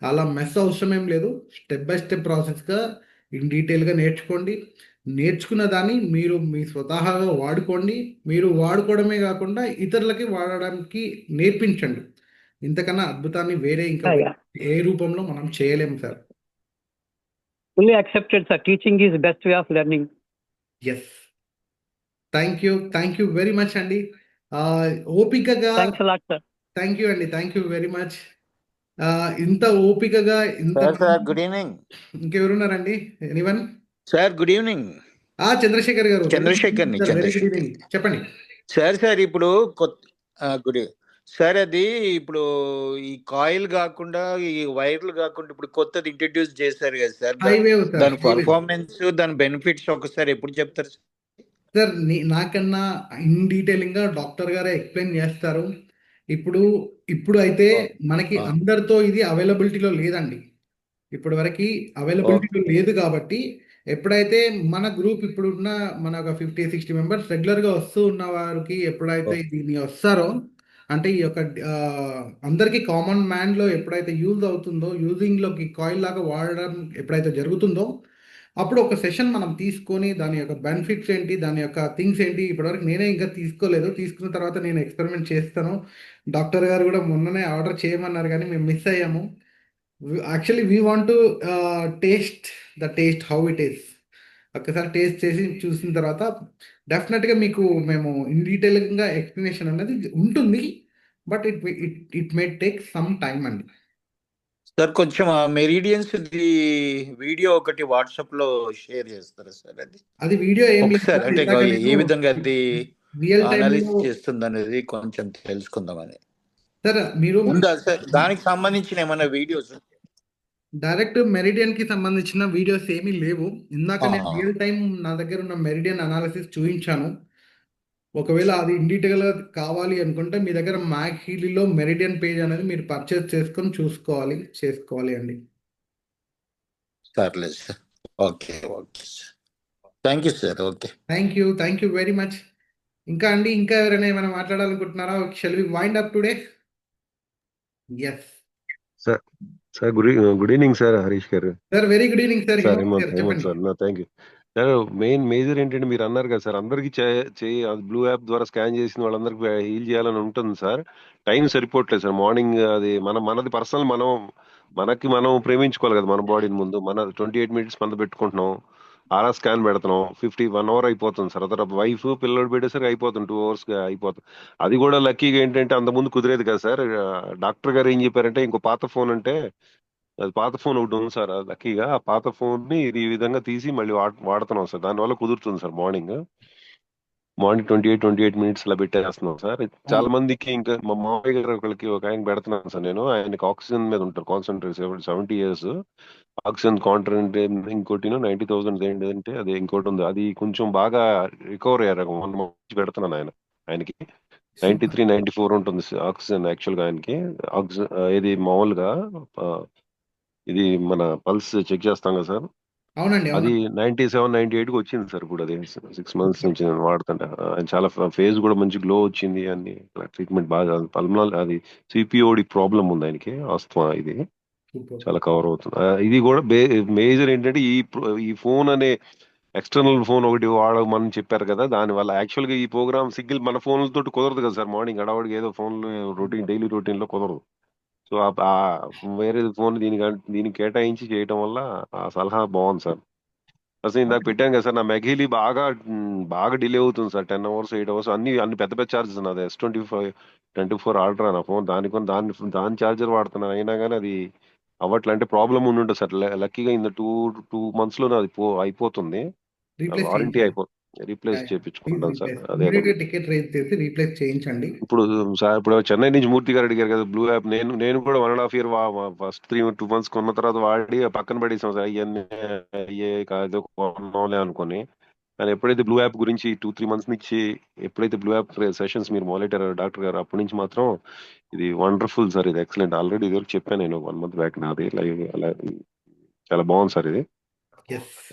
అలా మెస్ అవసరం ఏం లేదు. స్టెప్ బై స్టెప్ ప్రాసెస్‌గా ఇన్ డీటెయిల్‌గా నేర్చుకోండి. నేర్చుకున్న దాన్ని మీరు మీ స్వతహాగా వాడుకోండి. మీరు వాడుకోవడమే కాకుండా ఇతరులకి వాడడానికి నేర్పించండి. ఇంతకన్నా అద్భుతాన్ని వేరే ఇంకా ఏ రూపంలో మనం చేయలేము sir. Fully accepted sir. Teaching is best way of learning. Yes. Thank you very much అండి. ఓపికగా thanks a lot sir. Thank you అండి. Thank you very much. ఇంత ఓపికగా ఇంత సార్ గుడ్ ఈవినింగ్ ఇంకెవరున్నారండి? Anyone? Sir. Good evening Chandrasekhar garu. చంద్రశేఖర్ని very good evening. చెప్పండి sir. ఇప్పుడు గుడ్ సార్, అది ఇప్పుడు ఈ కాయిల్ కాకుండా ఈ వైర్లు కాకుండా ఇప్పుడు కొత్తది ఇంట్రడ్యూస్ చేశారు కదా సార్, హైవేవ్ సార్. దాని పర్ఫార్మెన్స్, దాని బెనిఫిట్స్ ఒకసారి ఎప్పుడు చెప్తారు సార్? నాకన్నా ఇన్ డీటెయిలింగ్ గా డాక్టర్ గారే ఎక్స్ప్లెయిన్ చేస్తారు. ఇప్పుడు అయితే మనకి అందరితో ఇది అవైలబిలిటీలో లేదండి. ఇప్పటి వరకు అవైలబిలిటీలో లేదు కాబట్టి ఎప్పుడైతే మన గ్రూప్ ఇప్పుడున్న మన ఒక 50-60 మెంబర్స్ రెగ్యులర్గా వస్తూ ఉన్న వారికి ఎప్పుడైతే దీన్ని వస్తారో, అంటే ఈ యొక్క అందరికీ కామన్ మ్యాన్లో ఎప్పుడైతే యూజ్ అవుతుందో, యూజింగ్లోకి కాయిల్ లాగా వాడడం ఎప్పుడైతే జరుగుతుందో, అప్పుడు ఒక సెషన్ మనం తీసుకొని దాని యొక్క బెనిఫిట్స్ ఏంటి, దాని యొక్క థింగ్స్ ఏంటి, ఇప్పటివరకు నేనే ఇంకా తీసుకోలేదు. తీసుకున్న తర్వాత నేను ఎక్స్పెరిమెంట్ చేస్తాను. డాక్టర్ గారు కూడా మొన్ననే ఆర్డర్ చేయమన్నారు కానీ మేము మిస్ అయ్యాము. Actually we want to taste how it is. ఒక్కసారి టేస్ట్ చేసి చూసిన తర్వాత డెఫినెట్గా మీకు మేము ఇన్ డీటెయిల్గా ఎక్స్ప్లెనేషన్ అనేది ఉంటుంది. But it may take some time అండి. సార్? కొంచెం ఆ మెరిడియన్స్ వీడియో ఒకటి వాట్సాప్ లో షేర్ చేస్తారా సార్? అది వీడియో ఏం లేదు ఒకసారి, సార్. అంటే ఇందాక ఏ నేను విధంగా అది రియల్ టైంలో అనాలిసిస్ చేస్తుంది అనేది కొంచెం తెలుసుకుందామని. సార్ మీరు ఉందా సార్ దానికి సంబంధించిన ఏమైనా వీడియోస్? డైరెక్ట్ మెరిడియన్ కి సంబంధించిన వీడియోస్ ఏమీ లేవు. ఇందాక నేను రియల్ టైం నా దగ్గర ఉన్న మెరిడియన్ అనాలిసిస్ చూపించాను. ఒకవేళ అది ఇన్ డీటెయిల్ గా కావాలి అనుకుంటే మీ దగ్గర మ్యాక్ హీలీలో మెరిడియన్ పేజ్ అనేది మీరు పర్చేస్ చేసుకొని చేసుకోవాలి అండి. సర్లేదు sir. Okay sir. Thank you sir. Okay, thank you very much. ఇంకా ఎవరైనా ఏమైనా మాట్లాడాలనుకుంటున్నారా? Shall we wind up today? Yes sir. Good evening sir, Harish garu. Sir very good evening sir. Hemanth sir. Thank you sir. Major ఏంటంటే మీరు అన్నారు కదా sir, అందరికి blue app ద్వారా స్కాన్ చేసిన వాళ్ళందరికి హీల్ చేయాలని ఉంటుంది సార్. టైం సరిపోవట్లేదు సార్. మార్నింగ్ అది మనది పర్సనల్, మనం ప్రేమించుకోవాలి కదా మన బాడీని. ముందు మన 28 minutes మన పెట్టుకుంటున్నాం, ఆర్ఆర్ స్కాన్ పెడుతున్నాం, 1 hour అయిపోతుంది సార్. తర్వాత వైఫ్ పిల్లలు పెట్టేసరికి అయిపోతుంది, 2 hours అయిపోతుంది. అది కూడా లక్కీగా ఏంటంటే అంత ముందు కుదిరేది కదా సార్. డాక్టర్ గారు ఏం చెప్పారంటే, ఇంకో పాత ఫోన్ అంటే, అది పాత ఫోన్ ఒకటి ఉంది సార్. లక్కీగా ఆ పాత ఫోన్ ని ఈ విధంగా తీసి మళ్ళీ వాడుతున్నాం సార్. దానివల్ల కుదురుతుంది సార్. మార్నింగ్ 28 minutes ఇలా పెట్టేస్తున్నాం సార్. చాలా మందికి, ఇంకా మా మామయ్య గారు ఒక ఆయన పెడుతున్నాను సార్ నేను. ఆయనకి ఆక్సిజన్ మీద ఉంటారు, కాన్సన్ట్రేట్ 70 years ఆక్సిజన్ కాంట్రాంట్. ఇంకోటి 90,000 ఏంటంటే అది ఇంకోటి ఉంది, అది కొంచెం బాగా రికవర్ అయ్యారు. 1 month పెడుతున్నాను ఆయనకి 93-94 ఉంటుంది ఆక్సిజన్. యాక్చువల్గా ఆయనకి ఆక్సిజన్ ఇది మామూలుగా ఇది మన పల్స్ చెక్ చేస్తాం కదా సార్, అవునండి. అది 97-98కి వచ్చింది సార్. ఇప్పుడు అది 6 months నుంచి నేను వాడుతుంటా. చాలా ఫేస్ కూడా మంచి గ్లో వచ్చింది. అన్ని ట్రీట్మెంట్ బాగా, పల్మనల్ అది సిపిఓడి ప్రాబ్లం ఉంది ఆయనకి, ఆస్తమా. ఇది చాలా కవర్ అవుతుంది. ఇది కూడా మేజర్ ఏంటంటే ఈ ఫోన్ అనే ఎక్స్టర్నల్ ఫోన్ ఒకటి వాడమని చెప్పారు కదా, దానివల్ల యాక్చువల్గా ఈ ప్రోగ్రామ్ సింగిల్ మన ఫోన్లతో కుదరదు కదా సార్. మార్నింగ్ గడవడికి ఏదో ఫోన్లు డైలీ రొటీన్ లో కుదరదు. సో వేరే ఫోన్ దీనికి కేటాయించి చేయటం వల్ల ఆ సలహా బాగుంది సార్. అసలు ఇందాక పెట్టాను కదా సార్, నా మెఘీలి బాగా డిలే అవుతుంది సార్. 10 hours 8 hours అన్ని పెద్ద పెద్ద చార్జెస్. నాది S24 అల్ట్రా నా ఫోన్. దాని చార్జర్ వాడుతున్నాను, అయినా కానీ అది అవ్వట్లే. అంటే ప్రాబ్లం ఉండుంటుంది సార్. లక్కీగా ఇన్ 2 months లో అది అయిపోతుంది. వారంటీ రీప్లేస్ చేయించుకుంటాను సార్. అదే టికెట్ రేట్ చేసి రీప్లేస్ చేయించండి. ఇప్పుడు చెన్నై నుంచి మూర్తి గారు అడిగారు కదా బ్లూ యాప్. నేను కూడా 1.5 year ఫస్ట్ 2 months కొన్న తర్వాత వాడి పక్కన పడేసాం సార్. ఇవన్నీ అయ్యే కాదు కొన్నాంలే అనుకుని. కానీ ఎప్పుడైతే బ్లూ యాప్ గురించి 2-3 months నుంచి ఎప్పుడైతే బ్లూ యాప్ సెషన్స్ మీరు మొదలెట్టారో డాక్టర్ గారు, అప్పటి నుంచి మాత్రం ఇది వండర్ఫుల్ సార్. ఇది ఎక్సలెంట్. ఆల్రెడీ ఇదివరకు చెప్పాను నేను 1 month బ్యాక్. నాది అలా చాలా బాగుంది సార్. ఇది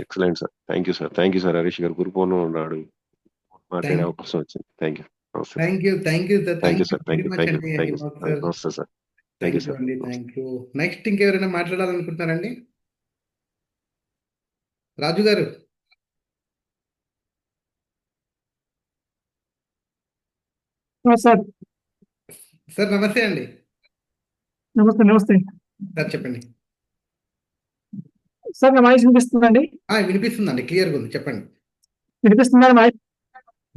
excellent sir. Thank you sir. Harish garu గురుపూర్ణం ఉన్నాడు, మాట్లాడే అవకాశం వచ్చింది. Thank you sir. Thank you sir. Namaste sir. Thank you sir. Thank you. Next ఇంకెవరైనా మాట్లాడాలనుకుంటున్నారండి? రాజు గారు. సార్ నమస్తే అండి. నమస్తే నమస్తే సార్ చెప్పండి. సార్ నా వాయిస్ వినిపిస్తుందండి? వినిపిస్తుందండి, క్లియర్గా ఉంది, చెప్పండి. వినిపిస్తుందా నా వాయిస్?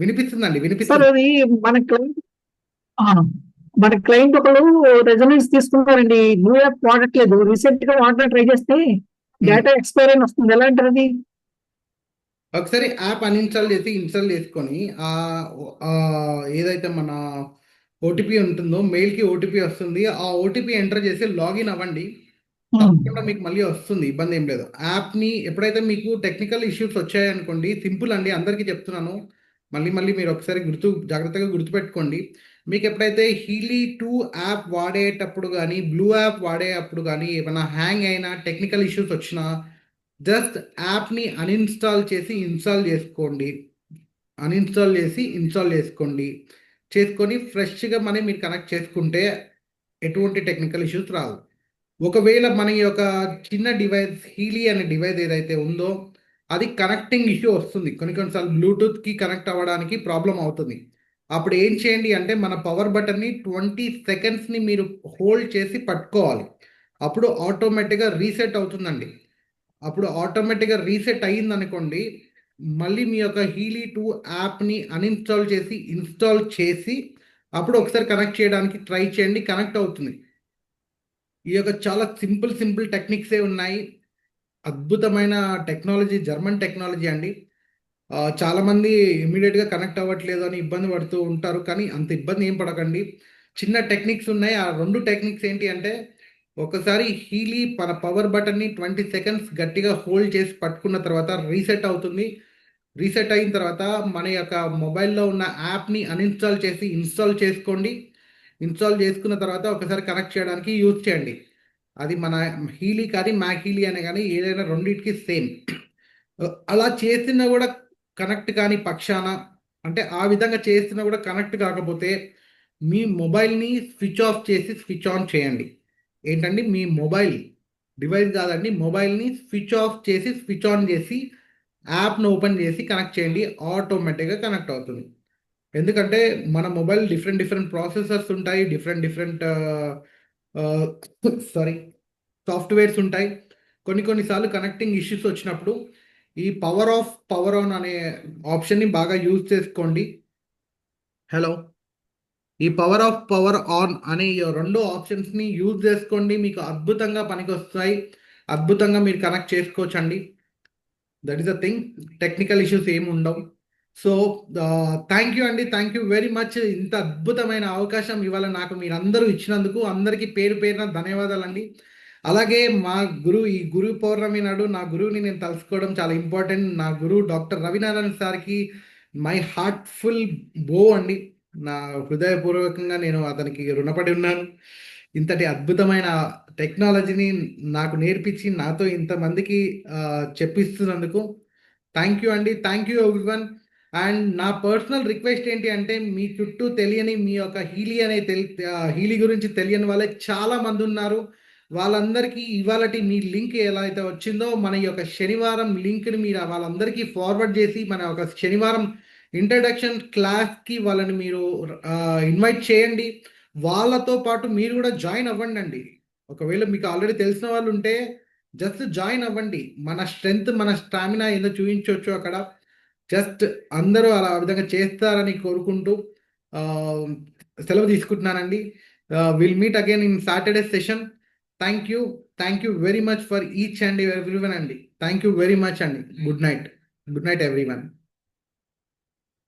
వినిపిస్తుందండి, సార్ వినిపిస్తుంది. అది మన క్లయింట్ ఒకరు రెజల్యూన్స్ తీసుకున్నారండి. న్యూ యాప్ వాడట్లేదు. రీసెంట్ గా వాడడం ట్రై చేస్తే డేటా ఎక్స్పైర్ అని వస్తుంది. ఎలా అంటారు అది? ఒకసారి యాప్ అన్ఇన్స్టాల్ చేసి ఇన్స్టాల్ చేసుకొని ఏదైతే మన ఓటీపీ ఉంటుందో, మెయిల్కి ఓటీపీ వస్తుంది, ఆ ఓటీపీ ఎంటర్ చేసి లాగిన్ అవ్వండి. తప్పకుండా మీకు మళ్ళీ వస్తుంది, ఇబ్బంది ఏం లేదు. యాప్ని ఎప్పుడైతే మీకు టెక్నికల్ ఇష్యూస్ వచ్చాయనుకోండి, సింపుల్ అండి, అందరికీ చెప్తున్నాను, మళ్ళీ మళ్ళీ మీరు ఒకసారి జాగ్రత్తగా గుర్తుపెట్టుకోండి. మీకు ఎప్పుడైతే హీలీ 2 యాప్ వాడేటప్పుడు కానీ, బ్లూ యాప్ వాడేటప్పుడు కానీ ఏమైనా హ్యాంగ్ అయినా, టెక్నికల్ ఇష్యూస్ వచ్చినా జస్ట్ యాప్ని అన్ఇన్స్టాల్ చేసి ఇన్స్టాల్ చేసుకోండి. అన్ఇన్స్టాల్ చేసి ఇన్స్టాల్ చేసుకొని ఫ్రెష్గా మీరు కనెక్ట్ చేసుకుంటే ఎటువంటి టెక్నికల్ ఇష్యూస్ రావు. ఒకవేళ మన యొక్క చిన్న డివైస్ హీలీ అనే డివైస్ ఏదైతే ఉందో అది కనెక్టింగ్ ఇష్యూ వస్తుంది. కొన్నిసార్లు బ్లూటూత్కి కనెక్ట్ అవ్వడానికి ప్రాబ్లం అవుతుంది. అప్పుడు ఏం చేయండి అంటే మన పవర్ బటన్ని 20 సెకండ్స్ని మీరు హోల్డ్ చేసి పట్టుకోవాలి. అప్పుడు ఆటోమేటిక్గా రీసెట్ అవుతుందండి. అప్పుడు ఆటోమేటిక్గా రీసెట్ అయ్యిందనుకోండి, మళ్ళీ మీ యొక్క హీలీ 2 యాప్ని అన్ఇన్స్టాల్ చేసి ఇన్స్టాల్ చేసి అప్పుడు ఒకసారి కనెక్ట్ చేయడానికి ట్రై చేయండి, కనెక్ట్ అవుతుంది. ఈ యొక్క చాలా సింపుల్ టెక్నిక్సే ఉన్నాయి. అద్భుతమైన టెక్నాలజీ, జర్మన్ టెక్నాలజీ అండి. చాలామంది ఇమీడియట్గా కనెక్ట్ అవ్వట్లేదు అని ఇబ్బంది పడుతూ ఉంటారు, కానీ అంత ఇబ్బంది ఏం పడకండి. చిన్న టెక్నిక్స్ ఉన్నాయి. ఆ 2 టెక్నిక్స్ ఏంటి అంటే, ఒకసారి హీలీ మన పవర్ బటన్ని 20 సెకండ్స్ గట్టిగా హోల్డ్ చేసి పట్టుకున్న తర్వాత రీసెట్ అవుతుంది. రీసెట్ అయిన తర్వాత మన యొక్క మొబైల్లో ఉన్న యాప్ని అన్ఇన్స్టాల్ చేసి ఇన్స్టాల్ చేసుకోండి. ఇన్స్టాల్ చేసుకున్న తర్వాత ఒకసారి కనెక్ట్ చేయడానికి యూజ్ చేయండి. అది మన హీలీ కానీ మ్యాక్ హీలీ అనే కానీ ఏదైనా రెండింటికి సేమ్. అలా చేసినా కూడా కనెక్ట్ కాని పక్షాన, అంటే ఆ విధంగా చేసినా కూడా కనెక్ట్ కాకపోతే మీ మొబైల్ని స్విచ్ ఆఫ్ చేసి స్విచ్ ఆన్ చేయండి. ఏంటండి, మీ మొబైల్ డివైస్ కాదండి, మొబైల్ని స్విచ్ ఆఫ్ చేసి స్విచ్ ఆన్ చేసి యాప్ను ఓపెన్ చేసి కనెక్ట్ చేయండి. ఆటోమేటిక్గా కనెక్ట్ అవుతుంది. ఎందుకంటే మన మొబైల్ డిఫరెంట్ ప్రాసెసర్స్ ఉంటాయి, డిఫరెంట్ సారీ సాఫ్ట్వేర్స్ ఉంటాయి. కొన్నిసార్లు కనెక్టింగ్ ఇష్యూస్ వచ్చినప్పుడు ఈ పవర్ ఆన్ అనే ఆప్షన్ని బాగా యూజ్ చేసుకోండి. హలో, ఈ పవర్ ఆన్ అనే ఈ 2 ఆప్షన్స్ని యూజ్ చేసుకోండి. మీకు అద్భుతంగా పనికొస్తాయి. అద్భుతంగా మీరు కనెక్ట్ చేసుకోవచ్చండి. That is the thing. Technical issues ఏమి ఉండవు. సో థ్యాంక్ యూ అండి, థ్యాంక్ యూ వెరీ మచ్. ఇంత అద్భుతమైన అవకాశం ఇవాళ నాకు మీరందరూ ఇచ్చినందుకు అందరికీ పేరున ధన్యవాదాలండి. అలాగే మా ఈ గురు పౌర్ణమి నాడు నా గురువుని నేను తలుసుకోవడం చాలా ఇంపార్టెంట్. నా గురువు డాక్టర్ రవినారాయణ సార్కి మై హార్ట్ఫుల్ బో అండి. నా హృదయపూర్వకంగా నేను అతనికి రుణపడి ఉన్నాను. ఇంతటి అద్భుతమైన టెక్నాలజీని నాకు నేర్పించి నాతో ఇంతమందికి చెప్పిస్తున్నందుకు థ్యాంక్ యూ అండి. Thank you everyone. అండ్ నా పర్సనల్ రిక్వెస్ట్ ఏంటి అంటే, మీ చుట్టూ తెలియని మీ యొక్క హీలీ గురించి తెలియని వాళ్ళే చాలా మంది ఉన్నారు. వాళ్ళందరికీ ఇవాళటి మీ లింక్ ఎలా అయితే వచ్చిందో మన యొక్క శనివారం లింక్ని మీరు వాళ్ళందరికీ ఫార్వర్డ్ చేసి మన యొక్క శనివారం ఇంట్రడక్షన్ క్లాస్కి వాళ్ళని మీరు ఇన్వైట్ చేయండి. వాళ్ళతో పాటు మీరు కూడా జాయిన్ అవ్వండి అండి. ఒకవేళ మీకు ఆల్రెడీ తెలిసిన వాళ్ళు ఉంటే జస్ట్ జాయిన్ అవ్వండి. మన స్ట్రెంగ్త్, మన స్టామినా ఏదో చూపించవచ్చు అక్కడ. జస్ట్ అందరూ అలా ఆ విధంగా చేస్తారని కోరుకుంటూ సెలవు తీసుకుంటున్నానండి. Will meet again in Saturday session. Thank you very much for each and everyone అండి. థ్యాంక్ యూ వెరీ మచ్ అండి. Good night everyone.